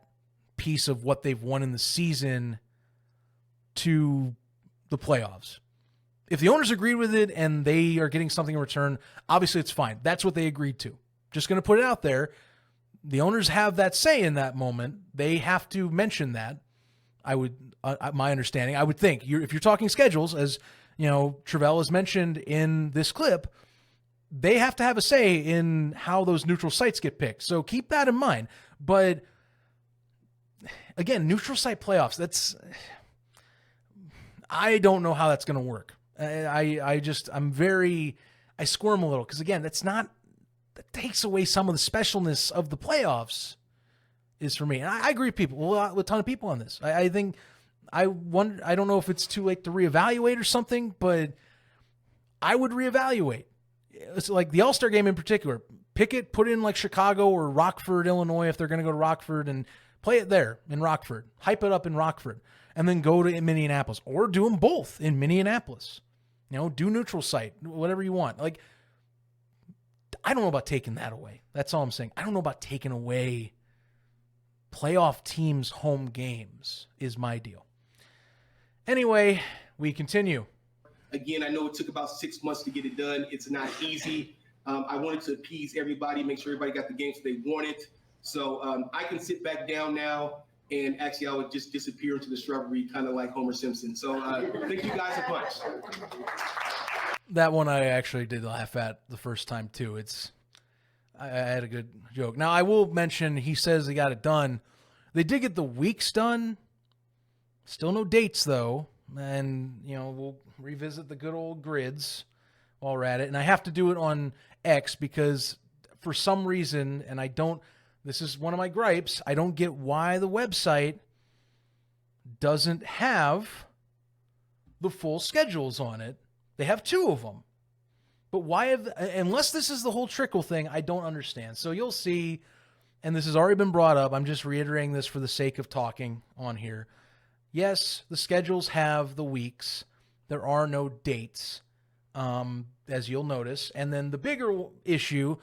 piece of what they've won in the season to the playoffs. If the owners agreed with it and they are getting something in return, obviously it's fine. That's what they agreed to. Just going to put it out there. The owners have that say in that moment. They have to mention that. My understanding, I would think, if you're talking schedules, as you know, Travelle has mentioned in this clip, they have to have a say in how those neutral sites get picked. So keep that in mind. But again, neutral site playoffs, I don't know how that's going to work. I squirm a little because again, that takes away some of the specialness of the playoffs is for me. And I agree with people, a ton of people on this. I think, I don't know if it's too late to reevaluate or something, but I would reevaluate. It's like the All-Star game in particular. Pick it, put it in like Chicago or Rockford, Illinois, if they're going to go to Rockford, and play it there in Rockford. Hype it up in Rockford. And then go to Minneapolis. Or do them both in Minneapolis. You know, do neutral site, whatever you want. Like, I don't know about taking that away. That's all I'm saying. I don't know about taking away playoff teams' home games is my deal. Anyway, we continue. Again, I know it took about 6 months to get it done. It's not easy. I wanted to appease everybody, make sure everybody got the games they wanted. So I can sit back down now, and actually I would just disappear into the shrubbery, kind of like Homer Simpson. So thank you guys a bunch. That one I actually did laugh at the first time too. I had a good joke. Now I will mention, he says they got it done. They did get the weeks done. Still no dates though. And, you know, we'll revisit the good old grids while we're at it. And I have to do it on X because for some reason, and this is one of my gripes, I don't get why the website doesn't have the full schedules on it. They have 2 of them. But why unless this is the whole trickle thing, I don't understand. So you'll see, and this has already been brought up, I'm just reiterating this for the sake of talking on here. Yes, the schedules have the weeks. There are no dates, as you'll notice. And then the bigger issue,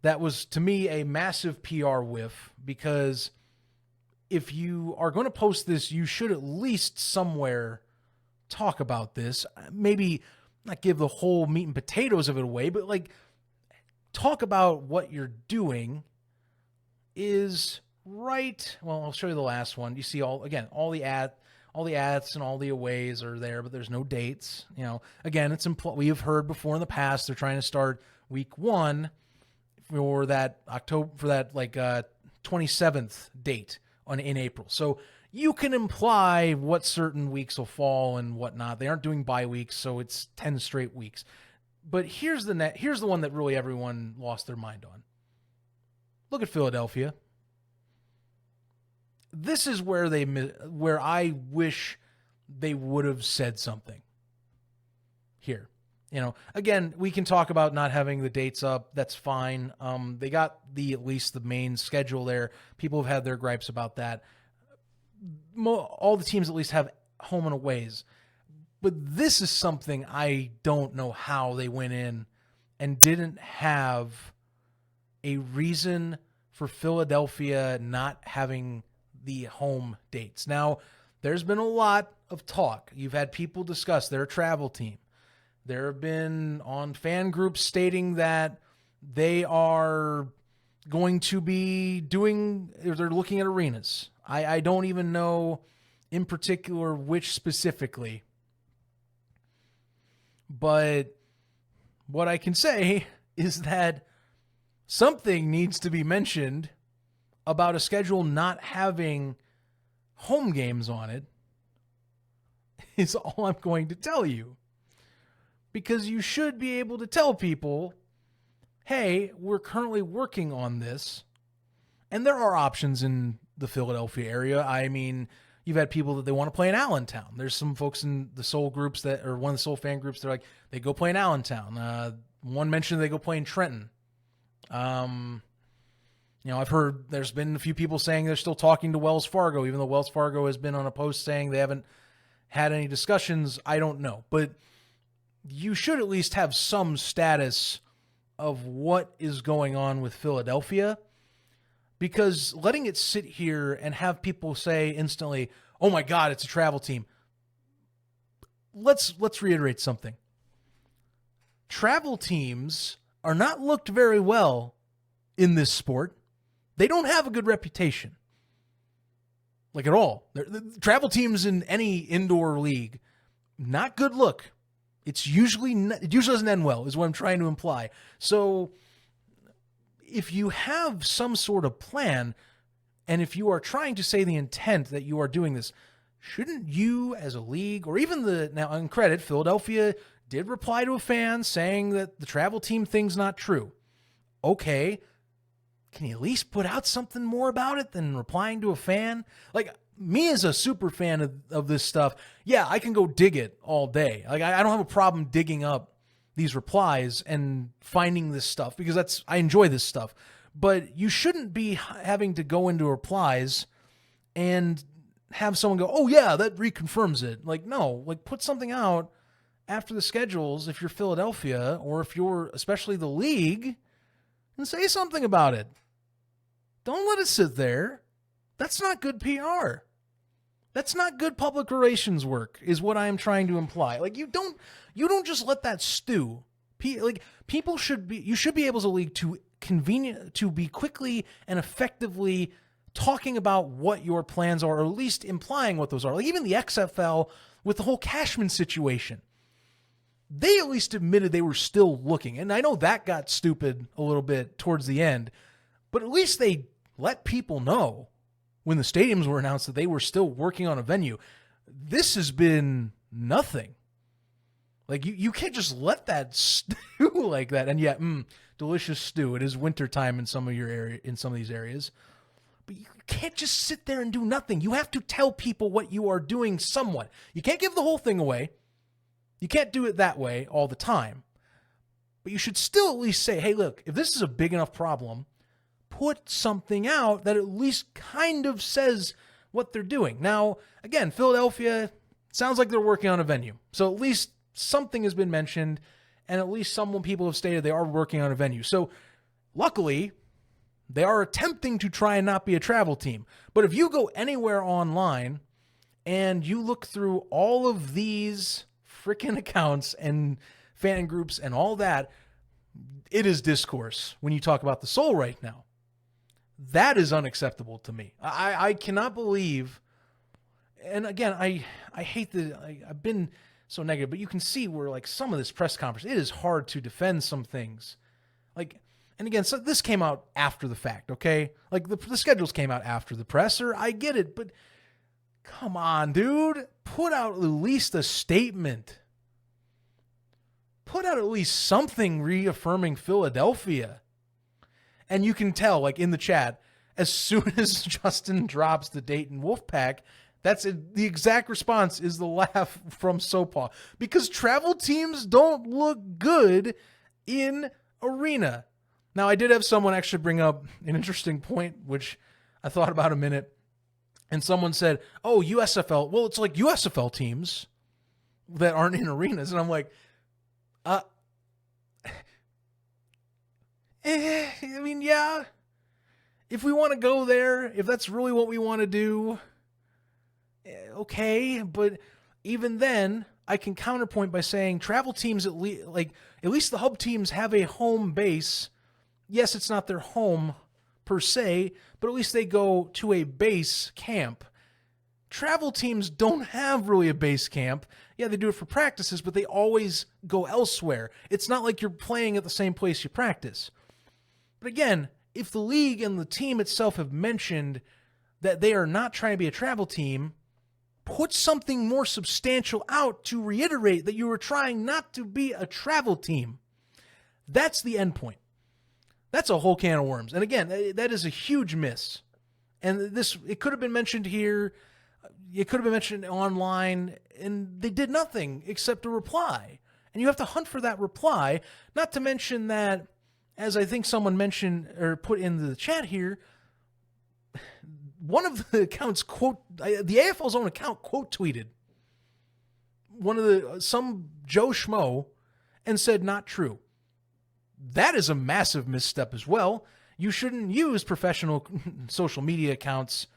that was, to me, a massive PR whiff, because if you are going to post this, you should at least somewhere talk about this. Maybe not give the whole meat and potatoes of it away, but like talk about what you're doing is right. Well, I'll show you the last one. You see all the ads and all the aways are there, but there's no dates. You know, again, we have heard before in the past, they're trying to start week 1 for that October, for that 27th date in April. So you can imply what certain weeks will fall and whatnot. They aren't doing bye weeks, so it's 10 straight weeks. But here's the one that really everyone lost their mind on. Look at Philadelphia. This is where I wish they would have said something here. You know, again, we can talk about not having the dates up. That's fine. They got at least the main schedule there. People have had their gripes about that. All the teams at least have home and aways. But this is something I don't know how they went in and didn't have a reason for Philadelphia not having the home dates. Now, there's been a lot of talk. You've had people discuss their travel team. There have been on fan groups stating that they are going to be they're looking at arenas. I don't even know in particular which specifically. But what I can say is that something needs to be mentioned about a schedule not having home games on it, is all I'm going to tell you. Because you should be able to tell people, hey, we're currently working on this. And there are options in the Philadelphia area. I mean, you've had people that they want to play in Allentown. There's some folks in the Soul groups or one of the Soul fan groups, they're like, they go play in Allentown. One mentioned they go play in Trenton. You know, I've heard there's been a few people saying they're still talking to Wells Fargo, even though Wells Fargo has been on a post saying they haven't had any discussions. I don't know. But you should at least have some status of what is going on with Philadelphia, because letting it sit here and have people say instantly, oh my God, it's a travel team. Let's reiterate something. Travel teams are not looked very well in this sport. They don't have a good reputation. Like at all. The travel teams in any indoor league, not good look. It usually doesn't end well, is what I'm trying to imply. So if you have some sort of plan, and if you are trying to say the intent that you are doing this, shouldn't you as a league, or even now on credit, Philadelphia did reply to a fan saying that the travel team thing's not true. Okay, can you at least put out something more about it than replying to a fan? Like, me as a super fan of this stuff, yeah, I can go dig it all day. Like, I don't have a problem digging up these replies and finding this stuff, because I enjoy this stuff. But you shouldn't be having to go into replies and have someone go, oh yeah, that reconfirms it. Like, no, like put something out after the schedules if you're Philadelphia, or if you're especially the league, and say something about it. Don't let it sit there. That's not good PR. That's not good public relations work, is what I am trying to imply. Like, you don't just let that stew. You should be able as a league to be quickly and effectively talking about what your plans are, or at least implying what those are. Like, even the XFL with the whole Cashman situation, they at least admitted they were still looking. And I know that got stupid a little bit towards the end, but at least they let people know when the stadiums were announced that they were still working on a venue. This has been nothing. Like, you can't just let that stew like that. And yet, delicious stew. It is wintertime in some of these areas. But you can't just sit there and do nothing. You have to tell people what you are doing somewhat. You can't give the whole thing away. You can't do it that way all the time. But you should still at least say, hey, look, if this is a big enough problem, put something out that at least kind of says what they're doing. Now, again, Philadelphia, sounds like they're working on a venue. So at least something has been mentioned, and at least some people have stated they are working on a venue. So Luckily, they are attempting to try and not be a travel team. But if you go anywhere online and you look through all of these freaking accounts and fan groups and all that, it is discourse when you talk about the Soul right now. That is unacceptable to me. I cannot believe, and again, I hate I've been so negative, but you can see where like some of this press conference, it is hard to defend some things. Like, and again, so this came out after the fact, okay? Like the schedules came out after the presser. I get it, but come on, dude. Put out at least a statement. Put out at least something reaffirming Philadelphia. And you can tell, like in the chat, as soon as Justin drops the Dayton Wolfpack, that's it. The exact response is the laugh from Sopaw. Because travel teams don't look good in arena. Now, I did have someone actually bring up an interesting point, which I thought about a minute. And someone said, oh, USFL. Well, it's like USFL teams that aren't in arenas. And I'm like, I mean, yeah. If we want to go there, if that's really what we want to do, okay. But even then, I can counterpoint by saying travel teams, at least the hub teams have a home base. Yes, it's not their home per se, but at least they go to a base camp. Travel teams don't have really a base camp. Yeah, they do it for practices, but they always go elsewhere. It's not like you're playing at the same place you practice. But again, if the league and the team itself have mentioned that they are not trying to be a travel team, put something more substantial out to reiterate that you were trying not to be a travel team. That's the end point. That's a whole can of worms. And again, that is a huge miss. And it could have been mentioned here. It could have been mentioned online, and they did nothing except a reply. And you have to hunt for that reply, not to mention that, as I think someone mentioned or put in the chat here, one of the accounts the AFL's own account quote tweeted some Joe Schmo and said not true. That is a massive misstep as well. You shouldn't use professional social media accounts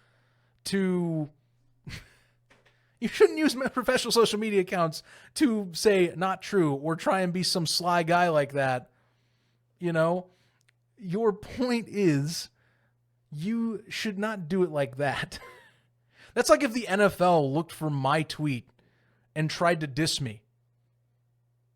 to say not true or try and be some sly guy like that. You know, your point is you should not do it like that. That's like if the NFL looked for my tweet and tried to diss me.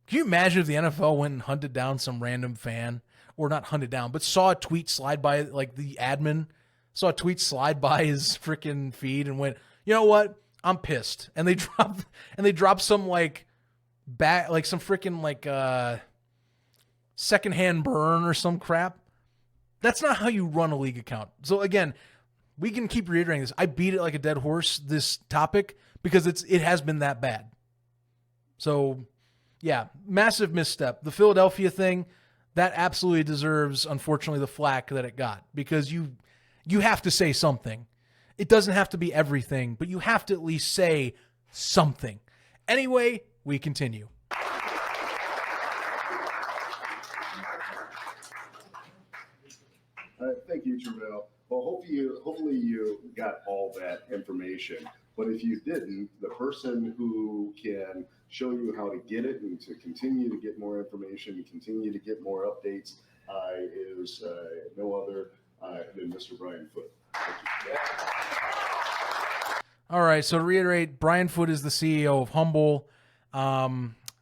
Can you imagine if the NFL went and hunted down some random fan, or not hunted down, but saw a tweet slide by, like the admin saw a tweet slide by his freaking feed and went, you know what? I'm pissed. And they dropped some like some freaking like secondhand burn or some crap. That's not how you run a league account. So again, we can keep reiterating this. I beat it like a dead horse, this topic, because it has been that bad. So yeah, massive misstep. The Philadelphia thing, that absolutely deserves, unfortunately, the flack that it got, because you have to say something. It doesn't have to be everything, but you have to at least say something. Anyway, we continue. Thank you, Travelle. Well, hopefully you got all that information. But if you didn't, the person who can show you how to get it and to continue to get more information and continue to get more updates is no other than Mr. Brian Foote. All right, so to reiterate, Brian Foote is the CEO of Humble.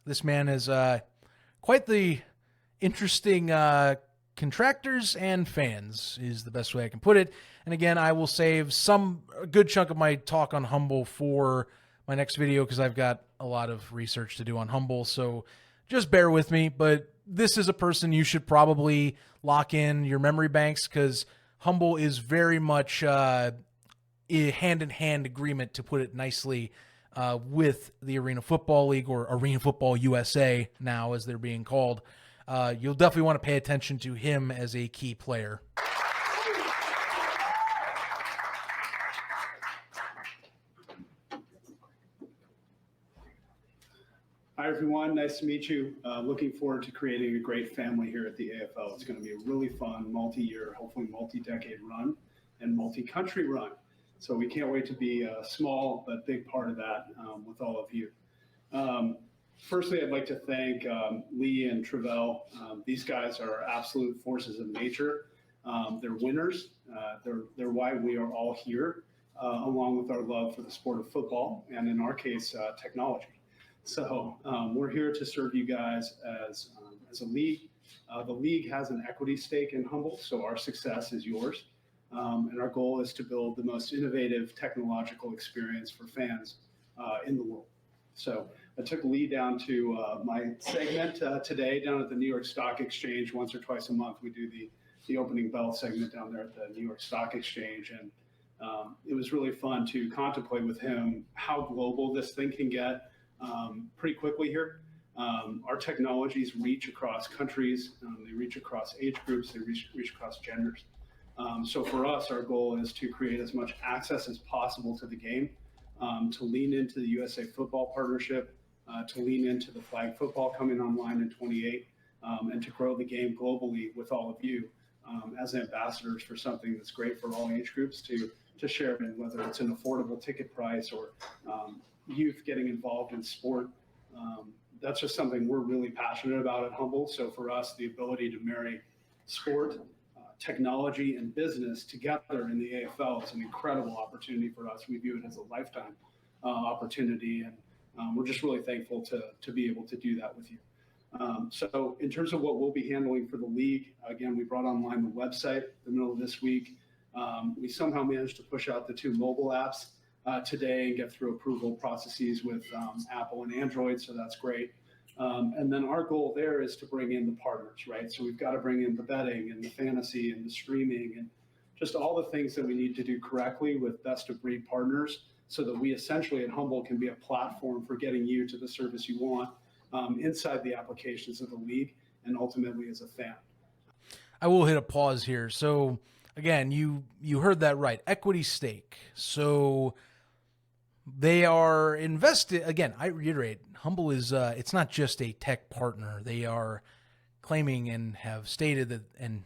This man is quite the interesting contractors and fans is the best way I can put it. And again, I will save a good chunk of my talk on Humble for my next video, because I've got a lot of research to do on Humble. So just bear with me. But this is a person you should probably lock in your memory banks, because Humble is very much a hand-in-hand agreement, to put it nicely, with the Arena Football League, or Arena Football USA now, as they're being called. You'll definitely want to pay attention to him as a key player. Hi, everyone. Nice to meet you. Looking forward to creating a great family here at the AFL. It's going to be a really fun multi-year, hopefully multi-decade run and multi-country run. So we can't wait to be a small but big part of that with all of you. Firstly, I'd like to thank Lee and Travelle. These guys are absolute forces of nature. They're winners. They're why we are all here, along with our love for the sport of football and, in our case, technology. So we're here to serve you guys as a league. The league has an equity stake in Humble, so our success is yours. And our goal is to build the most innovative technological experience for fans in the world. So I took Lee down to my segment today down at the New York Stock Exchange. Once or twice a month, we do the opening bell segment down there at the New York Stock Exchange. And it was really fun to contemplate with him how global this thing can get pretty quickly here. Our technologies reach across countries, they reach across age groups, they reach across genders. So for us, our goal is to create as much access as possible to the game, to lean into the USA Football partnership, to lean into the flag football coming online in 28, and to grow the game globally with all of you as ambassadors for something that's great for all age groups to share in, whether it's an affordable ticket price or youth getting involved in sport. That's just something we're really passionate about at Humble. So for us, the ability to marry sport, technology, and business together in the AFL is an incredible opportunity for us. We view it as a lifetime opportunity, and we're just really thankful to be able to do that with you. So in terms of what we'll be handling for the league, again, we brought online the website in the middle of this week. We somehow managed to push out the 2 mobile apps today and get through approval processes with Apple and Android, so that's great. And then our goal there is to bring in the partners, right? So we've got to bring in the betting and the fantasy and the streaming and just all the things that we need to do correctly with best of breed partners so that we essentially at Humble can be a platform for getting you to the service you want inside the applications of the league and ultimately as a fan. I will hit a pause here. So again, you heard that right. Equity stake. So they are invested. Again, I reiterate, Humble is, it's not just a tech partner. They are claiming and have stated that, and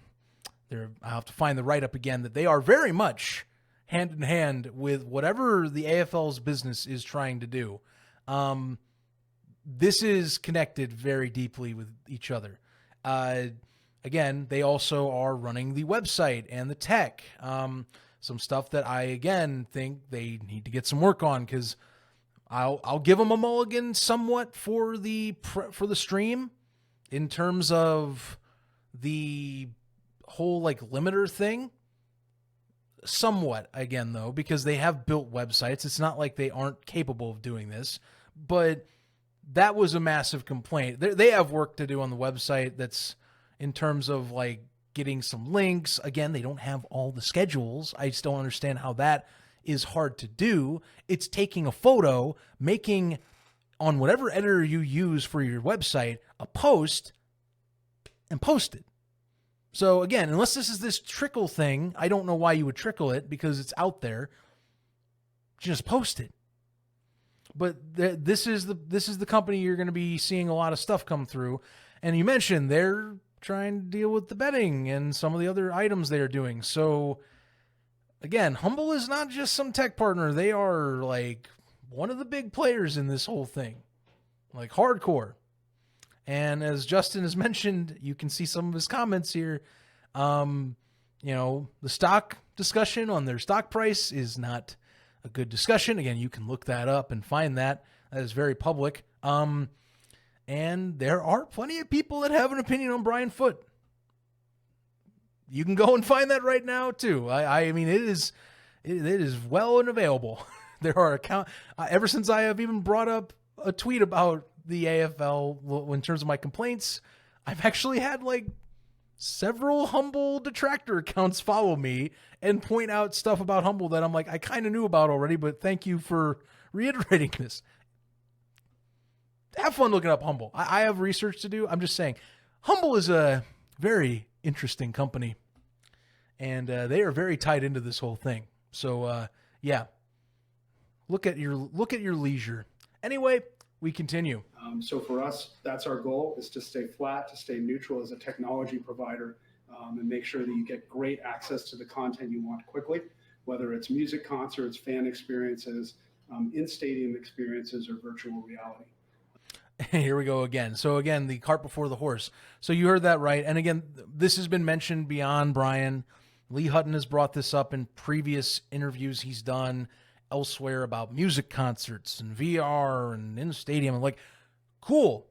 I'll have to find the write-up again, that they are very much hand in hand with whatever the AFL's business is trying to do. This is connected very deeply with each other. Again, they also are running the website and the tech. Some stuff that I, again, think they need to get some work on, because I'll give them a mulligan somewhat for the stream in terms of the whole like limiter thing. Somewhat, again, though, because they have built websites. It's not like they aren't capable of doing this, but that was a massive complaint. They have work to do on the website. That's in terms of like getting some links. Again, they don't have all the schedules. I just don't understand how that is hard to do. It's taking a photo, making on whatever editor you use for your website a post, and post it. So again, unless this is this trickle thing, I don't know why you would trickle it, because it's out there. Just post it. But this is the company you're going to be seeing a lot of stuff come through. And you mentioned they're trying to deal with the betting and some of the other items they are doing. So again, Humble is not just some tech partner. They are like one of the big players in this whole thing, like hardcore. And as Justin has mentioned, you can see some of his comments here. The stock discussion on their stock price is not a good discussion. Again, you can look that up and find that. That is very public. And there are plenty of people that have an opinion on Brian Foote. You can go and find that right now too. I mean, it is well and available. There are ever since I have even brought up a tweet about the AFL in terms of my complaints, I've actually had like several Humble detractor accounts follow me and point out stuff about Humble that I'm like, I kind of knew about already, but thank you for reiterating this. Have fun looking up Humble. I have research to do. I'm just saying, Humble is a very interesting company, and they are very tied into this whole thing. So yeah, look at your leisure. Anyway, we continue. So for us, that's our goal, is to stay flat, to stay neutral as a technology provider, and make sure that you get great access to the content you want quickly, whether it's music concerts, fan experiences, in-stadium experiences, or virtual reality. Here we go again. So again, the cart before the horse. So you heard that right. And again, this has been mentioned beyond Brian. Lee Hutton has brought this up in previous interviews he's done elsewhere about music concerts and VR and in the stadium. And like, cool.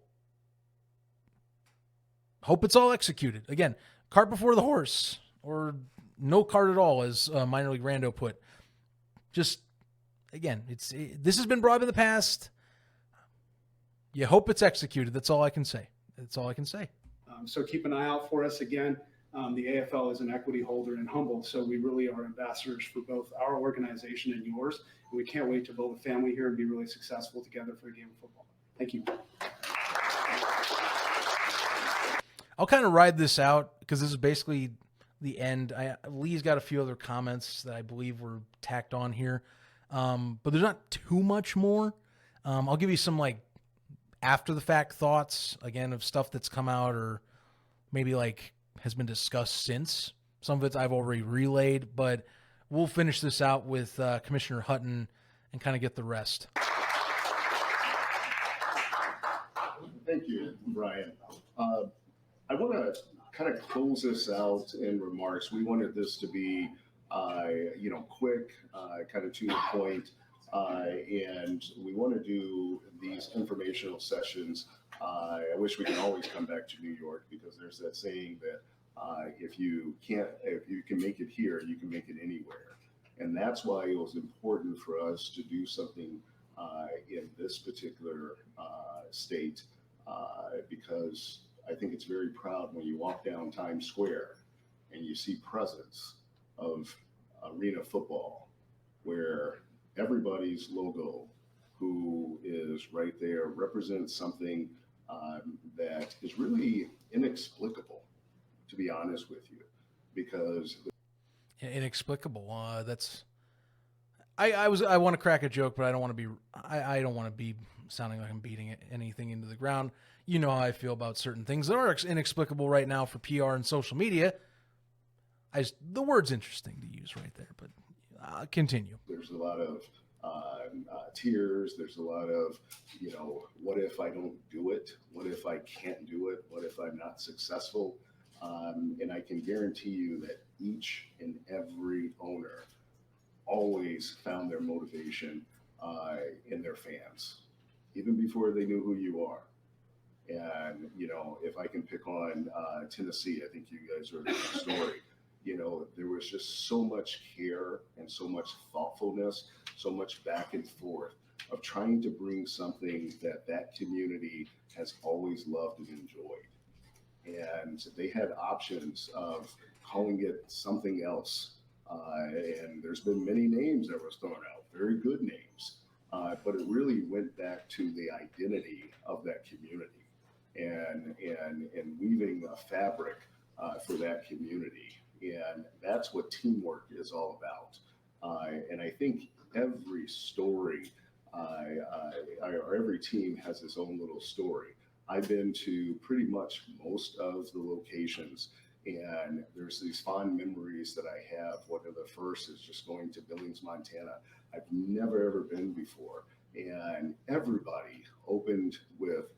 Hope it's all executed. Again, cart before the horse, or no cart at all, as Minor League Rando put. Just, again, this has been brought up in the past. You hope it's executed. That's all I can say. That's all I can say. So keep an eye out for us. Again, the AFL is an equity holder in Humboldt, so we really are ambassadors for both our organization and yours. And we can't wait to build a family here and be really successful together for the game of football. Thank you. I'll kind of ride this out because this is basically the end. Lee's got a few other comments that I believe were tacked on here, but there's not too much more. I'll give you some like after the fact thoughts again of stuff that's come out or maybe like has been discussed since. Some of it I've already relayed, but we'll finish this out with Commissioner Hutton and kind of get the rest. Thank you, Brian. I want to kind of close this out in remarks. We wanted this to be, quick, kind of to the point, and we want to do these informational sessions. I wish we could always come back to New York, because there's that saying that if you can make it here, you can make it anywhere. And that's why it was important for us to do something in this particular state, because I think it's very proud when you walk down Times Square and you see presence of arena football, where everybody's logo who is right there represents something that is really inexplicable, to be honest with you, because Inexplicable. I want to crack a joke, but I don't want to be sounding like I'm beating anything into the ground. You know how I feel about certain things that are inexplicable right now for PR and social media. The word's interesting to use right there, but continue. there's a lot of tears. There's a lot of, what if I don't do it? What if I can't do it? What if I'm not successful? And I can guarantee you that each and every owner always found their motivation in their fans, even before they knew who you are. And, if I can pick on Tennessee, I think you guys heard the story. There was just so much care and so much thoughtfulness, so much back and forth of trying to bring something that community has always loved and enjoyed. And they had options of calling it something else. And there's been many names that was thrown out, very good names. But it really went back to the identity of that community and weaving a fabric for that community. And that's what teamwork is all about. And I think every story or every team has its own little story. I've been to pretty much most of the locations, and there's these fond memories that I have. One of the first is just going to Billings, Montana. I've never ever been before, and everybody opened with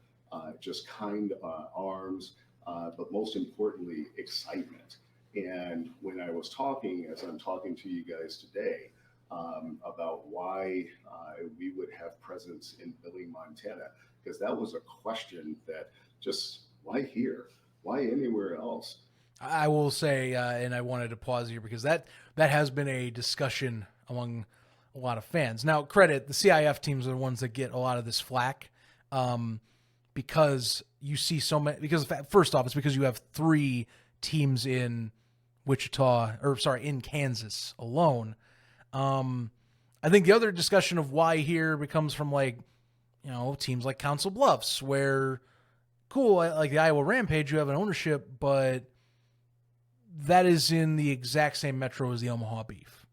just kind arms, but most importantly, excitement. And when I was talking, as I'm talking to you guys today, about why we would have presence in Billings, Montana, because that was a question that just, why here? Why anywhere else? I will say, and I wanted to pause here because that has been a discussion among a lot of fans. Now, credit, the CIF teams are the ones that get a lot of this flack because you see so many. Because first off, it's because you have 3 teams in in Kansas alone. I think the other discussion of why here becomes from teams like Council Bluffs, where cool, like the Iowa Rampage, you have an ownership, but that is in the exact same metro as the Omaha Beef.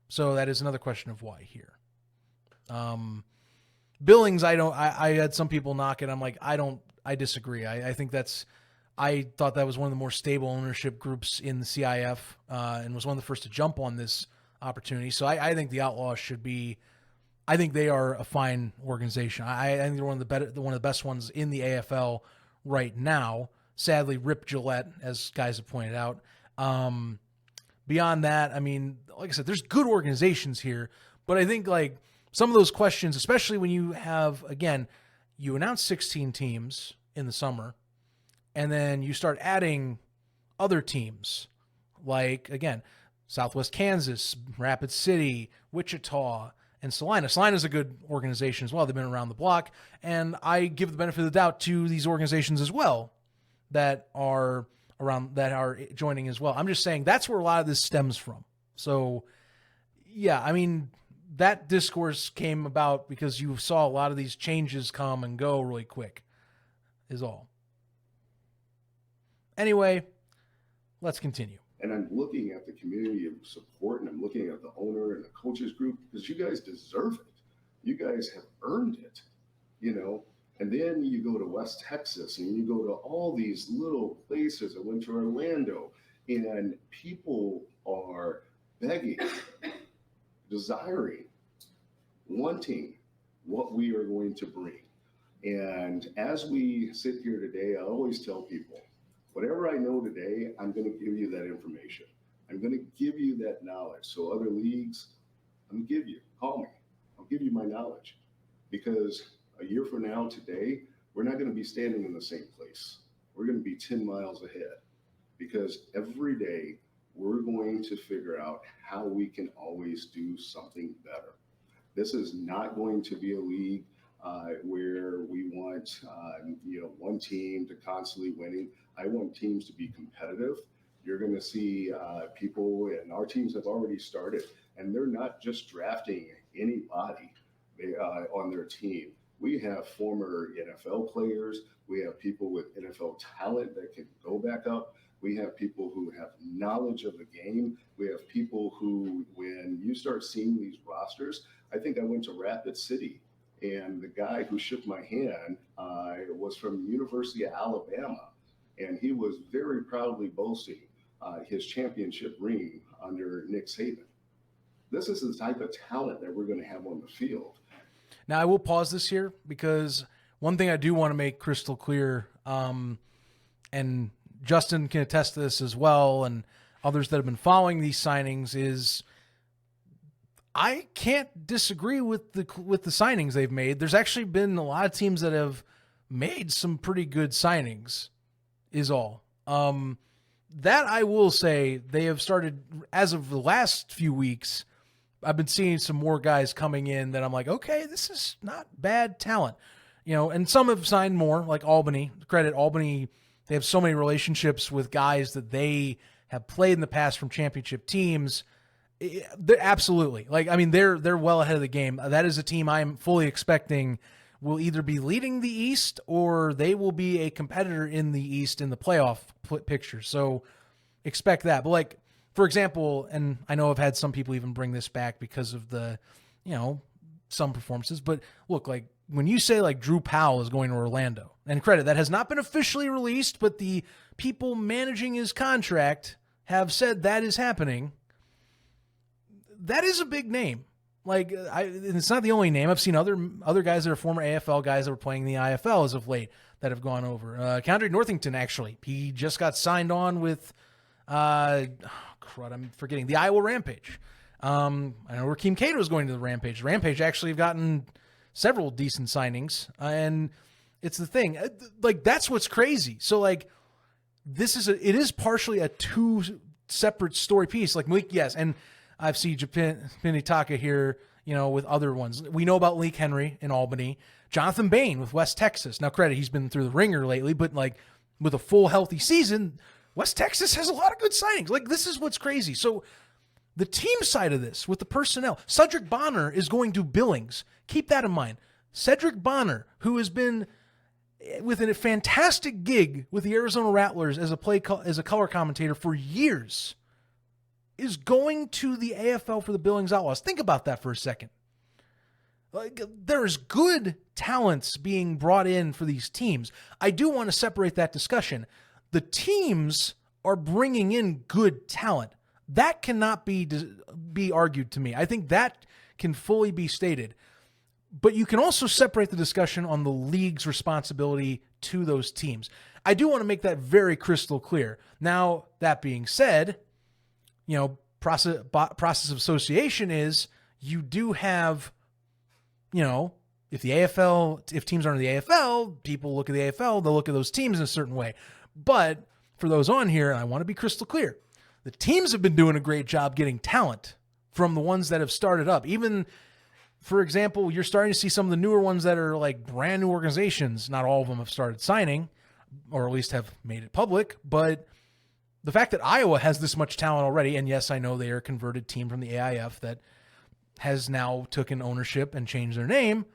So that is another question of why here. Billings, I had some people knock it. I'm like, I disagree. I think I thought that was one of the more stable ownership groups in the CIF, and was one of the first to jump on this opportunity. So I think the Outlaws should be, I think they are a fine organization. I think they're one of the best ones in the AFL right now. Sadly, Rip Gillette, as guys have pointed out. Beyond that, I mean, like I said, there's good organizations here, but I think like some of those questions, especially when you have, again, you announce 16 teams in the summer, and then you start adding other teams like, again, Southwest Kansas, Rapid City, Wichita, and Salina. Salina's a good organization as well. They've been around the block, and I give the benefit of the doubt to these organizations as well that are joining as well. I'm just saying that's where a lot of this stems from. So, yeah, I mean, that discourse came about because you saw a lot of these changes come and go really quick, is all. Anyway, let's continue. And I'm looking at the community of support, and I'm looking at the owner and the coaches group, because you guys deserve it. You guys have earned it, you know. And then you go to West Texas, and you go to all these little places. I went to Orlando, and people are begging, desiring, wanting what we are going to bring. And as we sit here today, I always tell people, whatever I know today, I'm going to give you that information. I'm going to give you that knowledge. So other leagues, I'm going to give you, call me. I'll give you my knowledge. Because a year from now today, we're not going to be standing in the same place. We're going to be 10 miles ahead. Because every day, we're going to figure out how we can always do something better. This is not going to be a league where we want one team to constantly winning. I want teams to be competitive. You're going to see people, and our teams have already started, and they're not just drafting anybody on their team. We have former NFL players. We have people with NFL talent that can go back up. We have people who have knowledge of the game. We have people who, when you start seeing these rosters, I think I went to Rapid City, and the guy who shook my hand was from University of Alabama. And he was very proudly boasting his championship ring under Nick Saban. This is the type of talent that we're going to have on the field. Now, I will pause this here because one thing I do want to make crystal clear, and Justin can attest to this as well, and others that have been following these signings, is I can't disagree with the signings they've made. There's actually been a lot of teams that have made some pretty good signings, is all. That I will say, they have started, as of the last few weeks, I've been seeing some more guys coming in that I'm like, okay, this is not bad talent. And some have signed more, like Albany. Credit Albany, they have so many relationships with guys that they have played in the past from championship teams. They're absolutely, they're well ahead of the game. That is a team I'm fully expecting will either be leading the East or they will be a competitor in the East in the playoff picture. So expect that. But for example, and I know I've had some people even bring this back because of the, some performances, but look, when you say Drew Powell is going to Orlando, and credit, that has not been officially released, but the people managing his contract have said that is happening. That is a big name. It's not the only name. I've seen other guys that are former AFL guys that were playing in the IFL as of late that have gone over. Kendrick Northington, actually, he just got signed on with, I'm forgetting, the Iowa Rampage. I know Rakeem Cato is going to the Rampage. The Rampage actually have gotten several decent signings, and it's the thing. That's what's crazy. So, it is partially a two separate story piece. Malik, yes, and I've seen Pinitaka here, with other ones. We know about Leek Henry in Albany. Jonathan Bain with West Texas. Now, credit, he's been through the ringer lately, but with a full healthy season, West Texas has a lot of good signings. This is what's crazy. So the team side of this with the personnel, Cedric Bonner is going to Billings. Keep that in mind. Cedric Bonner, who has been with a fantastic gig with the Arizona Rattlers as a color commentator for years, is going to the AFL for the Billings Outlaws. Think about that for a second. Like, there's good talents being brought in for these teams. I do want to separate that discussion. The teams are bringing in good talent. That cannot be argued to me. I think that can fully be stated. But you can also separate the discussion on the league's responsibility to those teams. I do want to make that very crystal clear. Now, that being said, process of association is you do have, if teams aren't in the AFL, people look at the AFL, they'll look at those teams in a certain way. But for those on here, and I want to be crystal clear, the teams have been doing a great job getting talent from the ones that have started up. Even, for example, you're starting to see some of the newer ones that are like brand new organizations. Not all of them have started signing, or at least have made it public. But the fact that Iowa has this much talent already, and yes, I know they are a converted team from the AIF that has now taken ownership and changed their name.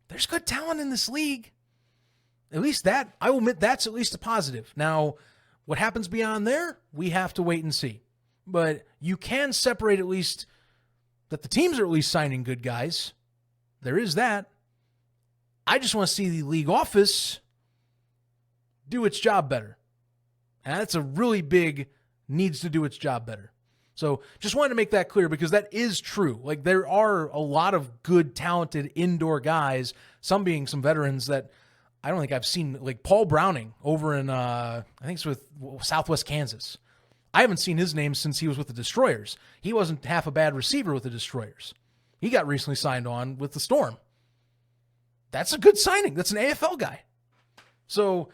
There's good talent in this league. At least that, I will admit, that's at least a positive. Now, what happens beyond there, we have to wait and see. But you can separate at least that the teams are at least signing good guys. There is that. I just want to see the league office do its job better. And that's a really big needs to do its job better. So just wanted to make that clear because that is true. Like, there are a lot of good, talented indoor guys, some being some veterans that I don't think I've seen, like Paul Browning over in, I think it's with Southwest Kansas. I haven't seen his name since he was with the Destroyers. He wasn't half a bad receiver with the Destroyers. He got recently signed on with the Storm. That's a good signing. That's an AFL guy. So,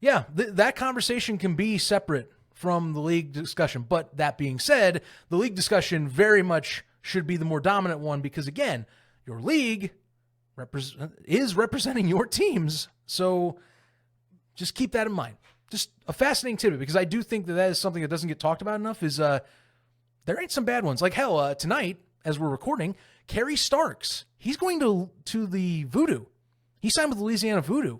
yeah, that conversation can be separate from the league discussion. But that being said, the league discussion very much should be the more dominant one because, again, your league is representing your teams. So just keep that in mind. Just a fascinating tidbit because I do think that is something that doesn't get talked about enough is there ain't some bad ones. Like, hell, tonight, as we're recording, Kerry Starks, he's going to the Voodoo. He signed with Louisiana Voodoo.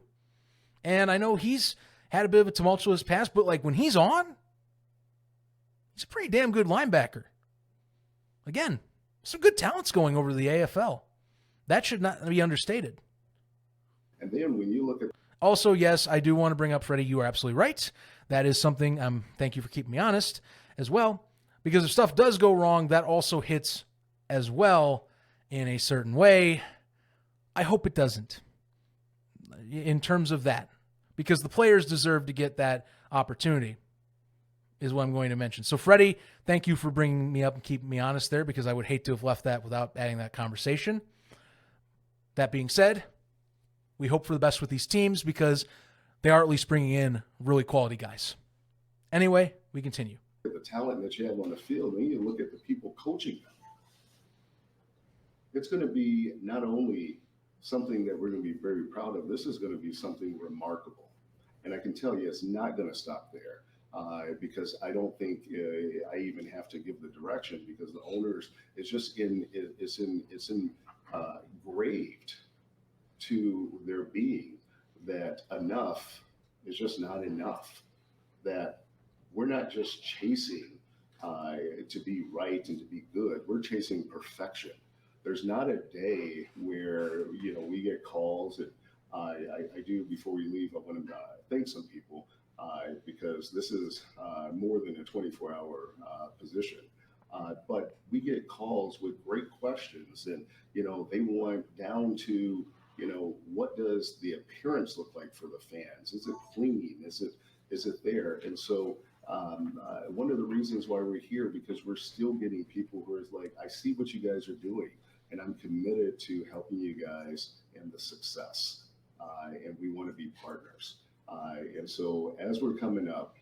And I know he's had a bit of a tumultuous past, but like when he's on, he's a pretty damn good linebacker. Again, some good talents going over to the AFL. That should not be understated. And then when you look at... Also, yes, I do want to bring up, Freddie, you are absolutely right. That is something, thank you for keeping me honest as well. Because if stuff does go wrong, that also hits as well in a certain way. I hope it doesn't. In terms of that. Because the players deserve to get that opportunity, is what I'm going to mention. So, Freddie, thank you for bringing me up and keeping me honest there, because I would hate to have left that without adding that conversation. That being said, we hope for the best with these teams because they are at least bringing in really quality guys. Anyway, we continue. The talent that you have on the field, and you look at the people coaching them. It's going to be not only something that we're going to be very proud of, this is going to be something remarkable. And I can tell you it's not going to stop there because I don't think I even have to give the direction because the owners, it's engraved to their being that enough is just not enough, that we're not just chasing to be right and to be good, we're chasing perfection. There's not a day where, we get calls, and I do, before we leave, I want to thank some people because this is more than a 24-hour position. But we get calls with great questions, and, they want down to, what does the appearance look like for the fans? Is it clean? Is it there? And so one of the reasons why we're here, because we're still getting people who are like, I see what you guys are doing, and I'm committed to helping you guys in the success. And we want to be partners. And so as we're coming up,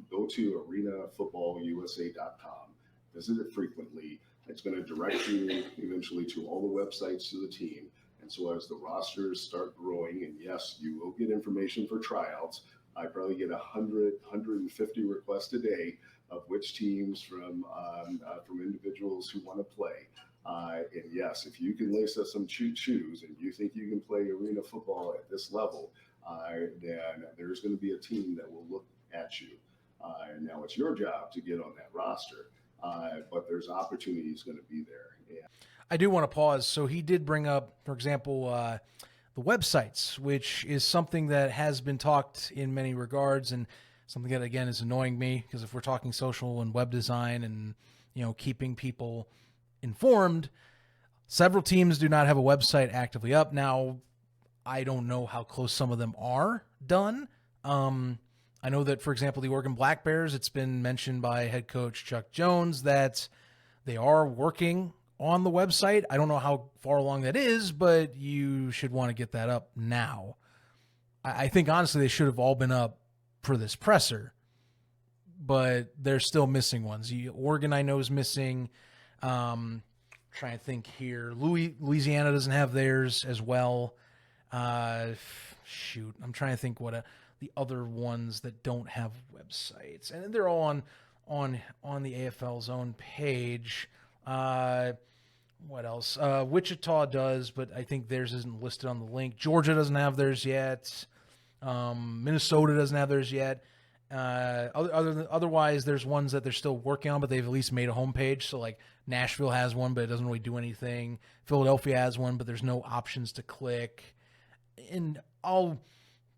go to arenafootballusa.com, visit it frequently. It's going to direct you eventually to all the websites to the team. And so as the rosters start growing, and yes, you will get information for tryouts. I probably get 100, 150 requests a day of which teams from individuals who want to play. And yes, if you can lace up some shoes and you think you can play arena football at this level, then there's going to be a team that will look at you. And now it's your job to get on that roster, but there's opportunities going to be there. Yeah. I do want to pause. So he did bring up, for example, the websites, which is something that has been talked in many regards, and something that, again, is annoying me, because if we're talking social and web design and, keeping people informed, several teams do not have a website actively up. Now, I don't know how close some of them are done. I know that, for example, the Oregon Black Bears, it's been mentioned by head coach Chuck Jones that they are working on the website. I don't know how far along that is, but you should want to get that up now. I think, honestly, they should have all been up for this presser, but they're still missing ones. Oregon, I know, is missing. Trying to think here. Louisiana doesn't have theirs as well. Shoot, I'm trying to think what the other ones that don't have websites, and they're all on the AFL's own page. What else? Wichita does, but I think theirs isn't listed on the link. Georgia doesn't have theirs yet. Minnesota doesn't have theirs yet. Otherwise, there's ones that they're still working on, but they've at least made a homepage. So, like, Nashville has one, but it doesn't really do anything. Philadelphia has one, but there's no options to click. And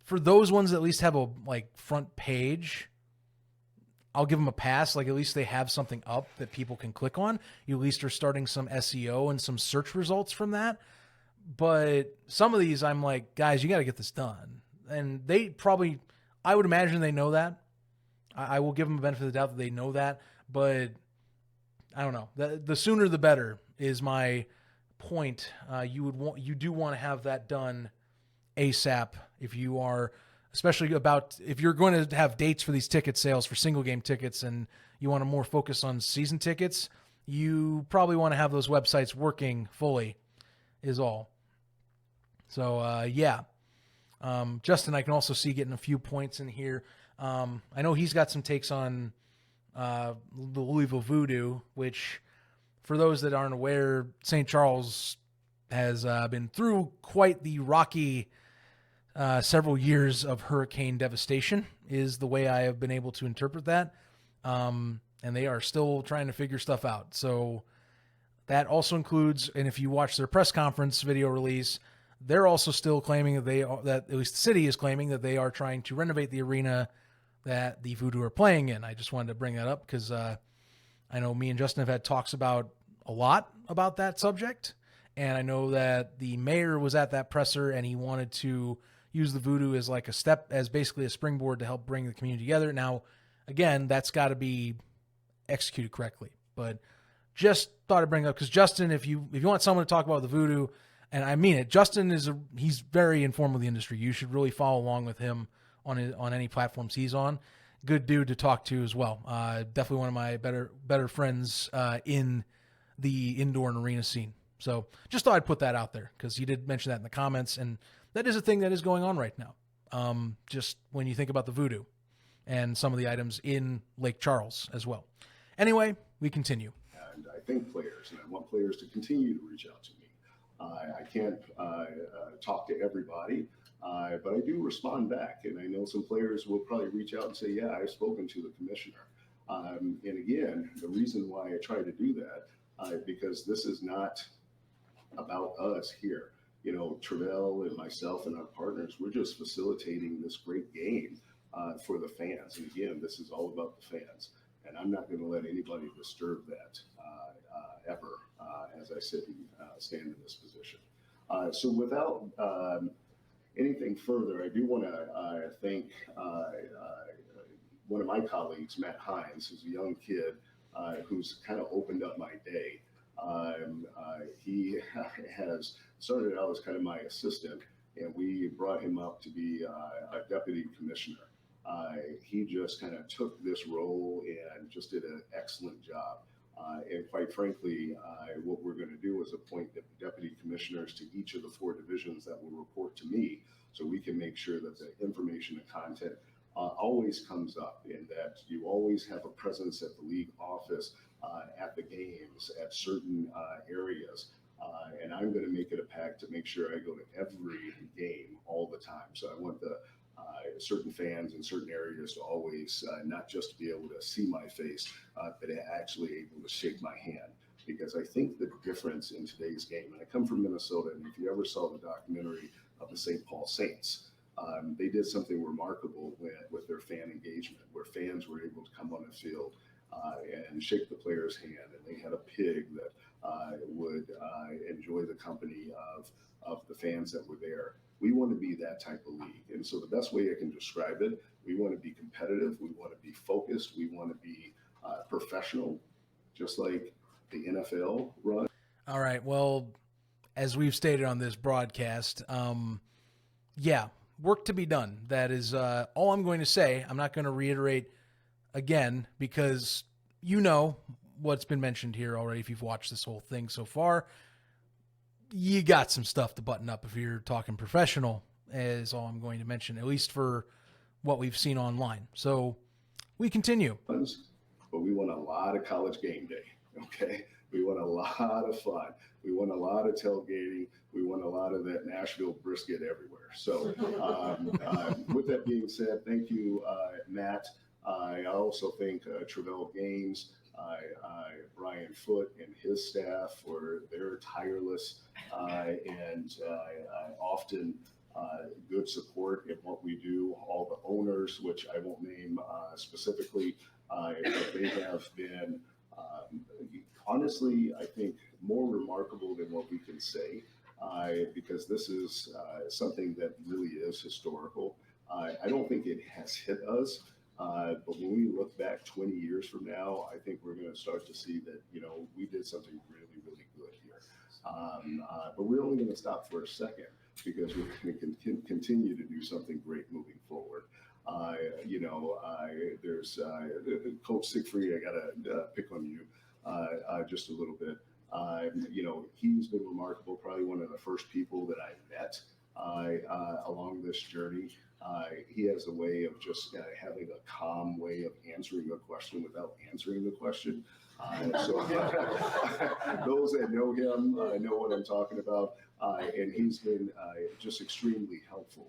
for those ones that at least have a front page, I'll give them a pass. Like, at least they have something up that people can click on. You at least are starting some SEO and some search results from that. But some of these, I'm like, guys, you got to get this done. And they probably, I would imagine they know that. I will give them the benefit of the doubt that they know that. But I don't know. The sooner the better is my point. You do want to have that done ASAP if you are, especially if you're going to have dates for these ticket sales for single game tickets and you want to more focus on season tickets, you probably want to have those websites working fully is all. So, yeah. Justin, I can also see getting a few points in here. I know he's got some takes on the Louisville Voodoo, which, for those that aren't aware, St. Charles has been through quite the rocky several years of hurricane devastation, is the way I have been able to interpret that. And they are still trying to figure stuff out. So that also includes, and if you watch their press conference video release, they're also still claiming that at least the city is claiming that they are trying to renovate the arena that the Voodoo are playing in. I just wanted to bring that up because I know me and Justin have had talks a lot about that subject. And I know that the mayor was at that presser and he wanted to use the Voodoo as as basically a springboard to help bring the community together. Now, again, that's got to be executed correctly. But just thought I'd bring it up because Justin, if you want someone to talk about the Voodoo, and I mean it, Justin he's very informed with the industry. You should really follow along with him on any platforms he's on. Good dude to talk to as well. Definitely one of my better friends in the indoor and arena scene. So just thought I'd put that out there because he did mention that in the comments, and that is a thing that is going on right now. Just when you think about the Voodoo and some of the items in Lake Charles as well. Anyway, we continue. And I think players, and I want players to continue to reach out to me. I can't talk to everybody, but I do respond back. And I know some players will probably reach out and say, yeah, I've spoken to the commissioner. And again, the reason why I try to do that, because this is not about us here. Travelle and myself and our partners, we're just facilitating this great game for the fans. And again, this is all about the fans. And I'm not going to let anybody disturb that ever as I sit and stand in this position. So without anything further, I do want to thank one of my colleagues, Matt Hines, who's a young kid who's kind of opened up my day. He has started out as kind of my assistant, and we brought him up to be a deputy commissioner. He just kind of took this role and just did an excellent job. And quite frankly, what we're going to do is appoint the deputy commissioners to each of the 4 divisions that will report to me, so we can make sure that the information and content always comes up, and that you always have a presence at the league office, at the games, at certain areas. And I'm going to make it a pact to make sure I go to every game all the time. So I want the certain fans in certain areas to always not just be able to see my face, but actually able to shake my hand, because because I think the difference in today's game, and I come from Minnesota, and if you ever saw the documentary of the St. Paul Saints, they did something remarkable with their fan engagement, where fans were able to come on the field and shake the player's hand, and they had a pig that would enjoy the company of the fans that were there. We want to be that type of league. And so the best way I can describe it, we want to be competitive, we want to be focused, we want to be professional, just like the NFL run. All right. Well, as we've stated on this broadcast, yeah, work to be done. That is all I'm going to say. I'm not going to reiterate again because you know what's been mentioned here already if you've watched this whole thing so far. You got some stuff to button up if you're talking professional, is all I'm going to mention, at least for what we've seen online. So we continue. But we want a lot of college game day, okay? We want a lot of fun. We want a lot of tailgating. We want a lot of that Nashville brisket everywhere. So with that being said, thank you, Matt. I also thank Travelle Games, Brian Foote and his staff for their tireless and often good support in what we do. All the owners, which I won't name specifically, but they have been honestly, I think, more remarkable than what we can say, because this is something that really is historical. I don't think it has hit us, but when we look back 20 years from now, I think we're going to start to see that, you know, we did something really, really good here. But we're only going to stop for a second because we're going to continue to do something great moving forward. You know, there's Coach Siegfried, I got to pick on you just a little bit. You know, he's been remarkable, probably one of the first people that I met along this journey. He has a way of just having a calm way of answering a question without answering the question. So those that know him know what I'm talking about. And he's been just extremely helpful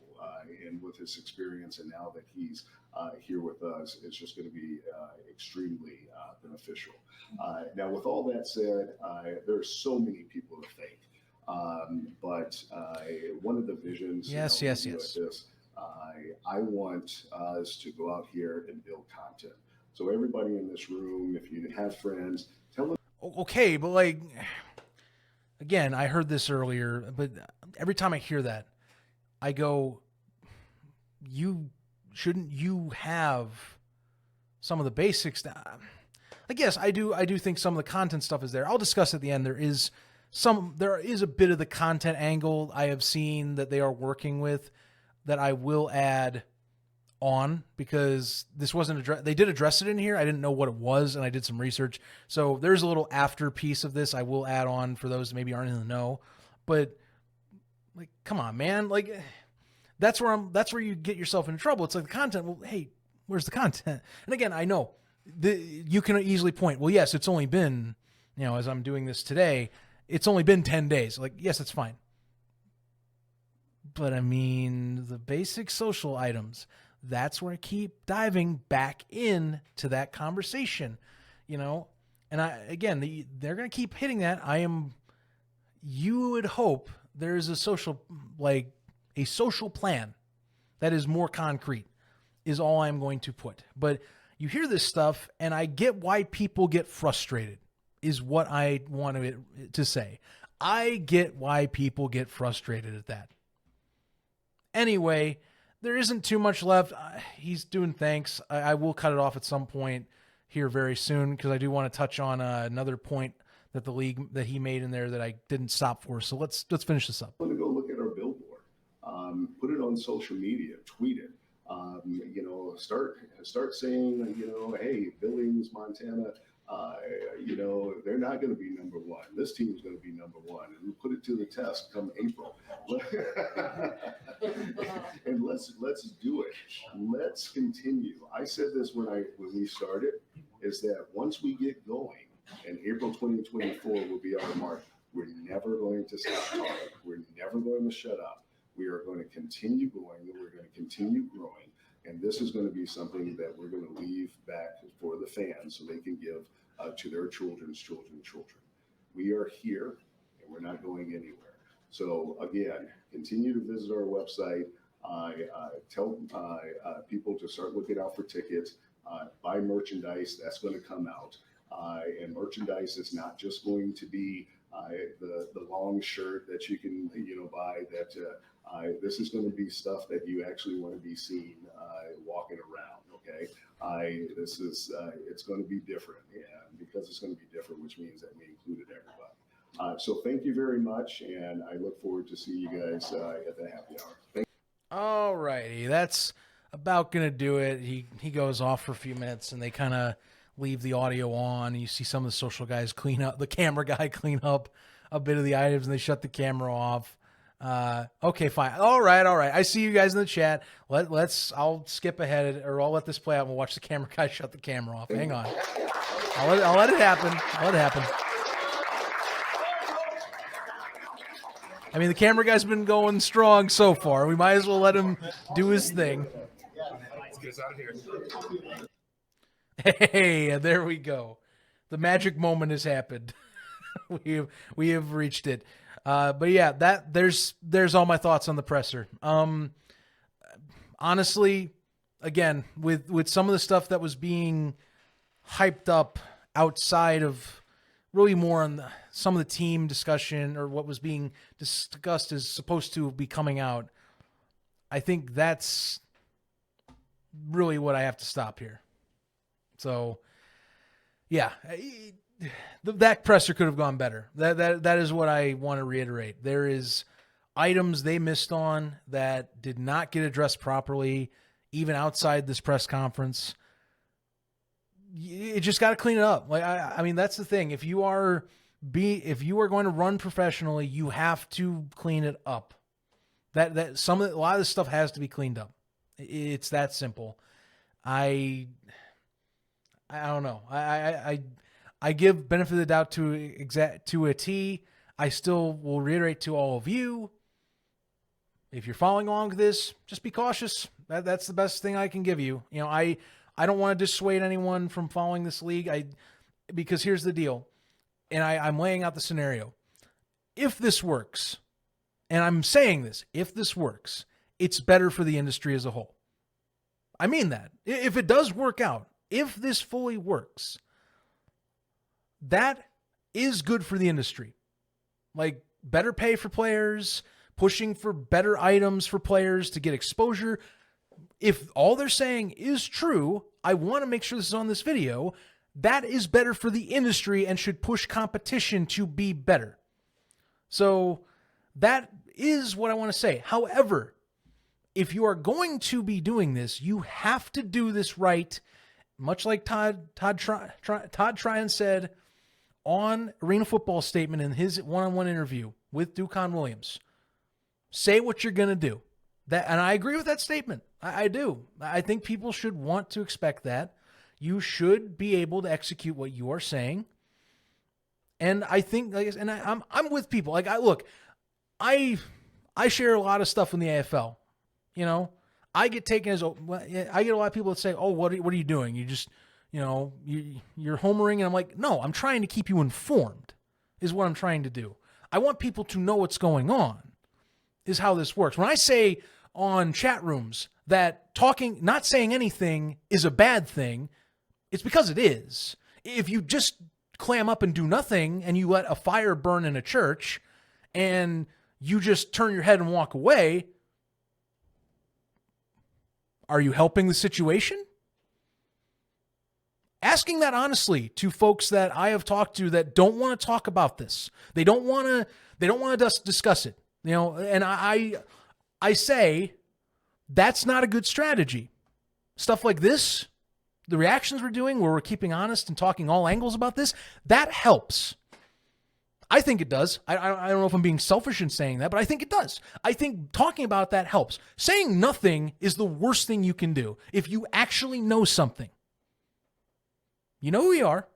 and with his experience. And now that he's here with us, it's just going to be extremely beneficial. Now, with all that said, there are so many people to thank. But one of the visions yes. This, I want us to go out here and build content. So everybody in this room, if you have friends, tell them. Okay, but like, again, I heard this earlier, but every time I hear that, I go, shouldn't you have some of the basics? I guess I do think some of the content stuff is there. I'll discuss at the end. There is a bit of the content angle I have seen that they are working with that I will add on, because this wasn't addressed. They did address it in here. I didn't know what it was, and I did some research. So there's a little after piece of this I will add on for those that maybe aren't in the know. But like, come on, man. Like, that's where you get yourself into trouble. It's like the content. Well, hey, where's the content? And again, I know you can easily point, well, yes, it's only been, you know, as I'm doing this today, it's only been 10 days. Like, yes, that's fine. But I mean, the basic social items, that's where I keep diving back in to that conversation, you know? And they're going to keep hitting that. You would hope there's a social plan that is more concrete is all I'm going to put. But you hear this stuff and I get why people get frustrated is what I wanted to say. I get why people get frustrated at that. Anyway, there isn't too much left. He's doing thanks. I will cut it off at some point here very soon because I do want to touch on another point that the league that he made in there that I didn't stop for. So let's finish this up. I'm going to go look at our billboard. Put it on social media. Tweet it. You know, start saying, you know, hey, Billings, Montana. You know, they're not going to be number one. This team is going to be number one, and we'll put it to the test come April. And let's do it. Let's continue. I said this when we started, is that once we get going, and April 2024 will be our mark, we're never going to stop talking. We're never going to shut up. We are going to continue going, and we're going to continue growing. And this is going to be something that we're going to leave back for the fans so they can give to their children's children. We are here and we're not going anywhere. So again, continue to visit our website. Tell people to start looking out for tickets, buy merchandise that's going to come out. And merchandise is not just going to be the long shirt that you can, buy. This is going to be stuff that you actually want to be seen walking around. Okay, it's going to be different, and because it's going to be different, which means that we included everybody. So thank you very much, and I look forward to seeing you guys at the happy hour. All righty, that's about gonna do it. He goes off for a few minutes, and they kind of leave the audio on. You see some of the social guys clean up, the camera guy clean up a bit of the items, and they shut the camera off. Okay, fine. All right. I see you guys in the chat. I'll skip ahead, or I'll let this play out, and we'll watch the camera guy shut the camera off. Hang on. I'll let it happen. I mean, the camera guy's been going strong so far. We might as well let him do his thing. Let's get us out of here. Hey, there we go. The magic moment has happened. we have reached it. But yeah, there's all my thoughts on the presser. Honestly, again, with some of the stuff that was being hyped up outside of really more on some of the team discussion, or what was being discussed is supposed to be coming out, I think that's really what I have to stop here. So, yeah, that presser could have gone better. That is what I want to reiterate. There is items they missed on that did not get addressed properly, even outside this press conference. You just got to clean it up. Like I mean, that's the thing. If you are going to run professionally, you have to clean it up. A lot of this stuff has to be cleaned up. It's that simple. I don't know. I give benefit of the doubt to a T. I still will reiterate to all of you, if you're following along with this, just be cautious. That's the best thing I can give you. I don't want to dissuade anyone from following this league. Because here's the deal, and I'm laying out the scenario. If this works, and I'm saying this, if this works, it's better for the industry as a whole. I mean that. If it does work out, if this fully works, that is good for the industry. Like better pay for players, pushing for better items for players to get exposure. If all they're saying is true, I want to make sure this is on this video. That is better for the industry and should push competition to be better. So that is what I want to say. However, if you are going to be doing this, you have to do this right. Much like Todd Tryon said on Arena Football Statement in his one-on-one interview with Ducon Williams. Say what you're going to do. And I agree with that statement. I do. I think people should want to expect that. You should be able to execute what you are saying. And I think, I'm with people. I share a lot of stuff in the AFL. I get taken as, I get a lot of people that say, "Oh, what are you doing? You just, you're homering." And I'm like, no, I'm trying to keep you informed is what I'm trying to do. I want people to know what's going on is how this works. When I say on chat rooms that not saying anything is a bad thing, it's because it is. If you just clam up and do nothing and you let a fire burn in a church and you just turn your head and walk away, are you helping the situation? Asking that honestly to folks that I have talked to that don't want to talk about this. They don't want to discuss it. And I say that's not a good strategy. Stuff like this, the reactions we're doing where we're keeping honest and talking all angles about this, that helps. I think it does. I don't know if I'm being selfish in saying that, but I think it does. I think talking about that helps. Saying nothing is the worst thing you can do if you actually know something. You know who you are.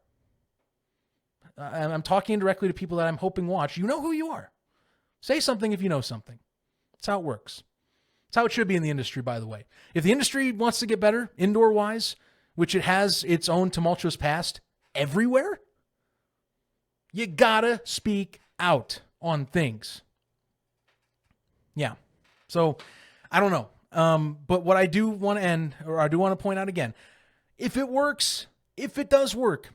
I'm talking directly to people that I'm hoping watch. You know who you are. Say something if you know something. That's how it works. That's how it should be in the industry, by the way. If the industry wants to get better, indoor-wise, which it has its own tumultuous past everywhere, You gotta speak out on things. Yeah. So I don't know. But what I do want to point out again, if it works, if it does work,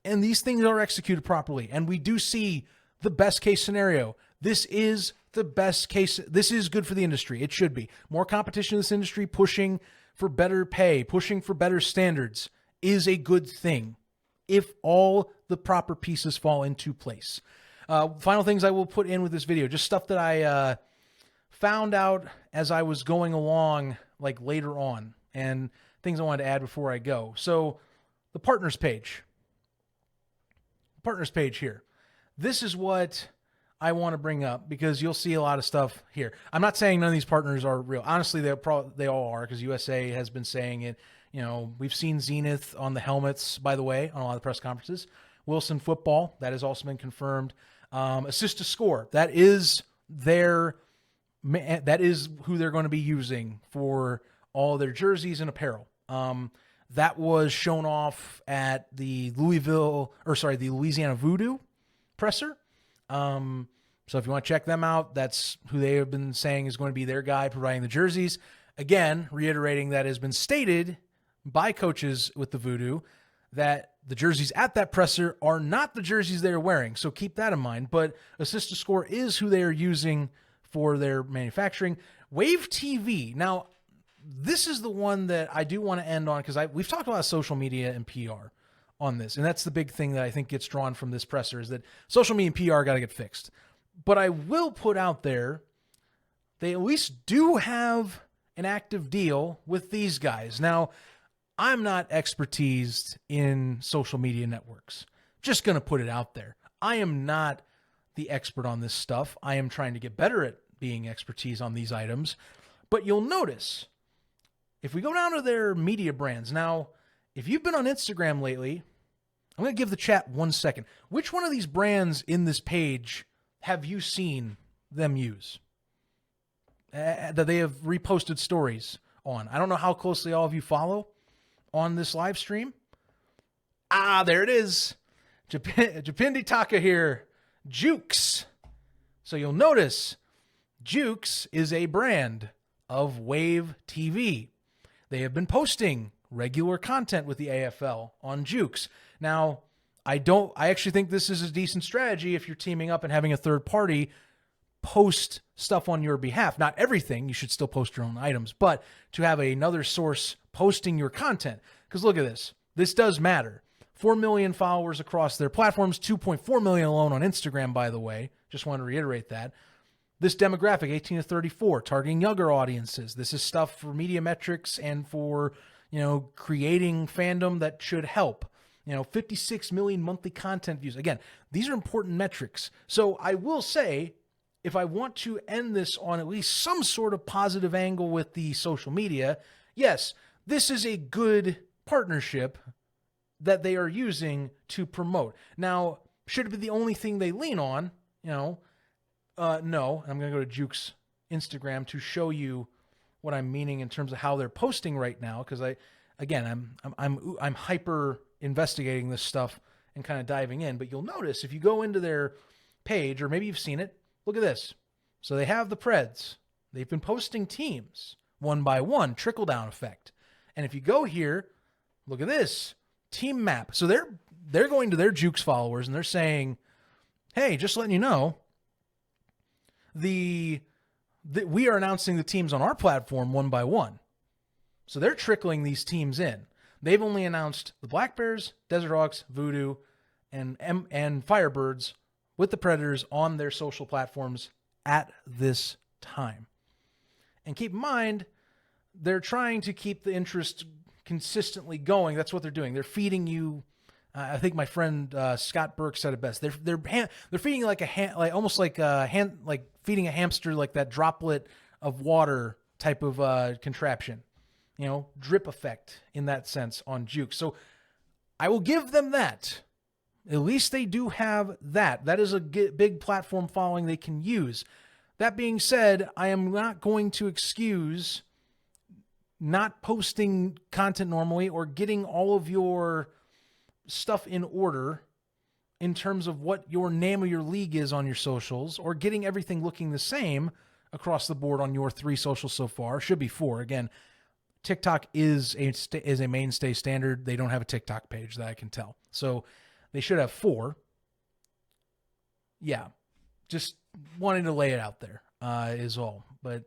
and these things are executed properly, and we do see the best case scenario, this is the best case. This is good for the industry. It should be. More competition in this industry, pushing for better pay, pushing for better standards is a good thing if all the proper pieces fall into place. Final things I will put in with this video, just stuff that I found out as I was going along, like later on, and things I wanted to add before I go. So the partners page here. This is what I want to bring up because you'll see a lot of stuff here. I'm not saying none of these partners are real. Honestly, they all are, because USA has been saying it. You know, we've seen Zenith on the helmets, by the way, on a lot of the press conferences. Wilson Football, that has also been confirmed. Assist to Score, that is who they're going to be using for all their jerseys and apparel. That was shown off at the Louisiana Voodoo presser. So if you want to check them out, that's who they have been saying is going to be their guy providing the jerseys. Again, reiterating that has been stated by coaches with the Voodoo that the jerseys at that presser are not the jerseys they're wearing. So keep that in mind. But Assist to Score is who they are using for their manufacturing. Wave TV. Now, this is the one that I do want to end on, because we've talked about social media and PR on this, and that's the big thing that I think gets drawn from this presser, is that social media and PR got to get fixed. But I will put out there, they at least do have an active deal with these guys. Now, I'm not expertised in social media networks. Just going to put it out there. I am not the expert on this stuff. I am trying to get better at being expertise on these items. But you'll notice, if we go down to their media brands, now, if you've been on Instagram lately, I'm going to give the chat 1 second. Which one of these brands in this page have you seen them use? That they have reposted stories on. I don't know how closely all of you follow on this live stream. There it is. Japindi Taka here. Jukes. So you'll notice Jukes is a brand of Wave TV. They have been posting regular content with the AFL on Jukes. Now, I actually think this is a decent strategy if you're teaming up and having a third party post stuff on your behalf. Not everything, you should still post your own items, but to have another source posting your content. Because look at this. This does matter. 4 million followers across their platforms, 2.4 million alone on Instagram, by the way. Just want to reiterate that. This demographic, 18 to 34, targeting younger audiences. This is stuff for media metrics and for, creating fandom that should help. 56 million monthly content views. Again, these are important metrics. So I will say, if I want to end this on at least some sort of positive angle with the social media, yes, this is a good partnership that they are using to promote. Now, should it be the only thing they lean on? No. I'm going to go to Juke's Instagram to show you what I'm meaning in terms of how they're posting right now, because I'm hyper investigating this stuff and kind of diving in. But you'll notice if you go into their page, or maybe you've seen it, look at this. So they have the Preds. They've been posting teams one by one, trickle down effect. And if you go here, look at this team map. So they're going to their Jukes followers and they're saying, hey, just letting you know, we are announcing the teams on our platform one by one. So they're trickling these teams in. They've only announced the Black Bears, Desert Hawks, Voodoo, and Firebirds with the Predators on their social platforms at this time. And keep in mind, they're trying to keep the interest consistently going. That's what they're doing. They're feeding you. I think my friend Scott Burke said it best. They're feeding like almost like feeding a hamster, like that droplet of water type of contraption. Drip effect in that sense on Juke. So I will give them that. At least they do have that. That is a big platform following they can use. That being said, I am not going to excuse not posting content normally or getting all of your stuff in order in terms of what your name of your league is on your socials, or getting everything looking the same across the board on your 3 socials so far. Should be 4. Again, TikTok is a mainstay standard. They don't have a TikTok page that I can tell. So they should have 4. Yeah. Just wanting to lay it out there is all. But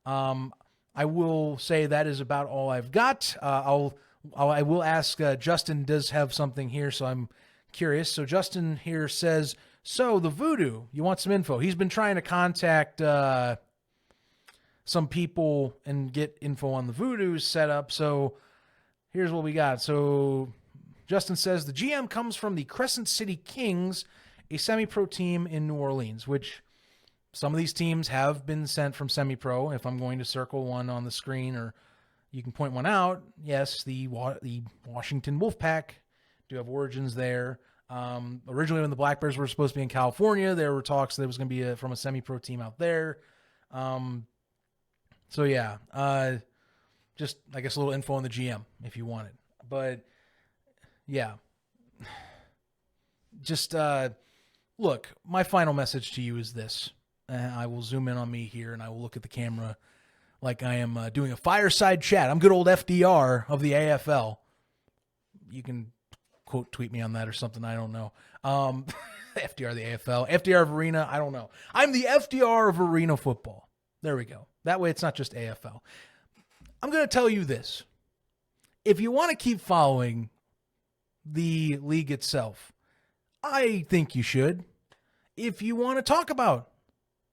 I will say that is about all I've got. I will ask, Justin does have something here, so I'm curious. So Justin here says, so the voodoo, you want some info? He's been trying to contact some people and get info on the voodoo setup. So here's what we got. So Justin says the GM comes from the Crescent City Kings, a semi-pro team in New Orleans, which some of these teams have been sent from semi-pro. If I'm going to circle one on the screen, or you can point one out, yes, the Washington Wolfpack do have origins there. Originally, when the Black Bears were supposed to be in California, there were talks that it was going to be from a semi-pro team out there. So yeah, just I guess a little info on the GM if you want it. But yeah, just look, my final message to you is this. I will zoom in on me here, and I will look at the camera like I am doing a fireside chat. I'm good old FDR of the AFL. You can quote tweet me on that or something. I don't know. FDR of the AFL, FDR of Arena. I don't know. I'm the FDR of Arena football. There we go. That way it's not just AFL. I'm going to tell you this. If you want to keep following the league itself, I think you should. If you want to talk about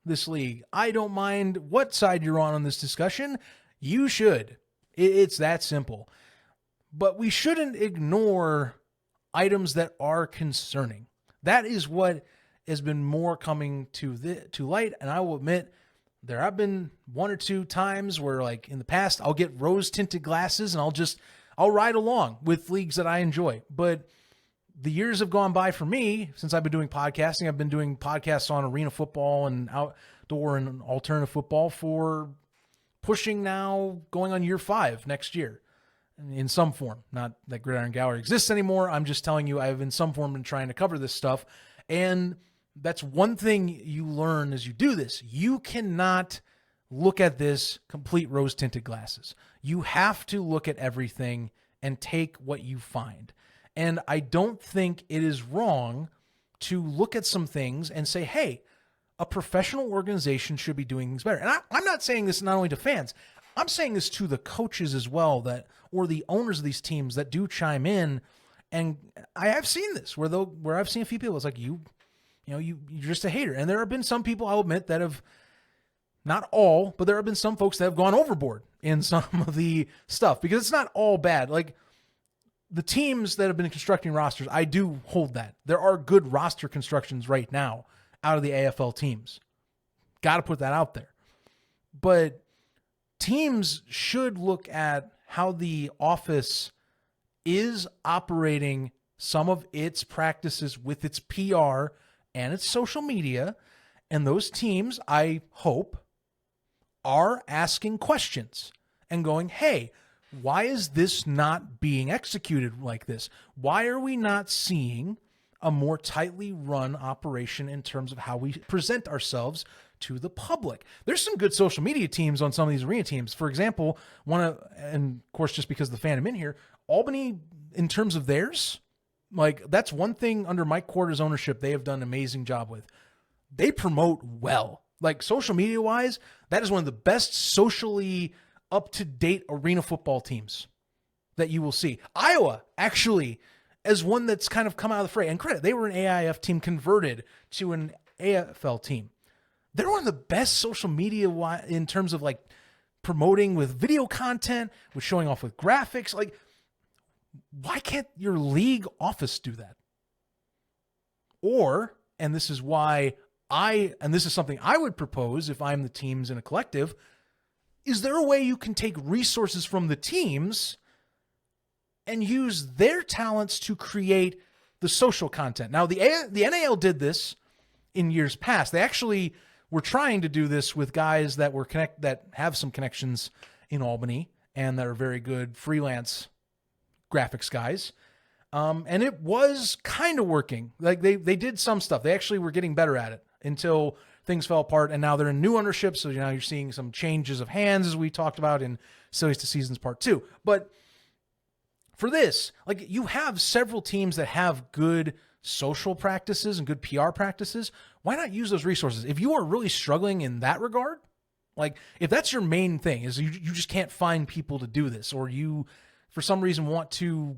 this league, I don't mind what side you're on this discussion. You should. It's that simple. But we shouldn't ignore items that are concerning. That is what has been more coming to light. And I will admit, there have been 1 or 2 times where, like in the past, I'll get rose-tinted glasses and I'll ride along with leagues that I enjoy. But the years have gone by for me since I've been doing podcasting. I've been doing podcasts on arena football and outdoor and alternative football for pushing now going on year 5 next year in some form. Not that Gridiron Gallery exists anymore. I'm just telling you I've in some form been trying to cover this stuff. And that's one thing you learn as you do this. You cannot look at this complete rose-tinted glasses. You have to look at everything and take what you find. And I don't think it is wrong to look at some things and say, hey, a professional organization should be doing things better. And I'm not saying this not only to fans. I'm saying this to the coaches as well, or the owners of these teams that do chime in. And I have seen this where I've seen a few people. It's like, you're just a hater. And there have been some people, I'll admit, that have, not all, but there have been some folks that have gone overboard in some of the stuff, because it's not all bad. Like the teams that have been constructing rosters, I do hold that. There are good roster constructions right now out of the AFL teams. Got to put that out there. But teams should look at how the office is operating some of its practices with its PR and its social media. And those teams, I hope, are asking questions and going, hey, why is this not being executed like this? Why are we not seeing a more tightly run operation in terms of how we present ourselves to the public? There's some good social media teams on some of these arena teams. For example, and of course, just because of the fandom in here, Albany, in terms of theirs, like that's one thing under Mike Quarter's ownership they have done an amazing job with. They promote well. Like social media wise, that is one of the best socially up-to-date arena football teams that you will see. Iowa, actually, as one that's kind of come out of the fray, and credit, they were an AIF team converted to an AFL team. They're one of the best social media in terms of like promoting with video content, with showing off with graphics. Like, why can't your league office do that? Or, and this is why this is something I would propose if I'm the teams in a collective, is there a way you can take resources from the teams and use their talents to create the social content? Now, the NAL did this in years past. They actually were trying to do this with guys that that have some connections in Albany and that are very good freelance graphics guys. And it was kind of working. Like they did some stuff. They actually were getting better at it until things fell apart. And now they're in new ownership. So now you're seeing some changes of hands, as we talked about in Silliest to Seasons Part 2. But for this, like, you have several teams that have good social practices and good PR practices. Why not use those resources? If you are really struggling in that regard, like if that's your main thing is you just can't find people to do this, or you for some reason want to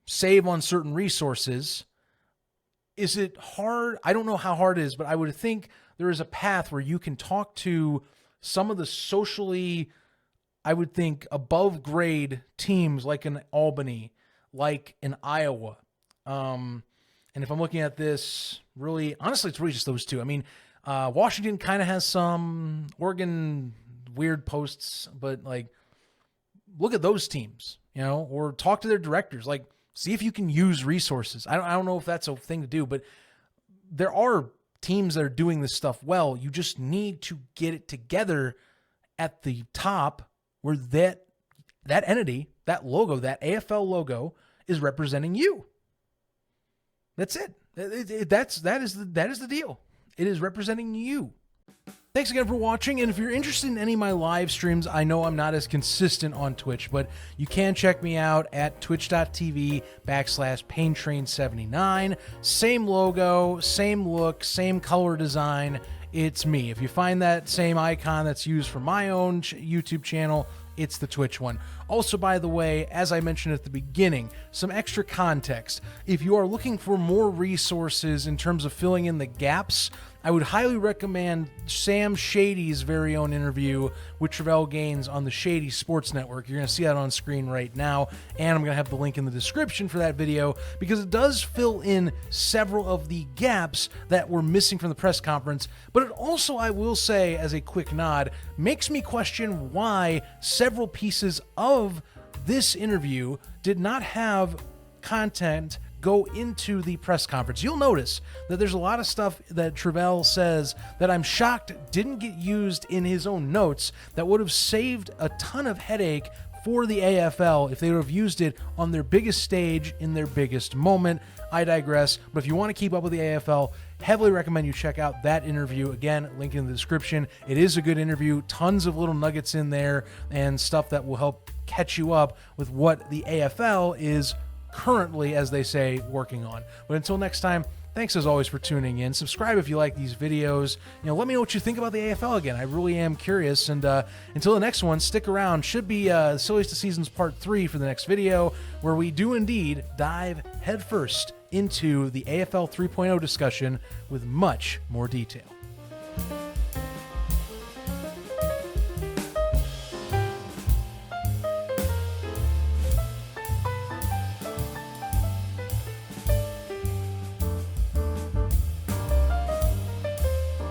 save on certain resources, is it hard? I don't know how hard it is, but I would think there is a path where you can talk to some of the socially, I would think, above grade teams like in Albany, like in Iowa. And if I'm looking at this, really, honestly, it's really just those two. I mean, Washington kind of has some, Oregon, weird posts, but like, look at those teams, you know, or talk to their directors. Like, see if you can use resources. I don't know if that's a thing to do, but there are teams that are doing this stuff well. You just need to get it together at the top where that entity, that logo, that AFL logo is representing you. That's it. That is the deal. It is representing you. Thanks again for watching, and if you're interested in any of my live streams, I know I'm not as consistent on Twitch, but you can check me out at twitch.tv/PainTrain79. Same logo, same look, same color design. It's me. If you find that same icon that's used for my own YouTube channel, it's the Twitch one. Also, by the way, as I mentioned at the beginning, some extra context. If you are looking for more resources in terms of filling in the gaps, I would highly recommend Sam Shady's very own interview with Travelle Gaines on the Shady Sports Network. You're going to see that on screen right now, and I'm going to have the link in the description for that video because it does fill in several of the gaps that were missing from the press conference, but it also, I will say as a quick nod, makes me question why several pieces of this interview did not have content go into the press conference. You'll notice that there's a lot of stuff that Travelle says that I'm shocked didn't get used in his own notes that would have saved a ton of headache for the AFL if they would have used it on their biggest stage in their biggest moment. I digress, but if you want to keep up with the AFL, heavily recommend you check out that interview. Again, link in the description. It is a good interview, tons of little nuggets in there and stuff that will help catch you up with what the AFL is currently, as they say, working on. But until next time, thanks as always for tuning in. Subscribe if you like these videos. You know, let me know what you think about the AFL again. I really am curious. And until the next one, stick around. Should be Silliest to Seasons Part 3 for the next video, where we do indeed dive headfirst into the AFL 3.0 discussion with much more detail.